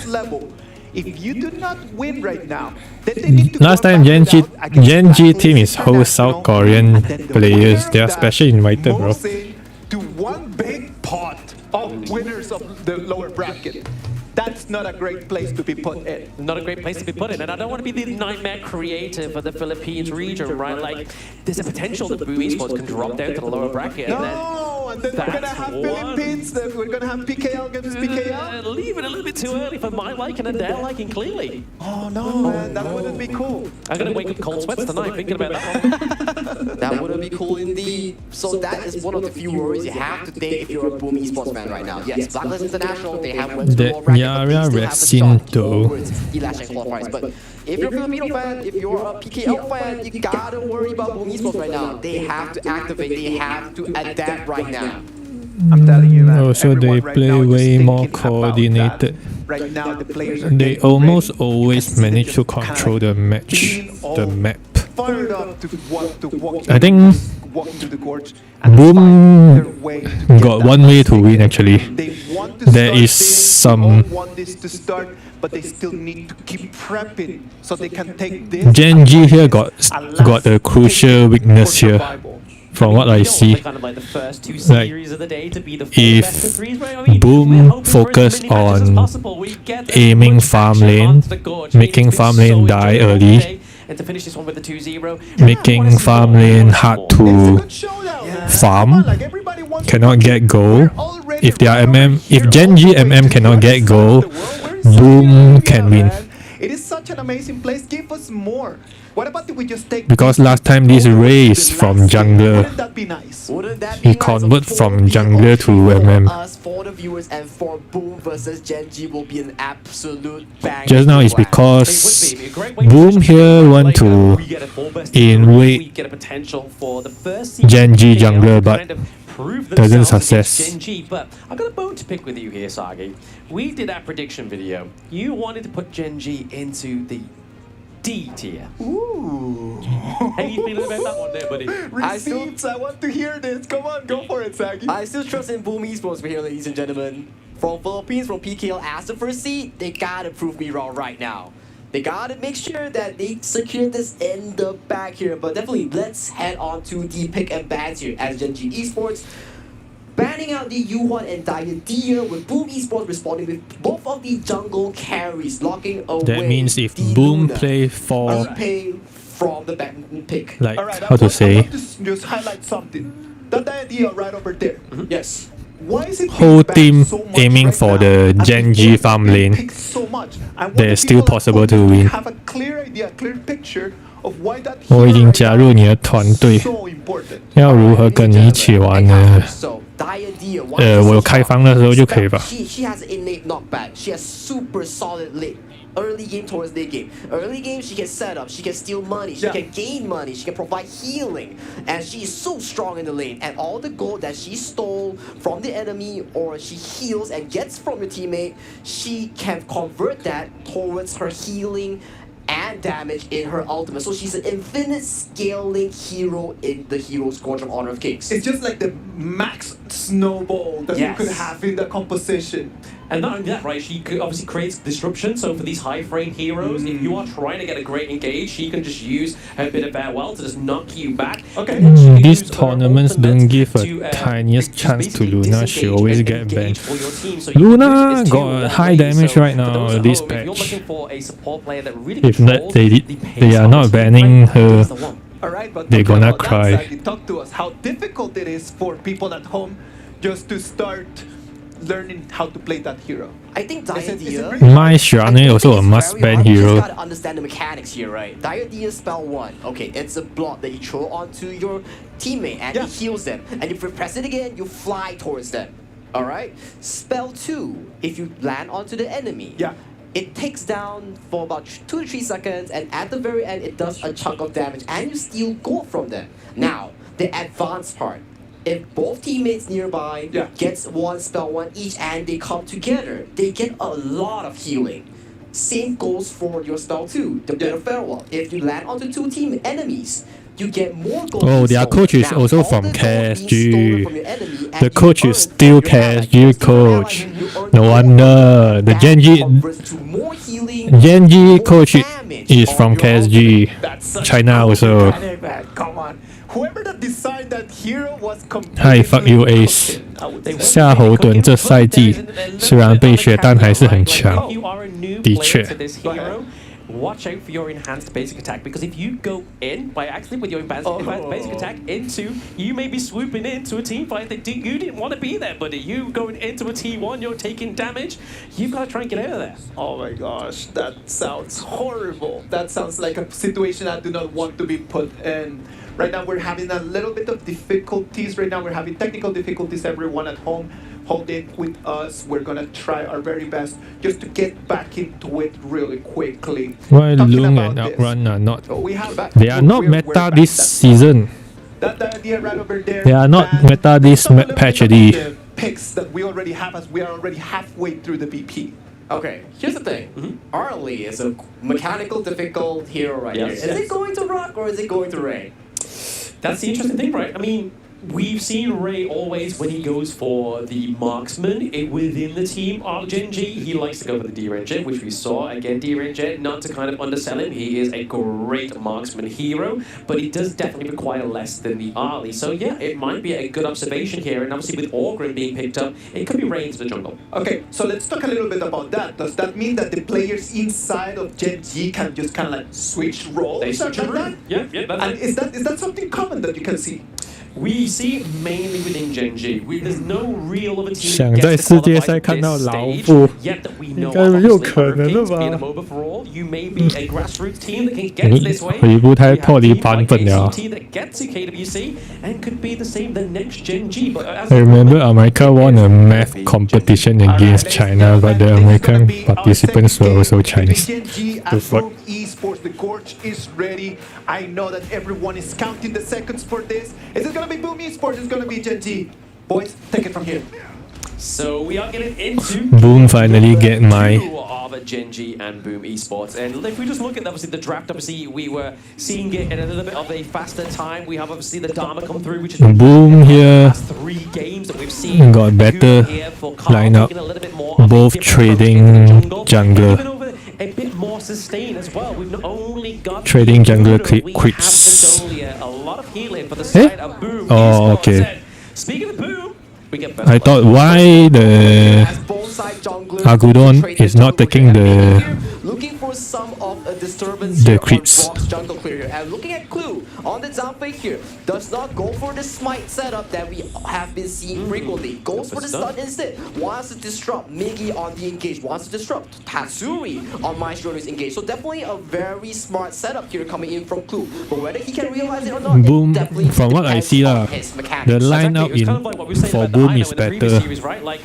Speaker 5: If you do not win right now, then they need to
Speaker 3: Last
Speaker 5: go
Speaker 3: time
Speaker 5: back
Speaker 3: Gen
Speaker 5: out against
Speaker 3: G
Speaker 5: Battles
Speaker 3: team is whole South
Speaker 5: International,
Speaker 3: Korean
Speaker 5: and then the
Speaker 3: players.
Speaker 5: winner
Speaker 3: They are
Speaker 5: of that
Speaker 3: special invited, bro.
Speaker 5: moves in to one big pot of winners of the lower bracket. That's not a great place to be put in.
Speaker 1: Not a great place to be put in, and I don't want to be the nightmare creator for the Philippines region, right? Like, there's a potential that Boom Esports can drop down to the lower bracket, and then
Speaker 5: No, Oh, and then we're gonna have Philippines. Then we're gonna have PKL against PKL.
Speaker 1: Leave it a little bit too early for my liking and their liking, clearly.
Speaker 5: Oh no, man, that wouldn't be cool.
Speaker 1: I'm gonna wake up cold sweats tonight thinking about that one.
Speaker 2: That wouldn't be cool indeed. So that is one of the few worries you have to take if you're a Boom Esports fan right now. Yes, Blacklist International, they have went to the World Bracket, but they still have a shot towards the last chance qualifiers. But if you're a Filipino fan, if you're a PKL fan, you gotta worry about Boom Esports right now. They have to activate, they have to adapt right now.
Speaker 5: I'm telling you, man.
Speaker 3: Also, they
Speaker 5: right
Speaker 3: play
Speaker 5: now is
Speaker 3: way more
Speaker 5: thinking about
Speaker 3: coordinated.
Speaker 5: that. Right now, the players are
Speaker 3: They
Speaker 5: getting
Speaker 3: almost
Speaker 5: ready
Speaker 3: always
Speaker 5: because
Speaker 3: manage
Speaker 5: they
Speaker 3: to
Speaker 5: just kinda
Speaker 3: control the match,
Speaker 5: being all
Speaker 3: the map.
Speaker 5: Fired up to walk
Speaker 3: I think
Speaker 5: walk into the court and
Speaker 3: Boom
Speaker 5: find their way to get
Speaker 3: got
Speaker 5: that
Speaker 3: one way to
Speaker 5: last
Speaker 3: win
Speaker 5: game.
Speaker 3: actually.
Speaker 5: They want to
Speaker 3: There
Speaker 5: start
Speaker 3: is
Speaker 5: this,
Speaker 3: some-
Speaker 5: they all want this to start, but they still need to keep prepping so they can take this.
Speaker 3: Gen G here got
Speaker 5: last
Speaker 3: a crucial
Speaker 5: game
Speaker 3: weakness
Speaker 5: for
Speaker 3: here.
Speaker 5: survival.
Speaker 3: From what I see.
Speaker 1: Kind of like the first two
Speaker 3: Like,
Speaker 1: series of the day to be the
Speaker 3: if
Speaker 1: best of threes, right? I mean,
Speaker 3: Boom
Speaker 1: we're hoping for as
Speaker 3: focus
Speaker 1: many matches as
Speaker 3: on
Speaker 1: possible. We get as
Speaker 3: aiming
Speaker 1: much
Speaker 3: farm
Speaker 1: action
Speaker 3: lane,
Speaker 1: onto the gorge.
Speaker 3: making
Speaker 1: It's been
Speaker 3: farm
Speaker 1: so
Speaker 3: lane die
Speaker 1: enjoyable
Speaker 3: early,
Speaker 1: today. And to finish this one with the 2-0,
Speaker 3: making farm lane hard to farm, cannot get goal. If they are MM, if Gen G MM cannot get goal, Boom can win.
Speaker 5: It is such an amazing place. Give us more. What about if we just take
Speaker 3: Because last time this race from jungler,
Speaker 5: Wouldn't that be nice?
Speaker 2: Wouldn't that be
Speaker 3: he
Speaker 2: nice?
Speaker 3: convert
Speaker 2: So
Speaker 3: from
Speaker 2: for the
Speaker 3: jungler to
Speaker 2: opinion
Speaker 3: MM.
Speaker 2: of us, for the viewers, and for Boom versus Gen G will be an absolute bang.
Speaker 3: Just now it's because Boom here want to invade Gen G jungler, but doesn't success.
Speaker 1: Gen G, but I've got a bone to pick with you here, Sagi. We did our prediction video. You wanted to put Gen G into the D tier.
Speaker 5: Ooh.
Speaker 1: How you feeling about that one there, buddy?
Speaker 5: Receipts, I want to hear this. Come on, go for it, Sagi.
Speaker 2: I still trust in Boom Esports here, ladies and gentlemen. From Philippines, from PKL as the first seed, they gotta prove me wrong right now. They gotta make sure that they secure this in the back here. But definitely, let's head on to the pick and bans here as Gen G Esports. Banning out the U1 and Diadia with Boom Esports responding with both of the jungle carries, locking away.
Speaker 3: That means if
Speaker 2: the
Speaker 3: Boom
Speaker 2: Luna.
Speaker 3: play for
Speaker 2: Repay from the badminton pick.
Speaker 3: like
Speaker 5: Alright,
Speaker 3: how to say
Speaker 5: I want to just highlight something. That idea right over there.
Speaker 2: Yes.
Speaker 5: Why is it
Speaker 3: whole
Speaker 5: being banned
Speaker 3: team
Speaker 5: so much
Speaker 3: aiming
Speaker 5: right
Speaker 3: for
Speaker 5: now?
Speaker 3: the
Speaker 5: And
Speaker 3: Gen G
Speaker 5: before
Speaker 3: farm
Speaker 5: it's
Speaker 3: lane.
Speaker 5: picked so much. I want
Speaker 3: There's
Speaker 5: the
Speaker 3: still
Speaker 5: people at
Speaker 3: possible
Speaker 5: home
Speaker 3: to win.
Speaker 5: have a clear idea, clear picture of why that
Speaker 3: 我已经
Speaker 5: hero
Speaker 3: 加入你的团队，
Speaker 5: so important.
Speaker 3: 要如何跟你一起玩呢？
Speaker 2: So, Diadia,
Speaker 3: 我有开房的时候就可以吧。
Speaker 2: She has an innate knockback. She has super solid late. Early game towards late game. Early game, she can set up, she can steal money, she can gain money, she can provide healing. And she is so strong in the lane. And all the gold that she stole from the enemy or she heals and gets from your teammate, she can convert that towards her healing and damage in her ultimate. So she's an infinite scaling hero in the Hero Squadron Honor of Kings.
Speaker 5: It's just like the max snowball that you could have in the composition.
Speaker 1: And not only that, right, she obviously creates disruption. So for these high frame heroes, if you are trying to get a great engage, she can just use her bit of farewell to just knock you back.
Speaker 5: Okay.
Speaker 3: These tournaments don't give a tiniest chance to Luna. She always get banned. Luna got high damage right now this patch. If not, they are not banning her.
Speaker 5: Alright, but
Speaker 3: They're
Speaker 5: talking
Speaker 3: gonna
Speaker 5: about that,
Speaker 3: cry.
Speaker 5: Sagi, talk to us how difficult it is for people at home just to start learning how to play that hero.
Speaker 2: I think
Speaker 5: Is it
Speaker 2: Diadia...
Speaker 5: really
Speaker 3: My Shirane also a must ban
Speaker 2: You
Speaker 3: hero.
Speaker 2: just gotta understand the mechanics here, right? Diadia spell 1. Okay, it's a block that you throw onto your teammate and it heals them. And if you press it again, you fly towards them. Alright? Spell 2. If you land onto the enemy. It takes down for about 2 to 3 seconds, and at the very end, it does a chunk of damage, and you steal gold from them. Now, the advanced part. If both teammates nearby gets one spell 1 each, and they come together, they get a lot of healing. Same goes for your spell 2, the Bit of Farewell. If you land onto 2 team enemies, you get more gold.
Speaker 3: Oh, their coach is also from KSG. The coach is still KSG coach. No wonder the Gen G coach is from KSG. China also.
Speaker 5: Come on. Whoever that decided that hero was
Speaker 3: Hi, fuck you, Ace. 夏侯惇这赛季虽然被学，但还是很强。
Speaker 1: new
Speaker 3: 的
Speaker 1: player
Speaker 3: 确
Speaker 1: to this hero, watch out for your enhanced basic attack, because if you go in by accident with your enhanced basic attack into, you may be swooping into a team fight that you didn't want to be there, buddy. You going into a T1, you're taking damage. You've got to try and get out of there.
Speaker 5: Oh my gosh, that sounds horrible. That sounds like a situation I do not want to be put in. Right now we're having a little bit of difficulties. Right now we're having technical difficulties. Everyone at home, hold it with us. We're gonna try our very best just to get back into it really quickly.
Speaker 3: Why
Speaker 5: Talking
Speaker 3: Lung
Speaker 5: about
Speaker 3: and
Speaker 5: this,
Speaker 3: Outrun are not?
Speaker 5: we have
Speaker 3: They are not
Speaker 5: we're
Speaker 3: meta
Speaker 5: back.
Speaker 3: this season.
Speaker 5: That idea right over there.
Speaker 3: They are not
Speaker 5: and
Speaker 3: meta this
Speaker 5: talk a little
Speaker 3: patch
Speaker 5: bit
Speaker 3: already.
Speaker 5: about the picks that we already have, as we are already halfway through the BP.
Speaker 2: Okay, here's the thing. Arlie is a mechanical difficult hero right
Speaker 1: Yes,
Speaker 2: here. Is
Speaker 1: yes.
Speaker 2: it going to rock or is it going to rain?
Speaker 1: That's the interesting thing, right? I mean, we've seen Ray always, when he goes for the marksman within the team of Gen G, he likes to go for the D-Ranger, which we saw. Again, D-Ranger, not to kind of undersell him, he is a great marksman hero, but he does definitely require less than the Arlie. So yeah, it might be a good observation here, and obviously with Orgrim being picked up, it could be Ray into the jungle.
Speaker 5: Okay, so let's talk a little bit about that. Does that mean that the players inside of Gen G can just kind of like switch roles?
Speaker 1: They switch
Speaker 5: like
Speaker 1: around.
Speaker 5: that?
Speaker 1: Yeah, that's
Speaker 5: And
Speaker 1: it.
Speaker 5: is that something common that you can see?
Speaker 1: We see it mainly within Gen G. There's no real other team
Speaker 3: 想
Speaker 1: that
Speaker 3: 在
Speaker 1: gets to
Speaker 3: 世界
Speaker 1: qualify
Speaker 3: 赛
Speaker 1: to
Speaker 3: 看到
Speaker 1: this
Speaker 3: 老
Speaker 1: stage,
Speaker 3: 夫
Speaker 1: yet that we know
Speaker 3: 应该
Speaker 1: of.
Speaker 3: 没有
Speaker 1: Obviously,
Speaker 3: 可能了
Speaker 1: Hurricanes being a
Speaker 3: 吧？
Speaker 1: MOBA for all, you may be a grassroots team that can get to this way.
Speaker 3: 回不太
Speaker 1: We have
Speaker 3: 脱离
Speaker 1: teams
Speaker 3: 版
Speaker 1: like
Speaker 3: 本了。
Speaker 1: ACT that get to KWC and could be the same the next Gen G. But as
Speaker 3: I remember America won a math competition against China, but the American participants were also Chinese.
Speaker 5: Gen G
Speaker 3: The
Speaker 5: and
Speaker 3: fuck?
Speaker 5: Boom Esports, the Gorge is ready. I know that everyone is counting the seconds for this. Is it gonna be Boom Esports? It's gonna be Gen G. Boys, take it from here.
Speaker 1: So we are getting into
Speaker 3: Boom finally get my
Speaker 1: two of Gen G and Boom Esports. And if we just look at obviously the draft, obviously we were seeing it in a little bit of a faster time. We have obviously the Dharma come through, which is
Speaker 3: Boom here.
Speaker 1: last 3 games that we've seen.
Speaker 3: Got better
Speaker 1: Here for Carl,
Speaker 3: lineup.
Speaker 1: taking a little bit more of a
Speaker 3: Both
Speaker 1: different approach
Speaker 3: trading
Speaker 1: into the
Speaker 3: jungler.
Speaker 1: Even over a bit more sustain as well. We've not only got
Speaker 3: Trading
Speaker 1: the
Speaker 3: jungler
Speaker 1: Kudo, we
Speaker 3: creeps.
Speaker 1: have the Dahlia, a lot of healing for the side of Boom
Speaker 3: Oh,
Speaker 1: Esports.
Speaker 3: okay.
Speaker 1: And speaking of Boom, we get better
Speaker 3: I thought
Speaker 1: players.
Speaker 3: why the
Speaker 2: As both side junglers
Speaker 3: Agudon
Speaker 2: trade
Speaker 3: is
Speaker 2: the
Speaker 3: not
Speaker 2: jungle
Speaker 3: taking
Speaker 2: clear.
Speaker 3: the-
Speaker 2: Here, looking for some of a disturbance
Speaker 3: the
Speaker 2: here
Speaker 3: creeps.
Speaker 2: on Brock's jungle clear here. And looking at Clue on the down fake here, does not go for the smite setup that we have been seeing frequently. Goes for the stun instead. Wants to disrupt Miggy on the engage. Wants to disrupt Tatsuri on Maestro's engage. So definitely a very smart setup here coming in from Clue. But whether he can realize it or not,
Speaker 3: Boom,
Speaker 2: it definitely
Speaker 3: from what I
Speaker 2: depends
Speaker 3: see
Speaker 2: on
Speaker 3: lah,
Speaker 2: his mechanics.
Speaker 3: the
Speaker 1: Exactly,
Speaker 3: lineup
Speaker 1: it was kind of like what we were saying
Speaker 3: for
Speaker 1: about the
Speaker 3: Boom
Speaker 1: Hino
Speaker 3: is
Speaker 1: in the previous
Speaker 3: better,
Speaker 1: series, right? Like,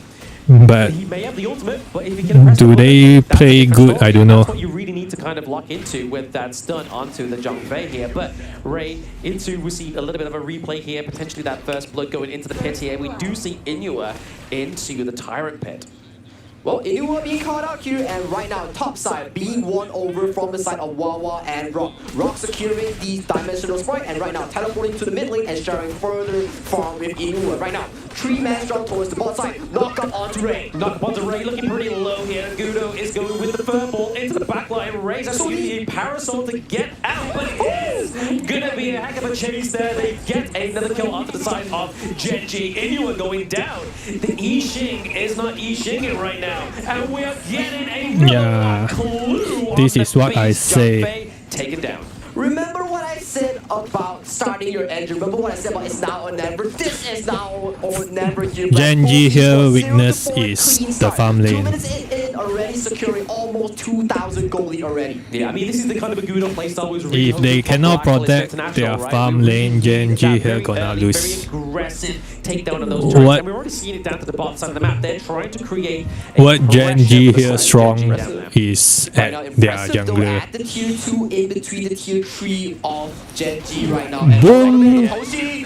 Speaker 3: but
Speaker 1: he may have the ultimate, but if he can impress
Speaker 3: do
Speaker 1: the
Speaker 3: they
Speaker 1: opponent, that's a
Speaker 3: play
Speaker 1: different
Speaker 3: good?
Speaker 1: story.
Speaker 3: I don't
Speaker 1: That's
Speaker 3: know.
Speaker 1: what you really need to kind of lock into with that stun onto the Jung Fei here. But Ray into, we see a little bit of a replay here, potentially that first blood going into the pit here. We do see Inua into the Tyrant pit.
Speaker 2: Well, Inua being caught out here, and right now, top side being won over from the side of Wawa and Rock. Rock securing the dimensional sprite, and right now teleporting to the mid lane and sharing further farm with Inua. Right now, 3-man strong towards the bot side, knock up onto Ray.
Speaker 1: Knock upon to Ray, looking pretty low here. Gudo is going with the furball into the backline. Ray's actually using a parasol to get out, but it is gonna be a heck of a chase there. They get another kill onto the side of Gen G. Inua going down. The Yixing is not Yixinging right now, and we are getting another
Speaker 3: Yeah,
Speaker 1: clue.
Speaker 3: this
Speaker 1: on
Speaker 3: is
Speaker 1: the
Speaker 3: what I
Speaker 1: beast.
Speaker 3: say.
Speaker 1: Jung Fei taken down.
Speaker 2: Remember what I said about starting your engine? Remember what I said about it's now or never? This is now or never here.
Speaker 3: Gen G here weakness
Speaker 2: 0-4
Speaker 3: is
Speaker 2: clean
Speaker 3: the
Speaker 2: start.
Speaker 3: farm
Speaker 2: 2
Speaker 3: lane.
Speaker 2: minutes in, already securing almost 2,000 gold lead already.
Speaker 1: Yeah, I mean, this is the kind of a Gudo playstyle was really
Speaker 3: If they
Speaker 1: hoping for
Speaker 3: cannot
Speaker 1: for Aquila
Speaker 3: protect
Speaker 1: International,
Speaker 3: their
Speaker 1: right?
Speaker 3: farm
Speaker 1: We
Speaker 3: lane,
Speaker 1: really
Speaker 3: Gen
Speaker 1: needed
Speaker 3: G
Speaker 1: that
Speaker 3: here
Speaker 1: very
Speaker 3: gonna
Speaker 1: early,
Speaker 3: lose.
Speaker 1: Very aggressive takedown of those tracks,
Speaker 3: What-
Speaker 1: and we're already seeing it down to the bottom side of the map. They're trying to create a
Speaker 3: What Gen
Speaker 1: pressure
Speaker 3: G
Speaker 1: for the
Speaker 3: here
Speaker 1: side of
Speaker 3: strong
Speaker 1: Gen G down there.
Speaker 3: is
Speaker 2: Right now,
Speaker 3: at their
Speaker 2: impressive though
Speaker 3: jungler.
Speaker 2: at the tier 2 in between the tier 3 of Gen G right now. And
Speaker 3: Boom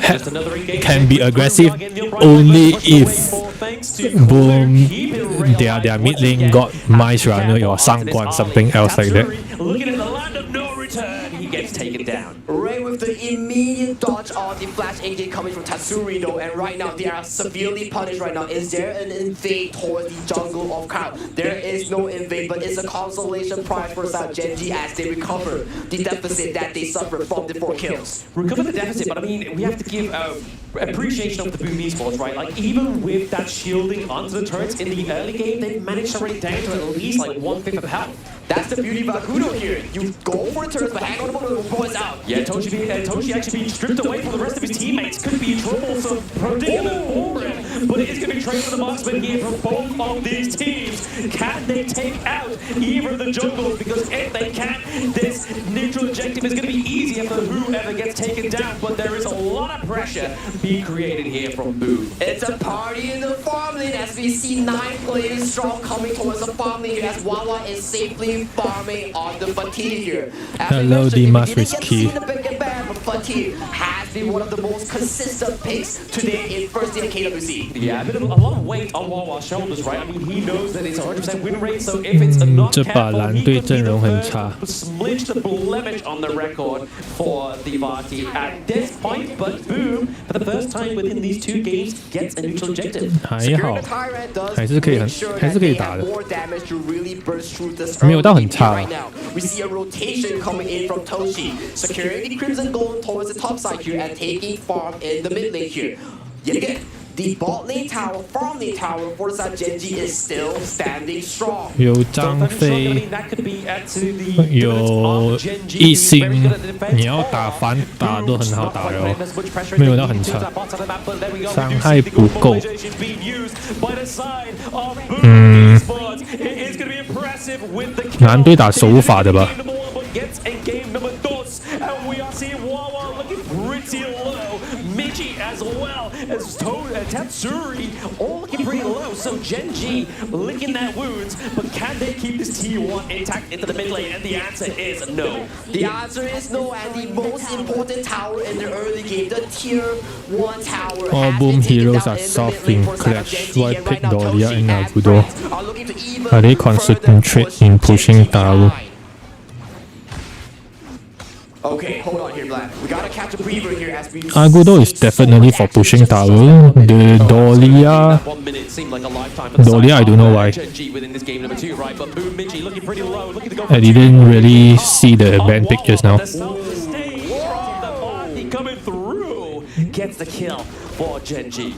Speaker 1: Just another engagement.
Speaker 3: can be
Speaker 1: We are
Speaker 3: aggressive
Speaker 1: getting the O'Brien
Speaker 3: only
Speaker 1: pushed away
Speaker 3: if
Speaker 1: more thanks to
Speaker 3: Boom
Speaker 1: Keeping Ray
Speaker 3: their
Speaker 1: alive
Speaker 3: mid
Speaker 1: once
Speaker 3: lane
Speaker 1: again.
Speaker 3: got
Speaker 1: Have to
Speaker 3: Mice
Speaker 1: be
Speaker 3: Runner
Speaker 1: careful
Speaker 3: or
Speaker 1: onto this
Speaker 3: Sangguan,
Speaker 1: Ollie.
Speaker 3: something else like that.
Speaker 1: Tatsuri looking at the land of no return, he gets taken down.
Speaker 2: Right with the immediate dodge on the flash engine coming from Tatsuri though, and right now they are severely punished right now. Is there an invade towards the jungle of Kao? There is no invade, but it's a consolation prize for South Genji as they recover the deficit that they suffered from the 4 kills.
Speaker 1: Recover the deficit, but I mean, we have to give appreciation of the Boom Esports, right? Like, even with that shielding onto the turrets in the early game, they managed to run it down to at least like 1/5 of health.
Speaker 2: That's the beauty of Akudo here. You go for the turrets, but hang on to the boys out.
Speaker 1: Yeah, Toshi actually being stripped away from the rest of his teammates could be troublesome, predicament for him. But it is going to be trade for the marksman here from both of these teams. Can they take out either of the jungles? Because if they can, this neutral objective is going to be easier for whoever gets taken down. But there is a lot of pressure being created here from Boom.
Speaker 2: It's a party in the farm lane as we see 9 players strong coming towards the farm lane as Wawa is safely farming on the fatigue here.
Speaker 3: Hello, Dimas with key.
Speaker 2: Fatigue has been one of the most consistent picks today in first in KWC.
Speaker 1: Yeah, a lot of weight on Wawa's shoulders, right? I mean, he knows that it's a 100% win rate, so if it's a not careful, he could be the first smidge the blemish on the record for the Vati at this point. But Boom, for the first time within these 2 games, gets a neutral objective.
Speaker 3: 还好，还是可以打的，没有到很差。
Speaker 2: We see a rotation coming in from Toshi, securing the Crimson Gold towards the top side here and taking farm in the mid lane here. Yet again, the bot lane tower, farm lane tower for South Genji is still standing strong.
Speaker 3: 有张飞，有一星，你要打反打都很好打哟，没有到很差，伤害不够。难对打手法的吧。
Speaker 4: Gets a game number 2, and we are seeing Wawa looking pretty low. Michi as well as Tatsuri all looking pretty low. So Genji licking their wounds, but can they keep this T1 intact into the mid lane? And the answer is no.
Speaker 2: The answer is no, and the most important tower in the early game, the tier 1 tower.
Speaker 3: All Boom heroes are suffering clash. Why pick Doria and Agudo? Are they concentrate in pushing tower?
Speaker 2: Okay, hold on here, Black. We gotta catch a breather here as we...
Speaker 3: Agudo is definitely for pushing tower. The Doria... Doria, I don't know why. I didn't really see the event pick just now.
Speaker 4: Coming through gets the kill for Genji.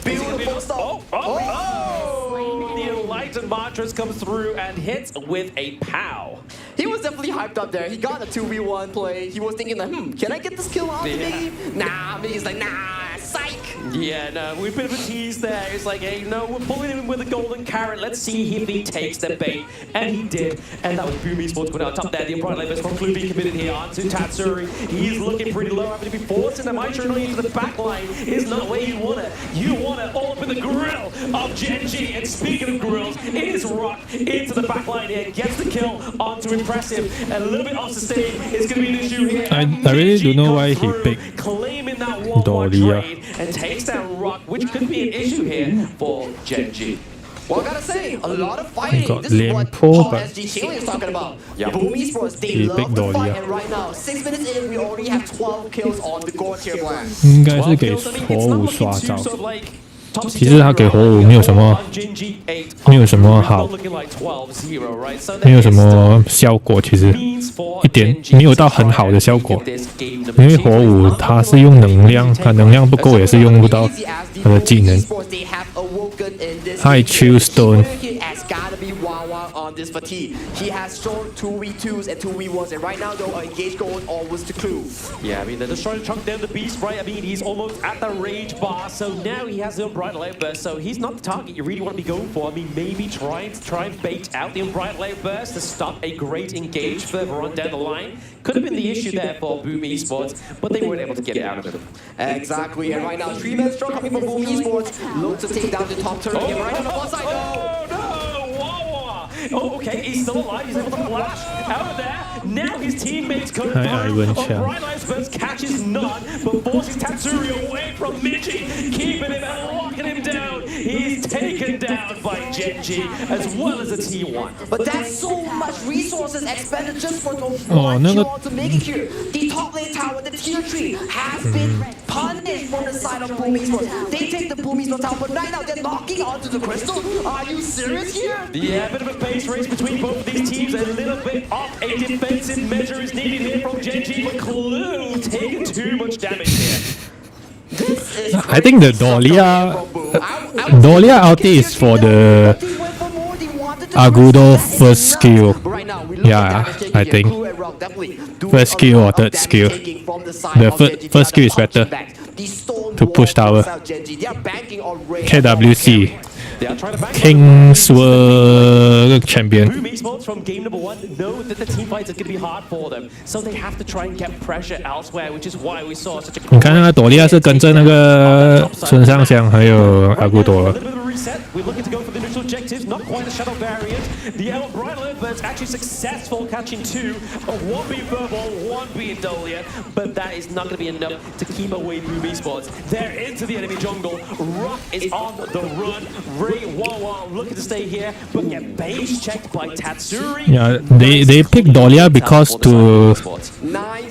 Speaker 2: Beautiful stuff.
Speaker 4: The enlightened Mantras comes through and hits with a pow.
Speaker 2: He was definitely hyped up there. He got a 2v1 play. He was thinking like, can I get this kill off me? Nah, he's like, nah, psych.
Speaker 1: Yeah, no, we've been a bit teased there. It's like, hey, no, we're pulling him with a golden carrot. Let's see if he takes the bait. And he did. And that was Boom Esports put out top there. The Upright Labors from Blue being committed here onto Tatsuri. He's looking pretty low. Having to be forcing the Maestro into the back line is not where you want it. You want it all up in the grill of Genji. And speaking of grills, it is Rock into the back line here. Gets the kill onto Impressive. And a little bit off sustain is going to be an issue here.
Speaker 3: I really don't know why he picked
Speaker 4: claiming that 1-1 trade and takes down Rock, which could be an issue here for Genji.
Speaker 2: Well, I gotta say, a lot of fighting.
Speaker 3: Got
Speaker 2: This is what
Speaker 3: Limpo, but
Speaker 2: SG Chile is talking about.
Speaker 1: Yeah.
Speaker 2: Boom Esports, they love to fight, and right now, 6 minutes in, we already have 12 kills on the Gore tier plan.
Speaker 3: 应该是给火舞刷招。其实他给火舞没有什么好，没有什么效果，其实一点没有到很好的效果，因为火舞他是用能量，他能量不够也是用不到他的技能。Hi, Chill Stone.
Speaker 2: He has shown 2v2s and 2v1s, and right now though, engage going always to clue.
Speaker 4: Yeah, I mean they're just trying to chunk down the beast, right? I mean he's almost at the rage bar, so now he has the Unbridled Light Burst, so he's not the target you really want to be going for. I mean maybe try and bait out the Unbridled Light Burst to stop a great engage further on down the line. Could have been the issue there for Boom Esports, but they weren't able to get it out of it.
Speaker 2: Exactly, and right now 3-man strong coming from Boom Esports, look to take down the top turret. And right on the bot side,
Speaker 4: Oh, okay, he's still alive. He's able to flash out of there. Now his teammates come through. Bright Light Burst catches none, but forces Tatsuri away from Michi, keeping him and locking him down. He's
Speaker 1: taken down by Genji as well as a T1.
Speaker 2: But that's so much resources expended just for the
Speaker 3: Oh,
Speaker 2: one
Speaker 3: no,
Speaker 2: kill to make it here. The top lane tower, the tier 3, has been punished from the side of Boom Esports. They take the Boom Esports tower, but right now they're knocking onto the crystal. Are you serious here?
Speaker 1: Yeah, a bit of a pace race between both of these teams. A little bit of a defensive measure is needed here from Genji, but Clue taking too much damage here.
Speaker 3: I think the Dahlia ulti is for the Agudo first skill. Yeah, I think first skill or third skill. The first skill is better to push tower. KWC. Kingsworld champion.
Speaker 1: Boom Esports from game number 1 know that the team fights are going to be hard for them, so they have to try and get pressure elsewhere, which is why we saw such a.
Speaker 3: 你看那个朵利亚是跟着那个孙尚香还有阿古朵。
Speaker 1: We're looking to go for the initial objectives, not quite a shadow variant. The L Bridler, but it's actually successful catching 2. A 1B Verbal, 1B Dolia, but that is not going to be enough to keep away Boom Esports. They're into the enemy jungle. Rock is on the run. Ray Wawa looking to stay here, but get base checked by Tatsuri.
Speaker 3: Yeah, they picked Dahlia because to.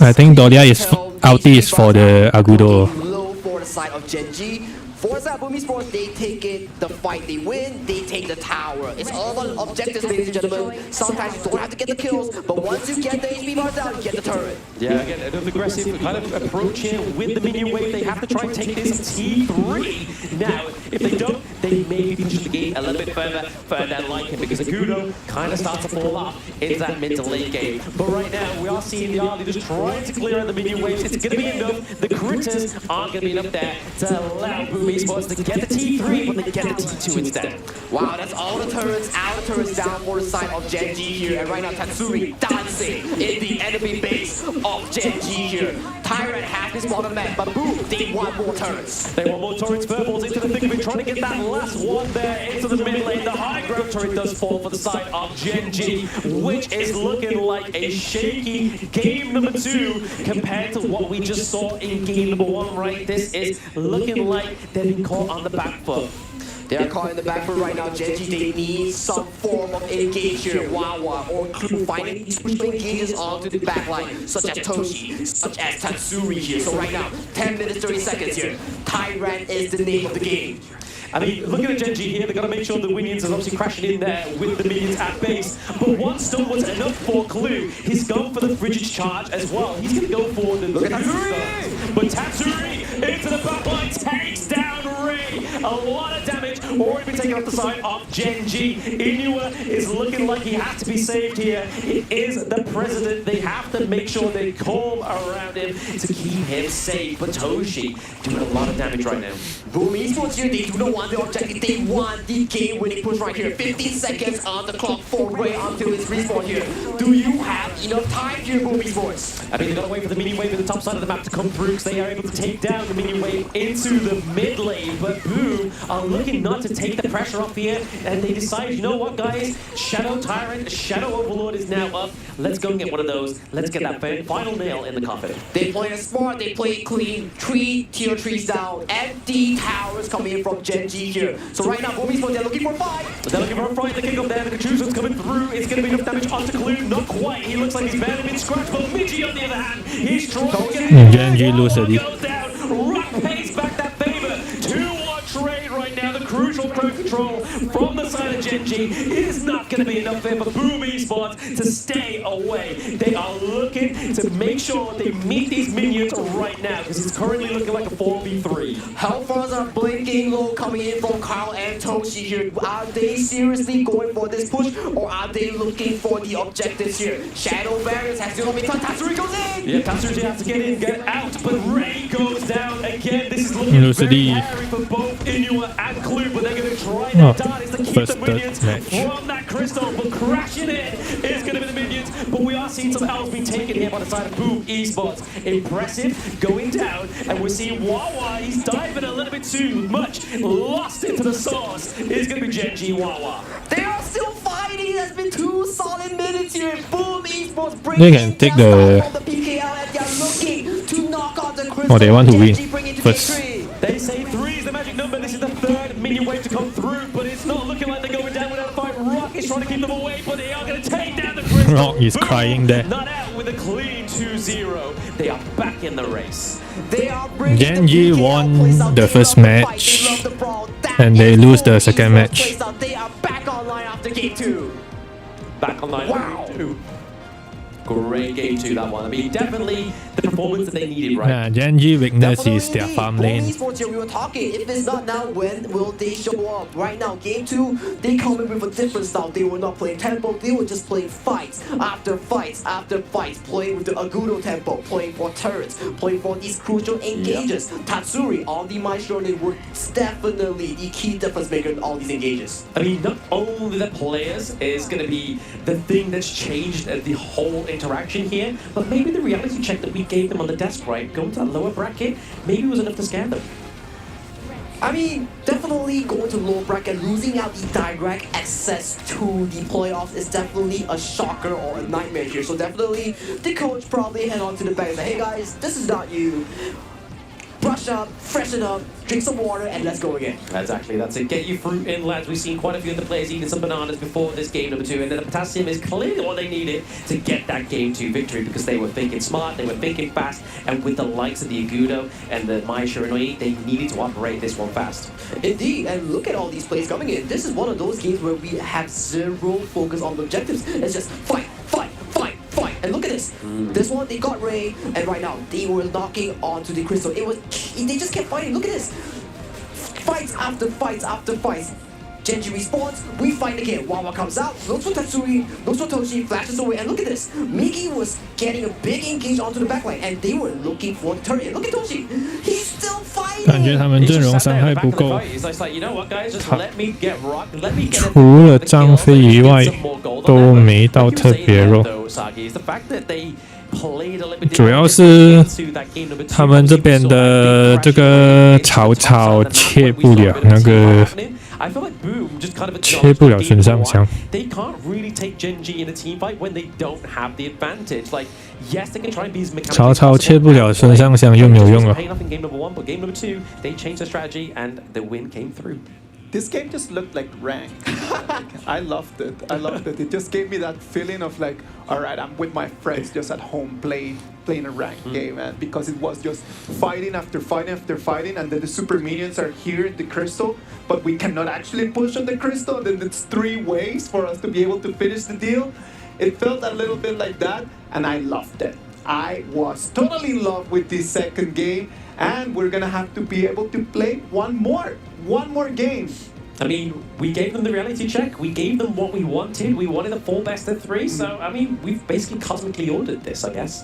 Speaker 3: I think Dahlia is ulti is for the Agudo.
Speaker 2: Low for the side of Genji. For that Boom Esports, they take it, the fight they win, they take the tower. It's all about objectives, ladies and gentlemen. Sometimes you don't have to get the kills, but once you get the HP bars down, you get the turret.
Speaker 1: Yeah, again, an aggressive kind of approach here with the minion wave. They have to try and take this T3. Now, if they don't, they maybe push the game a little bit further than like it, because Agudo kind of starts to fall off in that mid to late game. But right now, we are seeing the Arlie just trying to clear out the minion waves. It's going to be enough. The critters aren't going to be enough there to allow Boom Esports to get the T3, but they get the T2 instead.
Speaker 2: Wow, that's all the turrets, out the turrets down for the side of Genji here. And right now, Tatsuri dancing in the enemy base of Genji here. Tyrant has his bottom map, but boom, they want more turrets.
Speaker 1: They want more turrets, Verbals into the thick of it, trying to get that last one there into the mid lane. The high ground turret does fall for the side of Genji, which is looking like a shaky game number 2 compared to what we just saw in game number 1, right? This is looking like they've been caught on the back foot.
Speaker 2: They are caught in the back foot right now. Genji, they need some form of engage here. Wawa or Clue finding engages onto the back line, such as Toshi, such as Tatsuri here. So right now, 10 minutes, 30 seconds here. Tyrant is the name of the game.
Speaker 1: I mean, looking at Genji here, they've got to make sure the minions are obviously crashing in there with the minions at base. But one stun was enough for Clue. He's going for the frigid charge as well. He's going to go for the... Look at Tatsuri! But Tatsuri into the backline takes down Ray. A lot of damage already been taken off the side of Genji. Inua is looking like he has to be saved here. It is the president. They have to make sure they calm around him to keep him safe. But Toshi doing a lot of damage right now.
Speaker 2: Boom Esports here, they do not want the objective. They want the game-winning push right here. 15 seconds on the clock for Ray until it's respawn here. Do you have enough time here, Boom Esports?
Speaker 1: I mean, they've got to wait for the minion wave at the top side of the map to come through, so they are able to take down the minion wave into the mid lane. But Boom are looking not to take the pressure off here, and they decide, you know what, guys? Shadow Tyrant, Shadow Overlord is now up. Let's go and get one of those. Let's get that final nail in the coffin.
Speaker 2: They play it smart, they play it clean. 3 tier 3s down, empty towers coming in from Genji here. So right now, Boom Esports, they're looking for a fight.
Speaker 1: They're looking for a fight. The kick up there, the Kachusa's coming through. It's going to be enough damage onto Clue. Not quite. He looks like he's barely been scratched, but Miji on the other hand, he's trying to get it.
Speaker 3: Genji loses.
Speaker 1: Rock pays back that favor. 2-1 trade right now. The crucial pro control from the side of Genji is not going to be enough there for Boom Esports to stay away. They are looking to make sure they meet these minions right now, because it's currently looking like a 4v3.
Speaker 2: Hellfires are blinking low coming in from Carl and Toshi here. Are they seriously going for this push, or are they looking for the objectives here? Shadow Barriers has to be touched. Tatsuri goes in!
Speaker 1: Yeah, Tatsuri has to get in, get out, but Ray goes down again. This is looking very hairy for both Inua and Clue, but they're going to try their darnest to keep the minions from that crystal, but crashing in is going to be the minions. But we are seeing some L's being taken here by the side of Boom Esports. Impressive, going down, and we're seeing Wawa, he's diving a little bit too much, lost into the sauce. It's going to be Genji Wawa.
Speaker 2: They are still fighting. It has been 2 solid minutes here. Boom Esports
Speaker 3: They
Speaker 2: bringing
Speaker 3: can take the
Speaker 2: PKL, and they are looking to knock out the crystal.
Speaker 3: Oh, they want to win
Speaker 2: Genji bring it to
Speaker 3: first.
Speaker 2: victory.
Speaker 1: They say 3 is the magic number. This is the 3rd minion wave to come through, but
Speaker 4: trying to keep them away, but they are going to take down the Crystal.
Speaker 3: Rock is crying there.
Speaker 4: Not out with a clean 2-0. They are back in the race.
Speaker 3: Genji won the first match, and they lose the second match.
Speaker 2: They are back online after game 2.
Speaker 4: Back online.
Speaker 2: Wow.
Speaker 4: Game 2. Great game 2, that one. I mean, definitely the performance that they needed, right?
Speaker 3: Yeah, Genji weakness is their farm lane.
Speaker 2: Esports here, we were talking, if it's not now, when will they show up? Right now, game 2, they come in with a different style. They were not playing tempo, they were just playing fights after fights after fights, playing with the Agudo tempo, playing for turrets, playing for these crucial engages. Tatsuri on the Maestro lane were definitely the key difference maker in all these engages.
Speaker 4: I mean, not only the players is going to be the thing that's changed the whole interaction here, but maybe the reality check that we gave them on the desk, right, going to that lower bracket, maybe it was enough to scare them.
Speaker 2: I mean, definitely going to low bracket, losing out the direct access to the playoffs is definitely a shocker or a nightmare here. So definitely, the coach probably head on to the back and say, hey guys, this is not you. Brush up, freshen up, drink some water, and let's go again.
Speaker 4: Exactly, that's it. Get your fruit in, lads. We've seen quite a few of the players eating some bananas before this game number 2, and then the potassium is clearly what they needed to get that game 2 victory, because they were thinking smart, they were thinking fast, and with the likes of the Agudo and the Mai Shiranui, they needed to operate this one fast.
Speaker 2: Indeed, and look at all these plays coming in. This is one of those games where we have zero focus on the objectives. It's just fight, fight, fight, fight. And look at this. This one, they got Ray, and right now, they were knocking onto the Crystal. They just kept fighting. Look at this. Fights after fights after fights. Genji respawns, we fight again. Wawa comes out, looks for Tatsuri, looks for Toshi, flashes away, and look at this. Miki was getting a big engage onto the backline, and they were looking for the turret. Look at Toshi, he's still fighting.
Speaker 3: 感觉他们阵容伤害不够。除了张飞以外，都没到特别弱。主要是他们这边的这个草草切不了那个。切不了孙尚香。曹操切不了孙尚香就没有用了。
Speaker 5: This game just looked like rank. I loved it. I loved it. It just gave me that feeling of like, all right, I'm with my friends just at home playing a ranked game, man. Because it was just fighting after fighting after fighting, and then the super minions are here in the crystal, but we cannot actually push on the crystal. Then it's 3 ways for us to be able to finish the deal. It felt a little bit like that, and I loved it. I was totally in love with this second game, and we're gonna have to be able to play one more game.
Speaker 4: I mean, we gave them the reality check. We gave them what we wanted. We wanted a 4 best of 3. So, I mean, we've basically cosmically ordered this, I guess.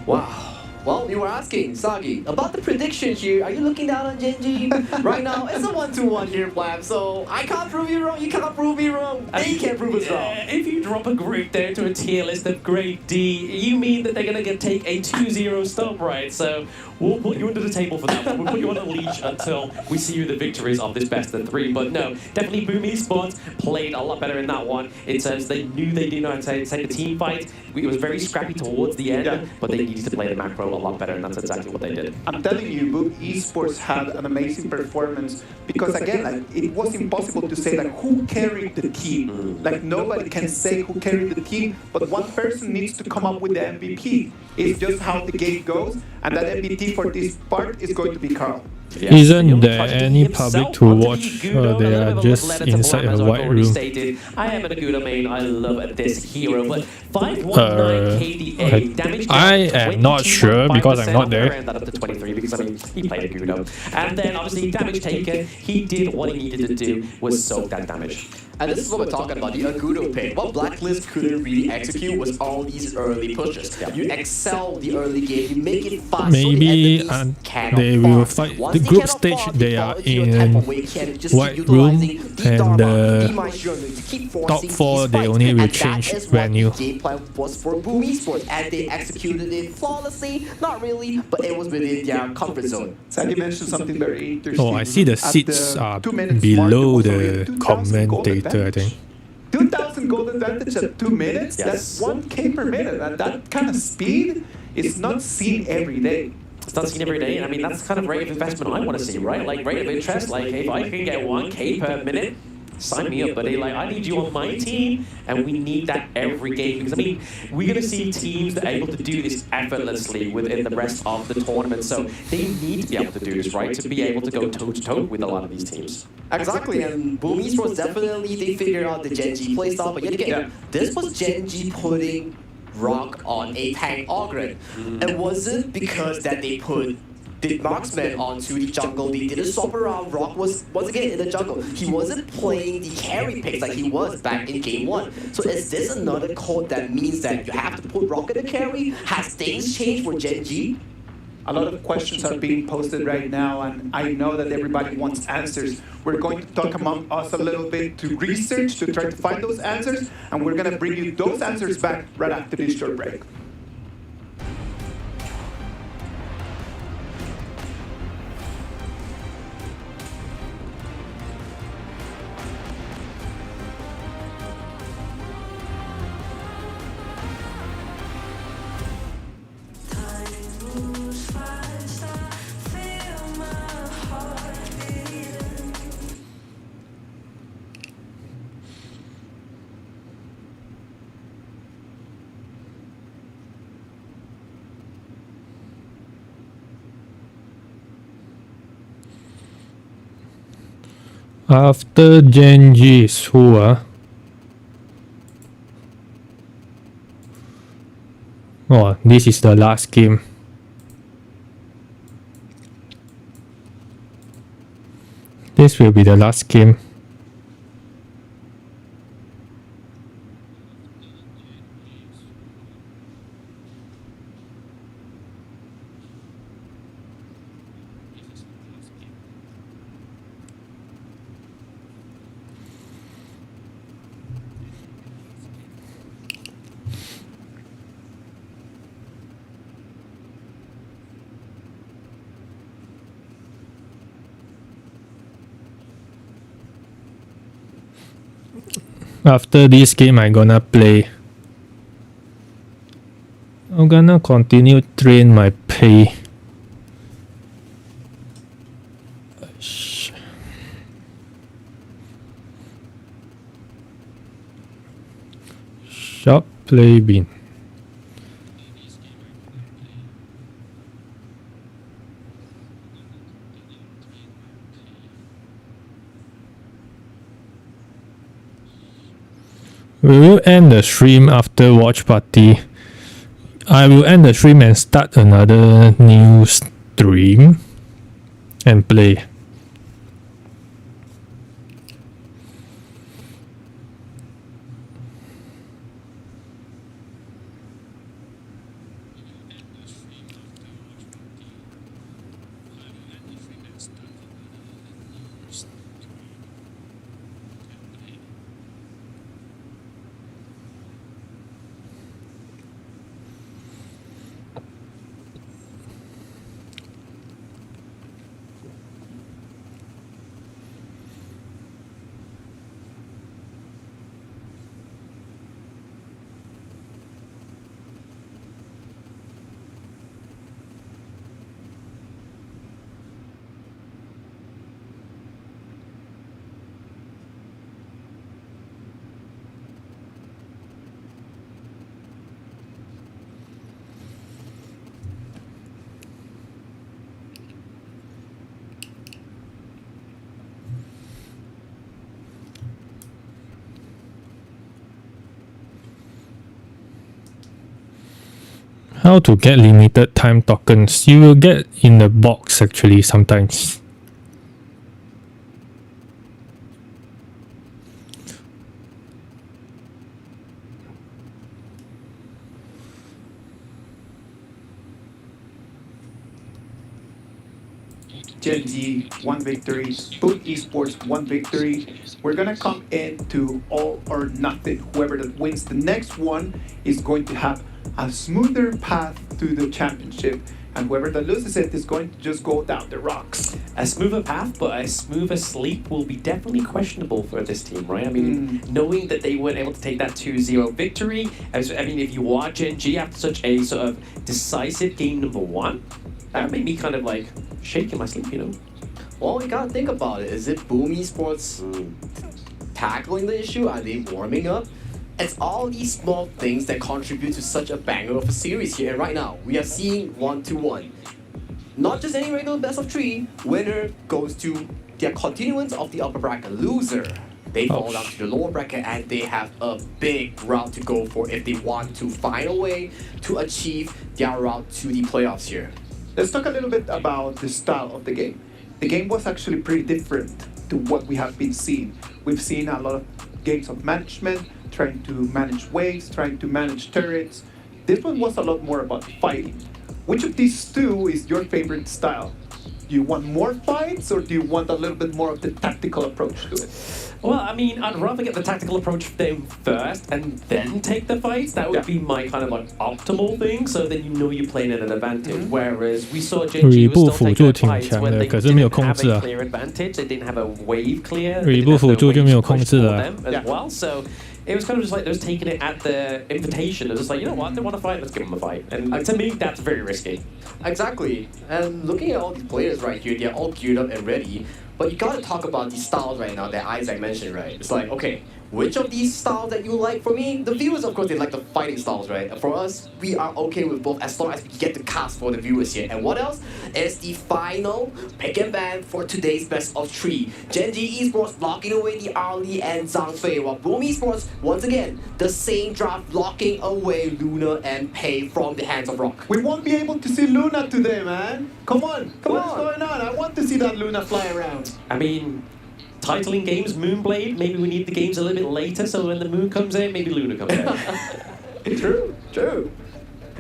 Speaker 2: Wow. Well, you were asking, Sagi, about the prediction here. Are you looking down on Genji? Right now, it's a 1-2-1 here, Flam. So I can't prove you wrong. You can't prove me wrong. They can't prove us wrong.
Speaker 4: If you drop a group there to a tier list of grade D, you mean that they're going to take a 2-0 stop, right? So we'll put you under the table for that one. We'll put you on a leash until we see you the victories of this best of 3. But no, definitely Boom Esports played a lot better in that one. In terms they knew they didn't know how to take the team fight. It was very scrappy towards the end, but they needed to play the macro a lot better, and that's exactly what they did.
Speaker 5: I'm telling you, Boom Esports had an amazing performance because again, like, it was impossible to say like who carried the team. Like nobody can say who carried the team, but one person needs to come up with the MVP. It's just how the game goes, and that MVP for this part is going to be Carl.
Speaker 3: Yeah. Isn't there any public to watch? They are just inside a white room.
Speaker 4: I am an Agudo main. I love this hero, but 519 KDA damage.
Speaker 3: I am not sure because I'm not there.
Speaker 4: That up to 23 because I mean he played Agudo, and then obviously damage taker. He did what he needed to do was soak that damage.
Speaker 2: And this is what we're talking about, the Agudo pick. What Blacklist couldn't really execute was all these early pushes. You excel the early game, you make it fast.
Speaker 3: Maybe they will fight. The group stage, they are in white room, and the top 4, they only will change venue.
Speaker 2: The game plan was for Boom Esports, and they executed it flawlessly. Not really, but it was within their comfort zone.
Speaker 5: Sandy mentioned something very interesting.
Speaker 3: Oh, I see the seats are below the commentator. I think
Speaker 5: 2,000 gold advantage at 2 minutes. Yes. That's 1k per minute, and that kind of speed is not seen every day.
Speaker 4: It's not seen every day, and I mean that's the kind of rate of investment I want to see, right? Like rate of interest. Like if I can get 1k per minute,
Speaker 1: sign me up. But they like, I need you on my team, and we need that every game. Because I mean, we're going to see teams that are able to do this effortlessly within the rest of the tournament. So they need to be able to do this, right? To be able to go toe-to-toe with a lot of these teams.
Speaker 2: Exactly, and Boom Esports definitely, they figured out the Gen G playstyle, but yet again, this was Gen G putting Rock on a tank Ogre. It wasn't because that they put the marksman onto the jungle, they didn't swap around. Rock was once again in the jungle. He wasn't playing the carry picks like he was back in game 1. So is this another code that means that you have to put Rock in the carry? Has things changed for Gen G?
Speaker 5: A lot of questions are being posted right now, and I know that everybody wants answers. We're going to talk among us a little bit to research, to try to find those answers, and we're going to bring you those answers back right after this short break.
Speaker 3: After Gen G is who? Oh, this is the last game. This will be the last game. After this game, I'm gonna continue train my pay. Shop play bin. We will end the stream after watch party. I will end the stream and start another new stream and play. How to get limited time tokens? You will get in the box actually sometimes.
Speaker 5: Gen G, 1 victory. Boom Esports, 1 victory. We're gonna come into all or nothing. Whoever that wins the next one is going to have a smoother path to the championship, and whoever that loses it is going to just go down the rocks.
Speaker 1: A smoother path, but a smoother sleep will be definitely questionable for this team, right? I mean, knowing that they weren't able to take that 2-0 victory, I mean, if you are Gen G after such a sort of decisive game number 1, that made me kind of like shake in my sleep, you know?
Speaker 2: Well, we gotta think about it. Is it Boom Esports tackling the issue? Are they warming up? It's all these small things that contribute to such a banger of a series here. And right now, we are seeing 1-1. Not just any regular best of 3. Winner goes to their continuance of the upper bracket. Loser, they fall down to the lower bracket, and they have a big route to go for if they want to find a way to achieve their route to the playoffs here.
Speaker 5: Let's talk a little bit about the style of the game. The game was actually pretty different to what we have been seeing. We've seen a lot of games of management, trying to manage waves, trying to manage turrets. This one was a lot more about fighting. Which of these two is your favorite style? Do you want more fights, or do you want a little bit more of the tactical approach to it?
Speaker 1: Well, I mean, I'd rather get the tactical approach thing first and then take the fights. That would be my kind of like optimal thing, so then you know you're playing at an advantage. Whereas we saw Genji was still taking the fights when they didn't have a clear advantage. They didn't have a wave clear. They didn't have the wave to push for them as well. So it was kind of just like they was taking it at the invitation. It was just like, you know what, they want to fight, let's give them a fight. And to me, that's very risky.
Speaker 2: Exactly. And looking at all these players right here, they're all geared up and ready. But you gotta talk about these styles right now that Isaac mentioned, right? It's like, okay, which of these styles that you like? For me, the viewers, of course, they like the fighting styles, right? For us, we are okay with both as long as we get the cast for the viewers here. And what else? Is the final pick and ban for today's best of 3. Genji Esports blocking away the Ali and Zhang Fei, while Boom Esports, once again, the same draft blocking away Luna and Pei from the hands of Rock.
Speaker 5: We won't be able to see Luna today, man. Come on, what's going on? I want to see that Luna fly around.
Speaker 1: I mean, titling games, Moonblade, maybe we need the games a little bit later, so when the moon comes in, maybe Luna comes in.
Speaker 2: True.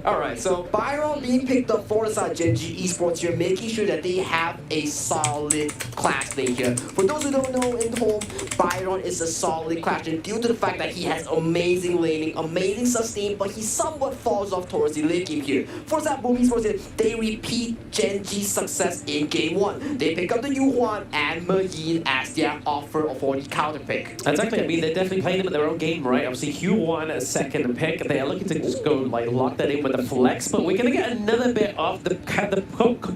Speaker 2: Alright, so Byron being picked up for the side Genji Esports here, making sure that they have a solid class lane here. For those who don't know in home, Byron is a solid class lane due to the fact that he has amazing laning, amazing sustain, but he somewhat falls off towards the late game here. For that Boom Esports here, they repeat Genji's success in game 1. They pick up the Yuhuan and Mayin as their offer for the counter pick.
Speaker 1: Exactly, I mean, they're definitely playing them at their own game, right? Obviously, Hugh won a second pick. They are looking to just go, like, lock that in with the flex, but we're going to get another bit of the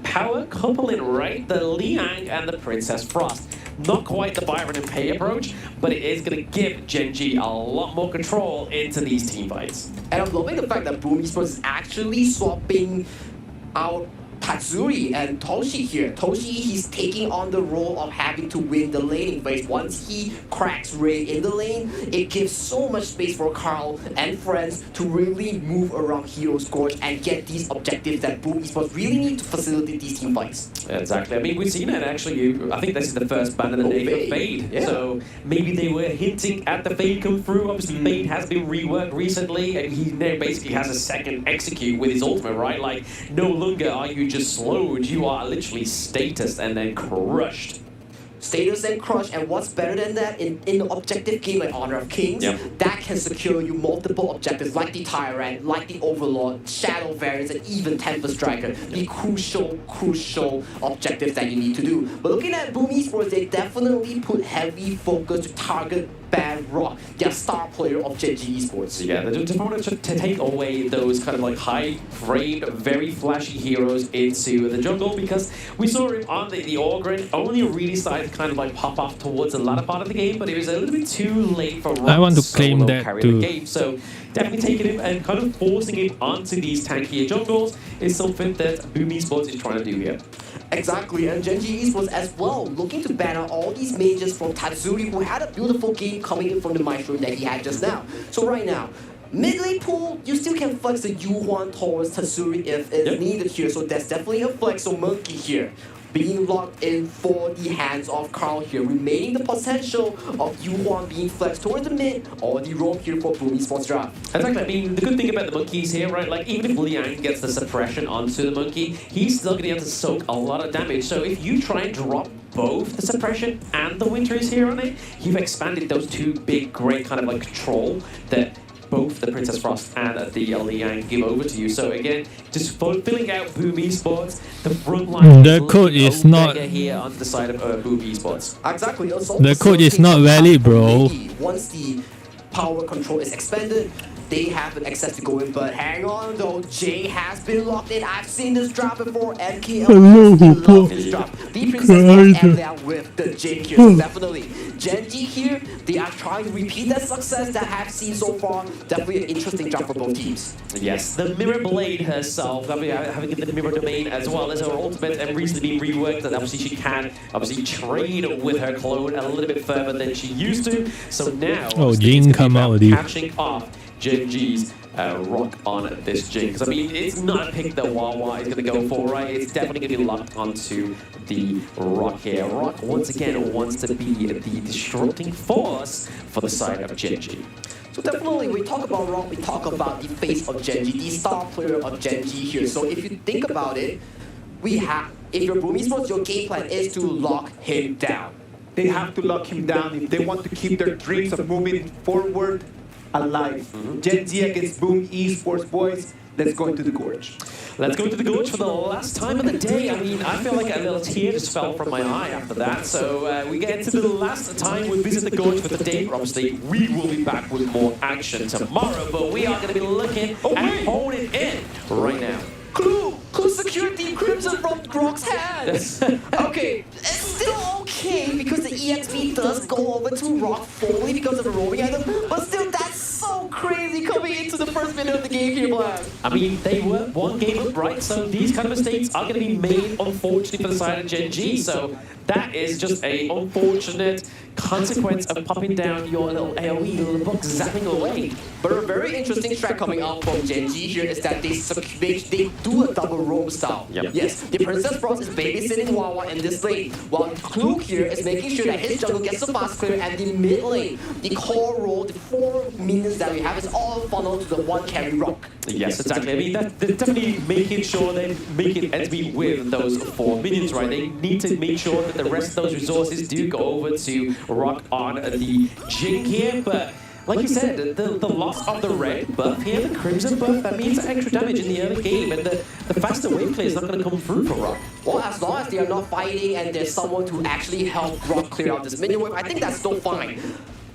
Speaker 1: power coupling, right? The Liang and the Princess Frost. Not quite the Byron and Pei approach, but it is going to give Genji a lot more control into these team fights.
Speaker 2: And I'm loving the fact that Boom Esports is actually swapping out Tatsuri and Toshi here. Toshi, he's taking on the role of having to win the laning phase. Once he cracks Ray in the lane, it gives so much space for Carl and friends to really move around Hero Scorch and get these objectives that Boom Esports really need to facilitate these team fights.
Speaker 1: Exactly. I mean, we've seen it actually. I think this is the first ban of the day for Fade. Yeah. So maybe they were hinting at the Fade come through. Obviously, Fade has been reworked recently, and he now basically has a second execute with his ultimate, right? Like, no longer are you just slowed, you are literally status and then crushed.
Speaker 2: Status and crush, and what's better than that in an objective game like Honor of Kings, that can secure you multiple objectives like the Tyrant, like the Overlord, Shadow Variants, and even Tempest Striker. The crucial objectives that you need to do. But looking at Boom Esports, they definitely put heavy focus to target Bad Rock, their star player of Genji Esports.
Speaker 1: Yeah, they just wanted to take away those kind of like high-framed, very flashy heroes into the jungle, because we saw him on the Orgrin only really started to kind of like pop off towards the latter part of the game, but it was a little bit too late for Rock
Speaker 3: I want to claim that
Speaker 1: carry
Speaker 3: too.
Speaker 1: the game. So definitely taking him and kind of forcing him onto these tankier jungles is something that Boom Esports is trying to do here.
Speaker 2: Exactly, and Genji Esports as well, looking to ban out all these mages from Tatsuri, who had a beautiful game coming in from the Maestro that he had just now. So right now, mid lane pool, you still can flex the Yuhuan towards Tatsuri if it's needed here, so that's definitely a flex. So Monkey here, being locked in for the hands of Carl here, remaining the potential of Yuhuan being flexed towards the mid or the roam here for Boom Esports draft.
Speaker 1: Exactly, I mean, the good thing about the monkeys here, right, like even if Liang gets the suppression onto the monkey, he's still going to be able to soak a lot of damage. So if you try and drop both the suppression and the winters here on it, you've expanded those two big, great kind of like control that both the Princess Frost and the Liang give over to you. So again, just filling out Boom Esports, the front line
Speaker 3: the code is not
Speaker 1: here on the side of Boom Esports.
Speaker 2: Exactly.
Speaker 3: The code is not valid, bro.
Speaker 2: Once the power control is expanded, they have an access to go in, but hang on though, Jay has been locked in. I've seen this drop before, MKL love this drop. The Princess Frost and there with the Jay here, so definitely Gen G here, they are trying to repeat that success that I have seen so far. Definitely an interesting job for both teams.
Speaker 1: Yes, the Mirror Blade herself, having the Mirror Domain as well as her ultimate and recently being reworked, and obviously she can trade with her clone a little bit further than she used to. So now,
Speaker 3: Jing come out with you.
Speaker 1: Catching off Gen G's rock on this Jing. Because I mean, it's not a pick that Wawa is going to go for, right? It's definitely going to be locked onto the rock here. Rock, once again, wants to be the disrupting force for the side of Gen G.
Speaker 2: So definitely, we talk about Rock, we talk about the face of Gen G, the star player of Gen G here. So if you think about it, if your Boom Esports, your game plan is to lock him down.
Speaker 5: They have to lock him down if they want to keep their dreams of moving forward alive. Gen Z against Boom Esports, boys. Let's go into the gorge.
Speaker 1: Let's go to the gorge for the last time of the day. I mean, I feel like a little tear just fell from my eye after that. So we get into the last time we visit the gorge for the day. Obviously, we will be back with more action tomorrow, but we are going to be looking and holding in right now.
Speaker 2: Clue secured the Crimson from Rock's hands. Okay, it's still okay because the EXP does go over to Rock fully because of the roaming item, but still that's so crazy coming into the first minute of the game here, Black.
Speaker 1: I mean, they were one game up, right? So these kind of mistakes are going to be made, unfortunately, for the side of Gen G. So that is just a unfortunate consequence of popping down your little AoE, little book zapping away.
Speaker 2: But a very interesting strat coming out from Gen G here is that they do a double roam style.
Speaker 1: Yep.
Speaker 2: Yes, the Princess Frost is babysitting Wawa in this lane, while Kluk here is making sure that his jungle gets the fast clear, and the mid lane, the core roll, the 4 minions that we have is all funneled to the 1 carry Rock.
Speaker 1: Yes, exactly. I mean, they're definitely making sure they make it ends me with those 4 minions, right? They need to make sure that the rest of those resources do go over to Rock on the Jing here, but like you said, the loss of the red buff here, the crimson buff, that means extra damage in the early game, and the faster wave clear is not going to come through for Rock.
Speaker 2: Well, as long as they are not fighting and there's someone to actually help Rock clear out this minion wave, I think that's still fine.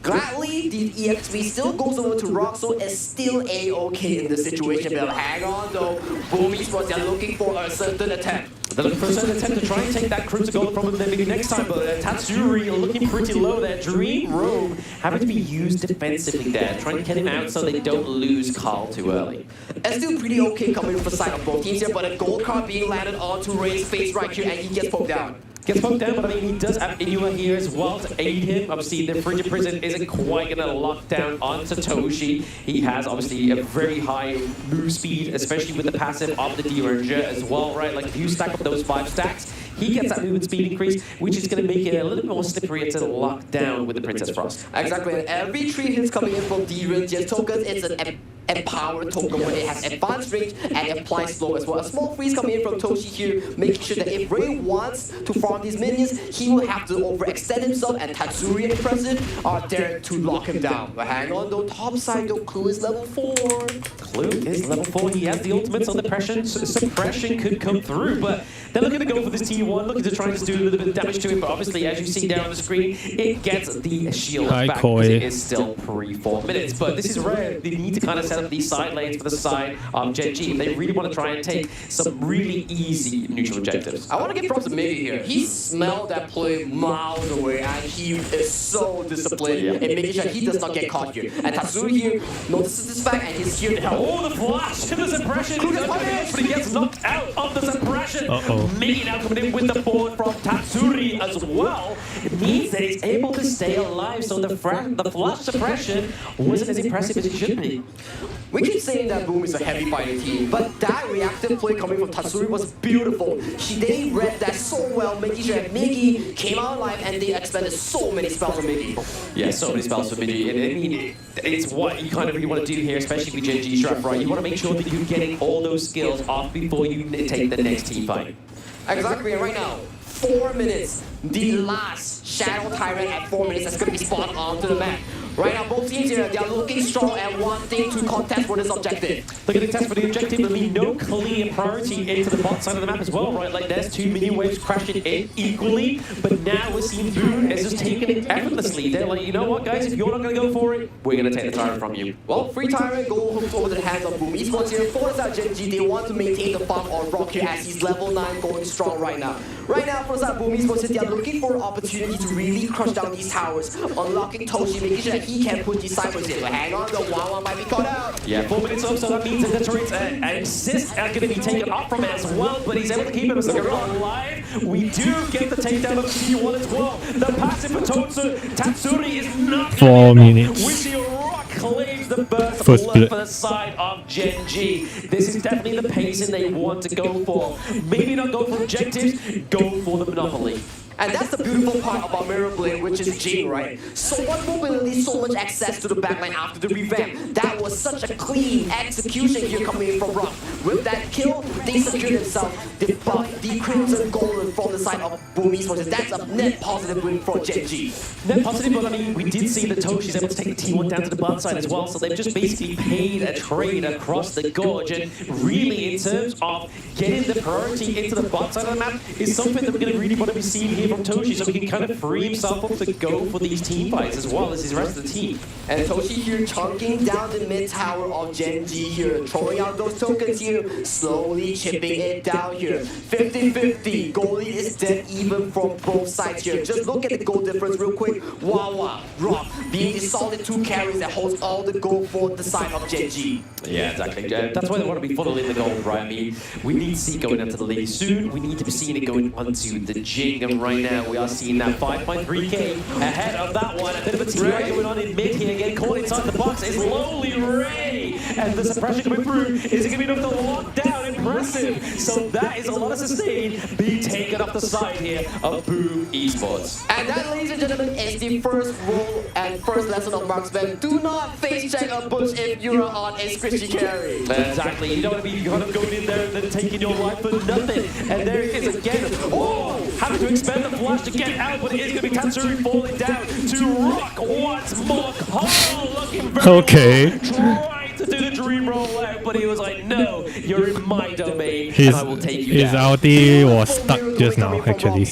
Speaker 2: Gladly, the EXP still goes over to Rock, so it's still A-okay in this situation. But hang on though, Boom Esports, they're looking for a certain attempt.
Speaker 1: They're looking for a certain attempt to try and take that Crimson Gold from them maybe next time, but Tatsuri looking pretty low there. Dream Room having to be used defensively there, trying to get him out so they don't lose Carl too early.
Speaker 2: It's still pretty okay coming from the side of both teams here, but a gold card being landed onto Ray's face right here, and he gets poked down.
Speaker 1: Gets poked down, but I mean, he does have Inua here as well to aid him. Obviously, the Frigid Prison isn't quite going to lock down on Satoshi. He has, obviously, a very high move speed, especially with the passive of the D-Ranger as well, right? Like, if you stack up those 5 stacks, he gets that movement speed increase, which is going to make it a little bit more slippery to lock down with the Princess Frost.
Speaker 2: Exactly, and every 3 hits coming in from D-Ranger tokens, it's an empowered token where it has advanced range and applies slow as well. A small freeze coming in from Toshi here, making sure that if Ray wants to farm these minions, he will have to overextend himself, and Tatsuri and President are there to lock him down. But hang on though, top side though, Clue is level 4.
Speaker 1: Clue is level 4, he has the ultimate, so the suppression could come through, but they're looking to go for this T1, looking to try and just do a little bit of damage to it, but obviously, as you see down on the screen, it gets the shield back because it is still pre-4 minutes. But this is rare, they need to kind of set up these side lanes for the side of Gen G if they really want to try and take some really easy neutral objectives.
Speaker 2: I want to give props to Miggy here. He smelled that play miles away, and he is so disciplined in making sure he does not get caught here. And Tatsuri here notices this fact, and he's here to help.
Speaker 1: Oh, the flash to the suppression, but he gets knocked out of the suppression. Miggy now coming in with the forward from Tatsuri as well. It means that he's able to stay alive, so the flash suppression wasn't as impressive as it should be.
Speaker 2: We keep saying that Boom is a heavy fighting team, but that reactive play coming from Tatsuri was beautiful. They read that so well, making sure that Miggy came out alive, and they expended so many spells on Miggy.
Speaker 1: Yeah, so many spells for Miggy. I mean, it's what you kind of really want to do here, especially with Gen G strat, right? You want to make sure that you're getting all those skills off before you take the next team fight.
Speaker 2: Exactly, and right now, 4 minutes, the last Shadow Tyrant at 4 minutes that's going to be spawned onto the map. Right now, both teams here, they are looking strong and wanting to contest for this objective.
Speaker 1: They're going to test for the objective, but there'll be no clear priority into the bot side of the map as well, right? Like there's 2 mini waves crashing in equally, but now we're seeing Boom is just taking it effortlessly. They're like, you know what, guys, if you're not going to go for it, we're going to take the tyrant from you.
Speaker 2: Well, free tyrant go hooked over the hands of Boom Esports here. For the Gen G, they want to maintain the farm on Rock here as he's level 9 going strong right now. Right now, for the Boom Esports, they are looking for an opportunity to really crush down these towers, unlocking Toshi, making sure that he can put these cyphers in. But hang on, the 1-1 might be caught out.
Speaker 1: Yeah, 4 minutes off, so that means that the turret's assist are going to be taken off from it as well, but he's able to keep himself alive. We do get the takedown of T1 as well. The passive for Tatsuri is not
Speaker 3: 4 minutes.
Speaker 1: We see Rock claims the burst of
Speaker 3: First
Speaker 1: blood
Speaker 3: split.
Speaker 1: for the side of Gen G. This is definitely the pacing they want to go for. Maybe not go for objectives, go for the monopoly.
Speaker 2: And that's the beautiful part about Mirror Blade, which is Jing, right? So much mobility, so much access to the backline after the revamp. That was such a clean execution here coming in from Rock. With that kill, they secured themselves. They buffed the Crimson Golden from the side of Boom Esports. That's a net positive win for Gen G.
Speaker 1: Net positive, but I mean, we did see that Toshi's able to take the T1 down to the bot side as well, so they've just basically paid a trade across the gorge, and really in terms of getting the priority into the bot side of the map is something that we're going to really want to be seeing here from Toshi, so he can kind of free himself up to go for these team fights as well as his rest of the team.
Speaker 2: And Toshi here chunking down the mid tower of Gen G here, throwing out those tokens here, slowly chipping it down here. 50-50, goalie is dead even from both sides here. Just look at the goal difference real quick. Wawa, Rock, being the solid 2 carries that holds all the goal for the side of Gen G.
Speaker 1: Yeah, exactly. That's why they want to be funneling the gold, right? I mean, we need to see it going into the league soon. We need to be seeing it going onto the Jing, and right now we are seeing that 5.3k ahead of that one. A bit of a TI going on in mid here, getting caught inside the box is Lonely Ray, and the suppression coming through. Is it going to be enough to lock down? Impressive. So that is a lot of sustain being taken off the side here of Boom Esports.
Speaker 2: And that, ladies and gentlemen, is the first rule and first lesson of marksman. Do not face check a bush if you're on a squishy carry.
Speaker 1: Exactly. You don't want to be kind of going in there and then taking your life for nothing. And there it is again. Oh, having to expend the flash to get out, but it is going to be Tatsuri falling down to Rock once more. Oh, looking very
Speaker 3: Okay.
Speaker 1: trying to do the dream roll out, but he was like, no, you're in my domain, and I will take you
Speaker 3: His
Speaker 1: down.
Speaker 3: ulti was stuck just now, actually.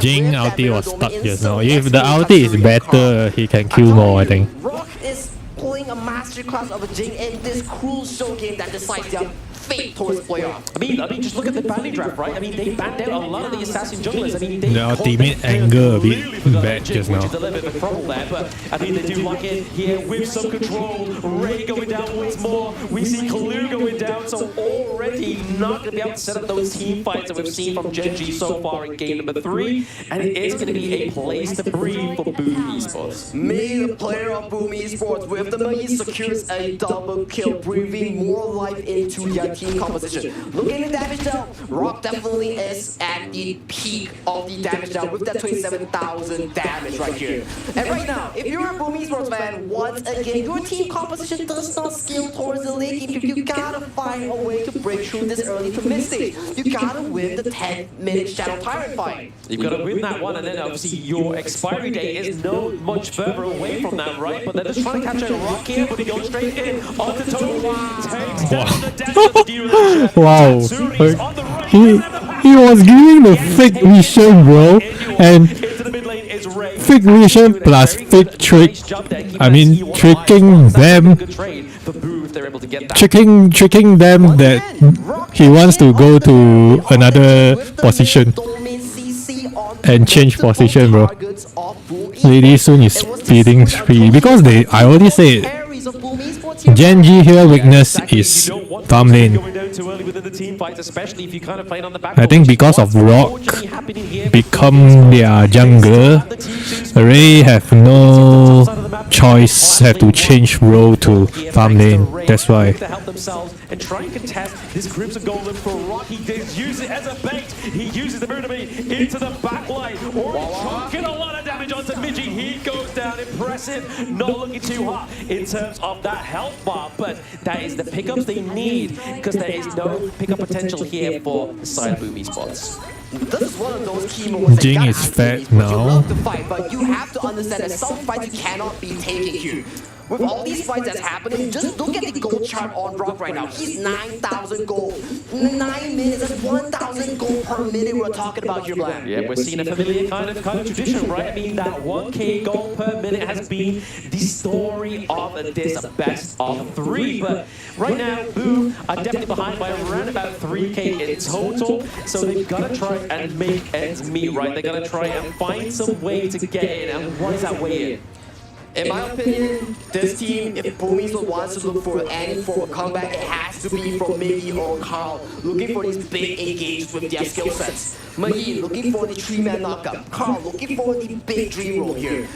Speaker 3: Jing ulti was stuck just now. If the ulti is better, he can kill more, I think.
Speaker 2: Rock is pulling a masterclass of a Jing in this cruel show game that decides their fate towards playoff.
Speaker 1: I mean, just look at the banning draft, right? I mean, they banned out a lot of the assassin junglers. I mean, they
Speaker 3: The ultimate angle a bit
Speaker 1: really forgot
Speaker 3: bad
Speaker 1: Jing,
Speaker 3: just now.
Speaker 1: which is a little bit of a problem there, but I mean, they do lock in here with some control. Ray going down once more. We see Kalu going down, so already not going to be able to set up those team fights that we've seen from Gen G so far in game number 3, and it is going to be a place to breathe for Boom Esports.
Speaker 2: May the player of Boom Esports with the money secures a double kill, breathing more life into their team composition. Looking at the damage down, Rock definitely is at the peak of the damage down with that 27,000 damage right here. And right now, if you're a Boom Esports fan, once again, your team composition does not scale towards the late game. You gotta find a way to break through this early to mid stage. You gotta win the 10-minute Shadow Tyrant fight.
Speaker 1: You've got to win that one, and then obviously your expiry date is no much further away from that, right? But they're just trying to catch a Rock here, but he goes straight in onto Toshi. Takes down the damage of the duration.
Speaker 3: Wow.
Speaker 1: Tatsuri's on the right.
Speaker 3: He was giving the fake vision, bro, and
Speaker 1: Into the mid lane is Ray.
Speaker 3: fake vision plus fake trick. I mean, tricking them,
Speaker 1: Good trade for Boo if they're able to get that.
Speaker 3: tricking them that he wants to go to another position and change position, bro. Lady Soon is speeding 3 because I already said Gen G here weakness is farm lane.
Speaker 1: Going down too early within the team fights, especially if you kind of playing on the back.
Speaker 3: I think because of Rock become their jungler, Ray have no choice, have to change role to farm lane. That's why.
Speaker 1: To help themselves and try and contest this Crimson Golem for Rock. He does use it as a bait. He uses the mirror to be into the back line. Chunking a lot of damage onto Midgie. He goes down. Impressive. Not looking too hot in terms of that health bar, but that is the pickups they need because there is no pickup potential here for the side of Boom Esports.
Speaker 2: This is one of those key moments.
Speaker 3: Jing is fat now.
Speaker 2: You love to fight, but you have to understand that some fights you cannot be taking here. With all these fights that's happening, just look at the gold chart on Rock right now. He's 9,000 gold. 9 minutes, that's 1,000 gold per minute we're talking about here, Blam.
Speaker 1: Yeah, we're seeing a familiar kind of tradition, right? I mean, that 1k gold per minute has been the story of this best of 3. But right now, Boom are definitely behind by around about 3k in total. So they've got to try and make ends meet, right? They've got to try and find some way to get in. And what is that way in?
Speaker 2: In my opinion, this team, if Boom Esports wants to look for any form of comeback, it has to be from Miggy or Carl, looking for these big engagements with their skill sets. Miggy looking for the 3-man knockup. Carl looking for the big dream roll here.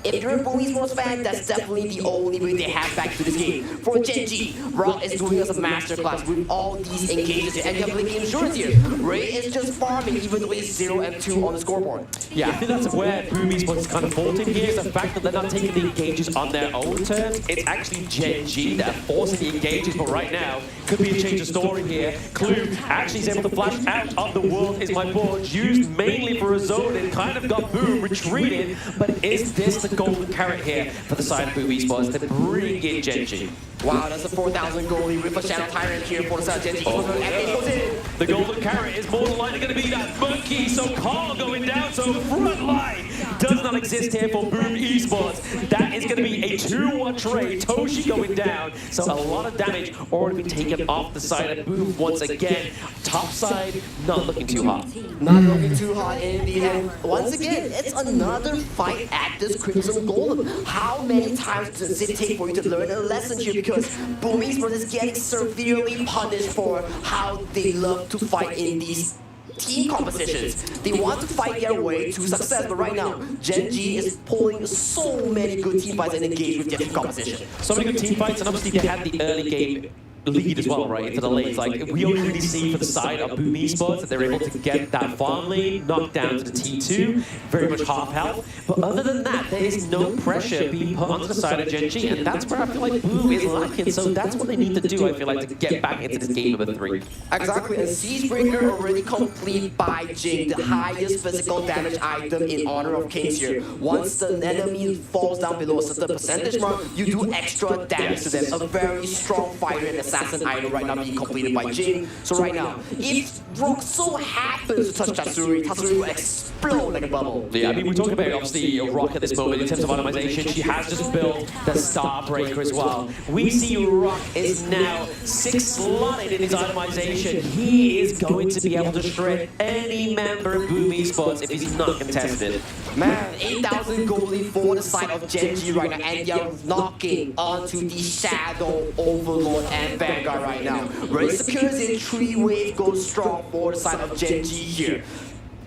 Speaker 2: If you're a Boom Esports fan, that's definitely the only way they have back to this game. For Genji, Rock is doing us a masterclass with all these engagements and you have the insurance here. Ray is just farming even though it's 0 and 2 on the scoreboard.
Speaker 1: Yeah, I think that's where Boom Esports is kind of faulting here, is the fact that they're not taking the engages on their own terms. It's actually Genji that are forcing the engages, but right now, could be a change of story here. Clue actually is able to flash out of the world is my board, used mainly for a zone and kind of got Boom retreated, but is this the golden carrot here for the side of Boom Esports to bring in Genji?
Speaker 2: Wow, that's a 4,000 goalie with a Shadow Tyrant here for the side of Genji. And it goes in.
Speaker 1: The golden carrot is more than likely going to be that monkey, so Carl going down, so front line does not exist here for Boom Esports. That is going to be a 2-1 trade. Toshi going down, so a lot of damage already been taken off the side of Boom once again. Top side, not looking too hot.
Speaker 2: Not looking too hot indeed. And once again, it's another fight at this Crimson Golem. How many times does it take for you to learn a lesson here? Because Boom Esports is getting severely punished for how they love to fight in these team competitions. They want to fight their way to success, but right now, Genji is pulling so many good team fights and engage with their team competition.
Speaker 1: So many good team fights, and obviously they had the early game lead as well, right, into the lanes. Like, we only really see for the side of Boom Esports that they're able to get that farm lane knocked down to the T2, very much half health. But other than that, there is no pressure being put onto the side of Genji, and that's where I feel like Boom is lacking. So that's what they need to do, I feel like, to get back into this game number 3.
Speaker 2: Exactly, and Siegebreaker already complete by Jing, the highest physical damage item in honor of Kings here. Once the enemy falls down below a certain percentage mark, you do extra damage to them. A very strong fighter and assassin item right now being completed by Jing. So right now, if Rock so happens to touch Tatsuri, Tatsuri will explode like a bubble.
Speaker 1: Yeah, I mean, we're talking about obviously Rock at this moment in terms of itemization. She has just built the Starbreaker as well. We see Rock is now 6 slotted in his itemization. He is going to be able to shred any member of Boom Esports if he's not contested.
Speaker 2: Man, 8,000 goalie for the side of Genji right now, and they're knocking onto the Shadow Overlord and Vanguard right now. Ray secures in 3 waves, goes strong for the side of Genji here.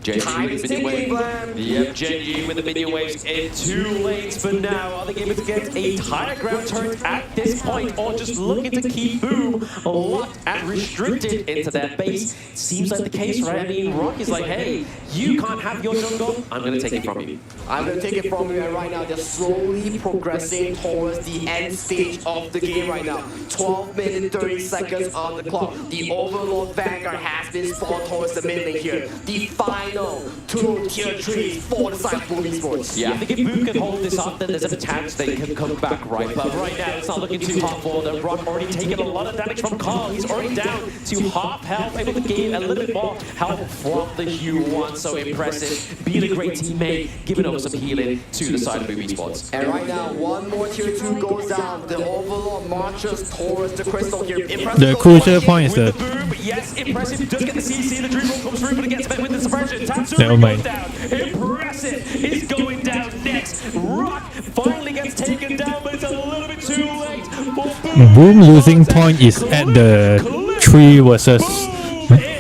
Speaker 1: Genji with the minion wave. Yep, Genji with the minion waves in 2 lanes for now. Are they able to get a higher ground turret at this point, or just looking to keep Boom locked and restricted into their base? Seems like the case, right? I mean, Rock is like, hey, you can't have your jungle, I'm going to take it from you.
Speaker 2: I'm going to take it from you, and right now they're slowly progressing towards the end stage of the game right now. 12 minutes, 30 seconds on the clock. The Overlord Vanguard has been spawned towards the mid lane here. The final 2 tier 3s for the side of Boom Esports.
Speaker 1: Yeah, I think if Boom can hold this up, then there's a chance they can come back, right? But right now, it's not looking too hot for them. Rock already taken a lot of damage from Carl. He's already down to half health, able to gain a little bit more health from the Hue 1. So impressive. Being a great teammate, giving over some healing to the side of Boom Esports.
Speaker 2: And right now, 1 more tier 2 goes down. The Overlord marches towards the crystal here. Impressive.
Speaker 3: The crucial point is that
Speaker 1: Boom, yes, impressive. Does get the CC. The Dream Roll comes through, but it gets met with the suppression. Tatsuri
Speaker 3: Never mind.
Speaker 1: goes down. Impressive is going down next. Rock finally gets taken down, but it's a little bit too late for Boom.
Speaker 3: Boom losing point is at the 3 versus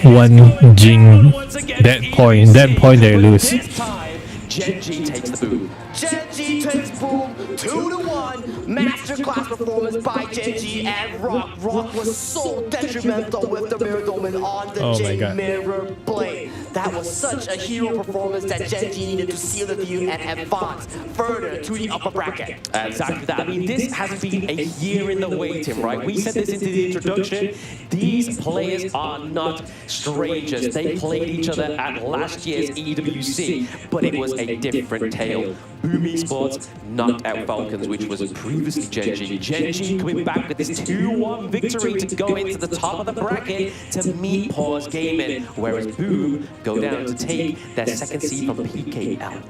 Speaker 3: 1 Jing. That point they lose.
Speaker 1: This time, Genji takes the Boom.
Speaker 2: Genji takes Boom 2-1. Match masterclass performance by Genji and Rock. Rock was so detrimental with the Mirror Domain on the J Mirror Blade. That was such a hero performance that Genji needed to seal the deal and advance further to the upper bracket.
Speaker 1: Exactly that. I mean, this has been a year in the waiting, right? We said this into the introduction. These players are not strangers. They played each other at last year's EWC, but it was a different tale. Boom Esports knocked out Falcons, which was previously Genji. Genji coming back with this 2-1 victory to go into the top of the bracket to meet Paws Gaming, whereas Boom go down to take their second seed from PKL.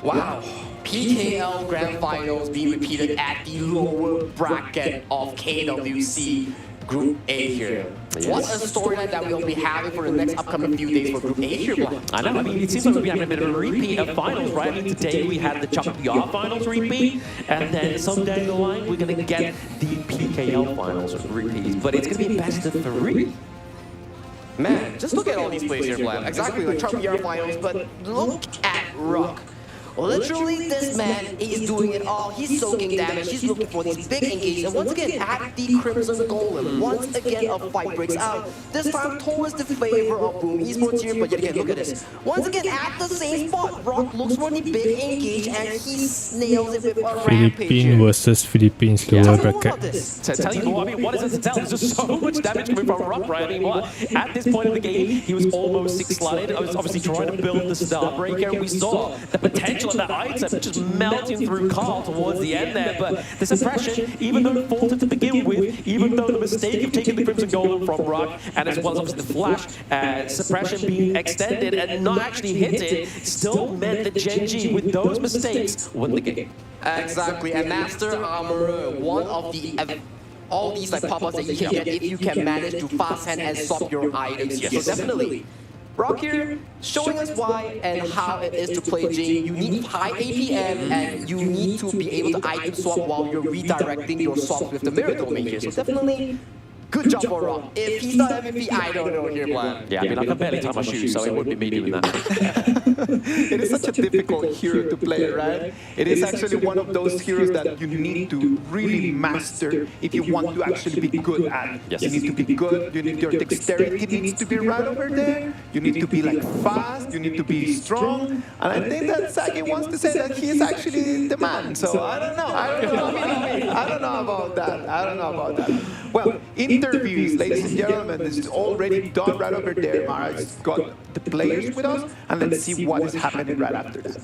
Speaker 2: Wow. PKL Grand Finals being repeated at the lower bracket of KWC Group A here.
Speaker 1: Yes.
Speaker 2: What a storyline that we'll be having for the next upcoming few days for Group A here, Black.
Speaker 1: I know, I mean, it seems like we'll be having a bit of a repeat of finals, right? I mean, today we had the CHOP finals repeat, and then some down the line we're going to get the PKL finals repeat. But it's going to be best of 3.
Speaker 2: Man, just look at all these plays here, Black. Exactly like CHOP finals, but look at Rock. Literally, this man is doing it all. He's soaking damage. He's looking for these big engagements. And once again, at the Crimson Golem, once again, a fight breaks out. This time towards the favor of Boom Esports here, but yet again, look at this. Once again, at the same spot, Rock looks for the big engage, and he nails it with a rampage
Speaker 3: Philippines
Speaker 2: here.
Speaker 3: versus Philippines lower bracket.
Speaker 1: To tell you what, I mean, what is it to tell? There's just so much damage coming from Rock, right? I mean, what? At this point in the game, he was almost 6-slotted. I was obviously trying to build the Star Breaker, and we saw the potential of that item just melting through Carl towards the end there. But the suppression, even though faltered to begin with, even though the mistake of taking the Crimson Golem from Rock, and as well as obviously the flash suppression being extended and not actually hit it, still meant that Genji, with those mistakes, won the game.
Speaker 2: Exactly, and Master Armorer, one of the all these like pop-ups that you can get if you can manage to fast hand and swap your items here. So definitely, Rock here showing us why and how it is to play Jing. You need high APM and you need to be able to item swap while you're redirecting your swaps with the Mirror Domain here. So definitely, good job for Rock. If he's not MVP, I don't know here, Black.
Speaker 1: Yeah, I mean, I can barely tie my shoes, so it wouldn't be me doing that.
Speaker 5: It is such a difficult hero to play, right? It is actually one of those heroes that you need to really master if you want to actually be good at.
Speaker 1: Yes.
Speaker 5: You need to be good, you need your dexterity needs to be right over there, you need to be like fast, you need to be strong, and I think that Sagi wants to say that he is actually the man, so I don't know about that. Well, interviews, ladies and gentlemen, is already done right over there. Mara's got the players with us, and let's see what is happening right after that.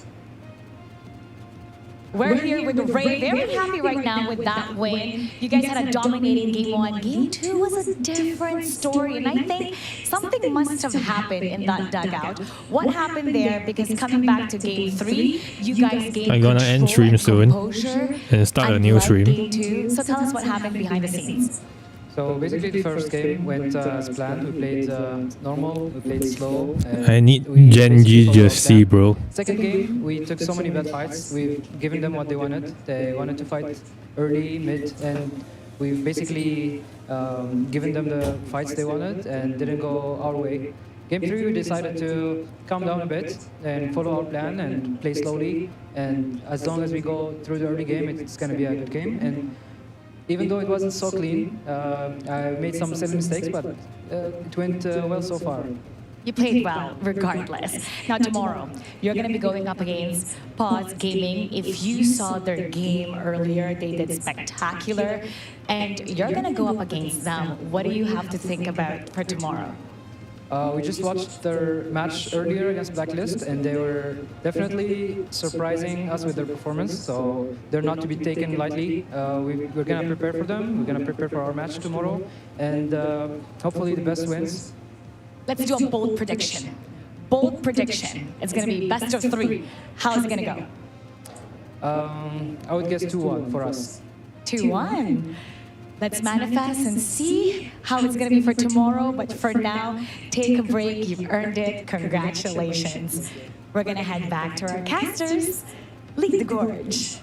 Speaker 6: We're here with Ray, very happy right now with that win. You guys had a dominating Game 1. Game 2 was a different story, and I think something must have happened in that dugout. What happened there? Because coming back to Game 3, you guys gained
Speaker 3: I'm gonna end stream soon
Speaker 6: composure,
Speaker 3: and start a new stream.
Speaker 6: Game 2. So tell us what happened behind the scenes.
Speaker 7: So basically, the first game went as planned. We played normal, we played slow.
Speaker 3: I need
Speaker 7: we
Speaker 3: Genji
Speaker 7: followed
Speaker 3: Jersey,
Speaker 7: them.
Speaker 3: bro.
Speaker 7: Second game, we took so many bad fights. We've given them what they wanted. They wanted to fight early, mid, and we've basically given them the fights they wanted and didn't go our way. Game 3, we decided to calm down a bit and follow our plan and play slowly. And as long as we go through the early game, it's going to be a good game. And even though it wasn't so clean, I made some silly mistakes, but it went well so far.
Speaker 6: You played well, regardless. Now tomorrow, you're going to be going up against Paws Gaming. If you saw their game earlier, they did spectacular. And you're going to go up against them. What do you have to think about for tomorrow?
Speaker 7: We just watched their match earlier against Blacklist, and they were definitely surprising us with their performance, so they're not to be taken lightly. We're going to prepare for them, we're going to prepare for our match tomorrow, and hopefully the best wins.
Speaker 6: Let's do a bold prediction. Bold prediction. It's going to be best of 3. How is it going to go?
Speaker 7: I would guess 2-1 for us.
Speaker 6: 2-1. Let's manifest and see how it's going to be for tomorrow. But for now, take a break. You've earned it. Congratulations. We're going to head back to our casters. Lead the gorge.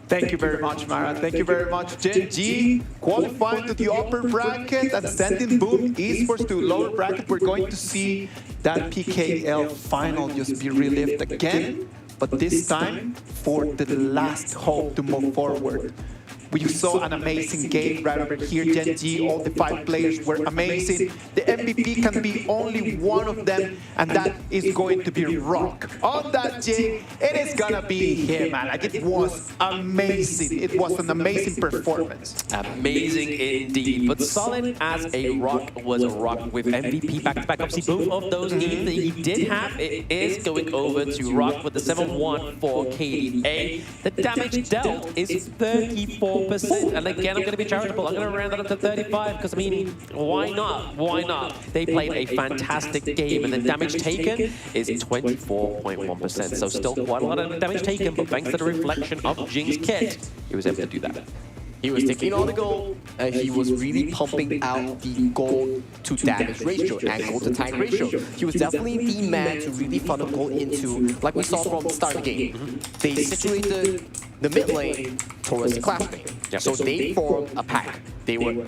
Speaker 5: Thank you very much, Mara. Thank you very much, Genji. Qualifying to the upper bracket and sending Boom Esports to lower bracket. We're going to see that PKL final just be relived again. but this time for the last hope to move forward. We saw an amazing game right over here. Gen G, all the 5 players were amazing. The MVP can be only one of them, and that is going to be Rock. On that G, it is gonna be him, man. Like, it was amazing. It was an amazing performance.
Speaker 1: Amazing indeed, but solid as a Rock was a Rock with MVP back-to-back. Obviously, both of those teams that he did have, it is going over to Rock with the 7-1 for KDA. The damage dealt is 34%. And again, I'm going to be charitable. I'm going to round that up to 35 because, I mean, why not? Why not? They played a fantastic game, and the damage taken is 24.1%. So still quite a lot of damage taken, but thanks to the reflection of Jing's kit, he was able to do that.
Speaker 2: He was taking all the gold, and he was really pumping out the gold to damage ratio and gold to tank ratio. He was definitely the man to really funnel gold into, like we saw from the start of the game. They situated the mid lane towards the Clash lane. So they formed a pack. They were,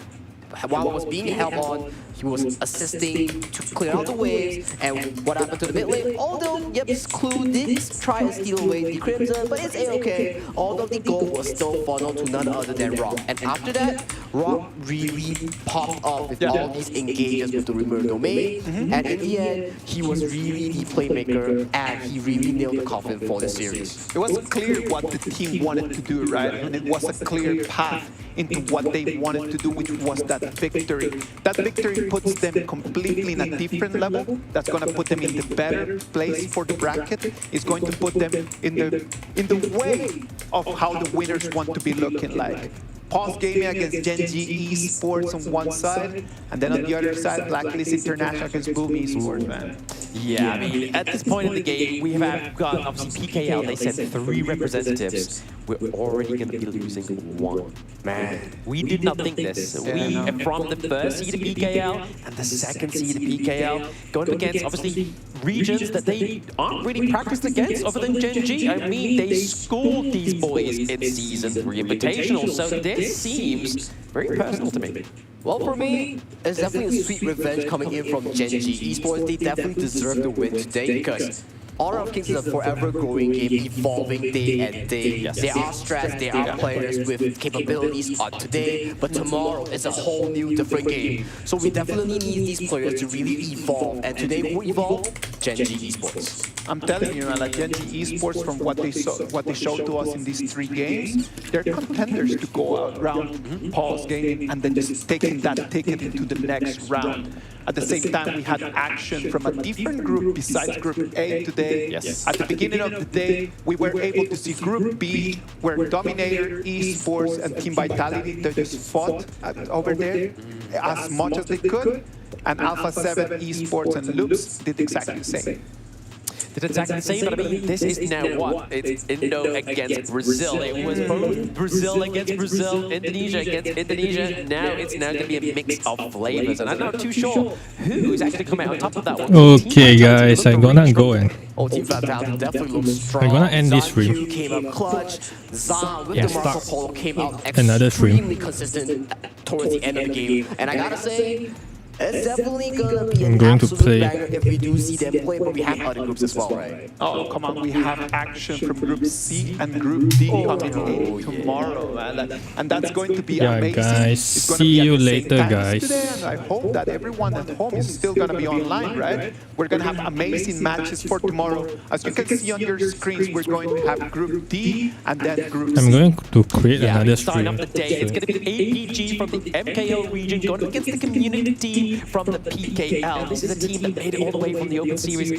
Speaker 2: while it was being held on, he was assisting to clear out the waves. And what happened to the mid lane? Although, yep, Clue did try to steal away the Crimson, but it's a-okay. Although the gold was still funneled to none other than Rock. And after that, Rock really popped off with all these engages with the remote domain. And in the end, he was really the playmaker, and he really nailed the coffin for the series.
Speaker 5: It was clear what the team wanted to do, right? And it was a clear path into what they wanted to do, which was that victory. That victory puts them completely in a different level. That's going to put them in the better place for the bracket. It's going to put them in the way of how the winners want to be looking like. Paws Gaming against Gen G Esports on one side, and then on the other side, Blacklist International against Boom Esports, man.
Speaker 1: Yeah, I mean, at this point in the game, we have got, obviously, PKL. They sent 3 representatives. We're already going to be losing 1. Man, we did not think this. We, from the first seed of PKL and the second seed of PKL, going against, obviously, regions that they aren't really practiced against other than Gen G. I mean, they schooled these boys in Season 3 Invitational, so this seems very personal to me.
Speaker 2: Well, for me, it's definitely a sweet revenge coming in from Gen G Esports. They definitely deserve the win today because Honor of Kings is a forever growing game, evolving day and day. There are strats, there are players with capabilities on today, but tomorrow is a whole new different game. So we definitely need these players to really evolve. And today, who evolved? Gen G Esports.
Speaker 5: I'm telling you, man, like Gen G Esports, from what they showed to us in these 3 games, they're contenders to go out round Paws Gaming and then just taking that ticket into the next round. At the same time, we had action from a different group besides Group A today. At the beginning of the day, we were able to see Group B, where Dominator, Esports, and Team Vitality, they just fought over there as much as they could. And Alpha 7, Esports, and Loops did exactly the same.
Speaker 1: Did exactly the same, but I mean, this is now what? It's Indo against Brazil. It was both Brazil against Brazil, Indonesia against Indonesia. Now it's going to be a mix of flavors, and I'm not too sure who's actually coming out on top of that one.
Speaker 3: Okay, guys, I'm gonna go and
Speaker 2: Team Vitality definitely looks strong.
Speaker 3: I'm gonna end this stream.
Speaker 2: Zan came up clutch. Zan with the Marco Polo came out
Speaker 3: another stream.
Speaker 2: extremely consistent towards the end of the game. And I gotta say, it's definitely gonna be
Speaker 3: I'm
Speaker 2: an
Speaker 3: going to
Speaker 2: absolute
Speaker 3: play.
Speaker 2: banger if we do see them play, but we have other groups as well, right?
Speaker 5: Oh, come on, we have action from Group C and Group D coming in tomorrow, man. And that's going to be amazing.
Speaker 3: Guys,
Speaker 5: It's gonna
Speaker 3: see
Speaker 5: be
Speaker 3: you
Speaker 5: at the same
Speaker 3: later,
Speaker 5: time
Speaker 3: guys.
Speaker 5: today, and I hope that everyone at home is still going to be online, right? We're going to have amazing matches for tomorrow. As you can see on your screens, we're going to have Group D and then Group C.
Speaker 3: I'm going to create another
Speaker 1: Starting
Speaker 3: stream.
Speaker 1: off the day, it's going to be APG from the MKO region going against the community team from the PKL. This is a team that made it all the way from the Open Series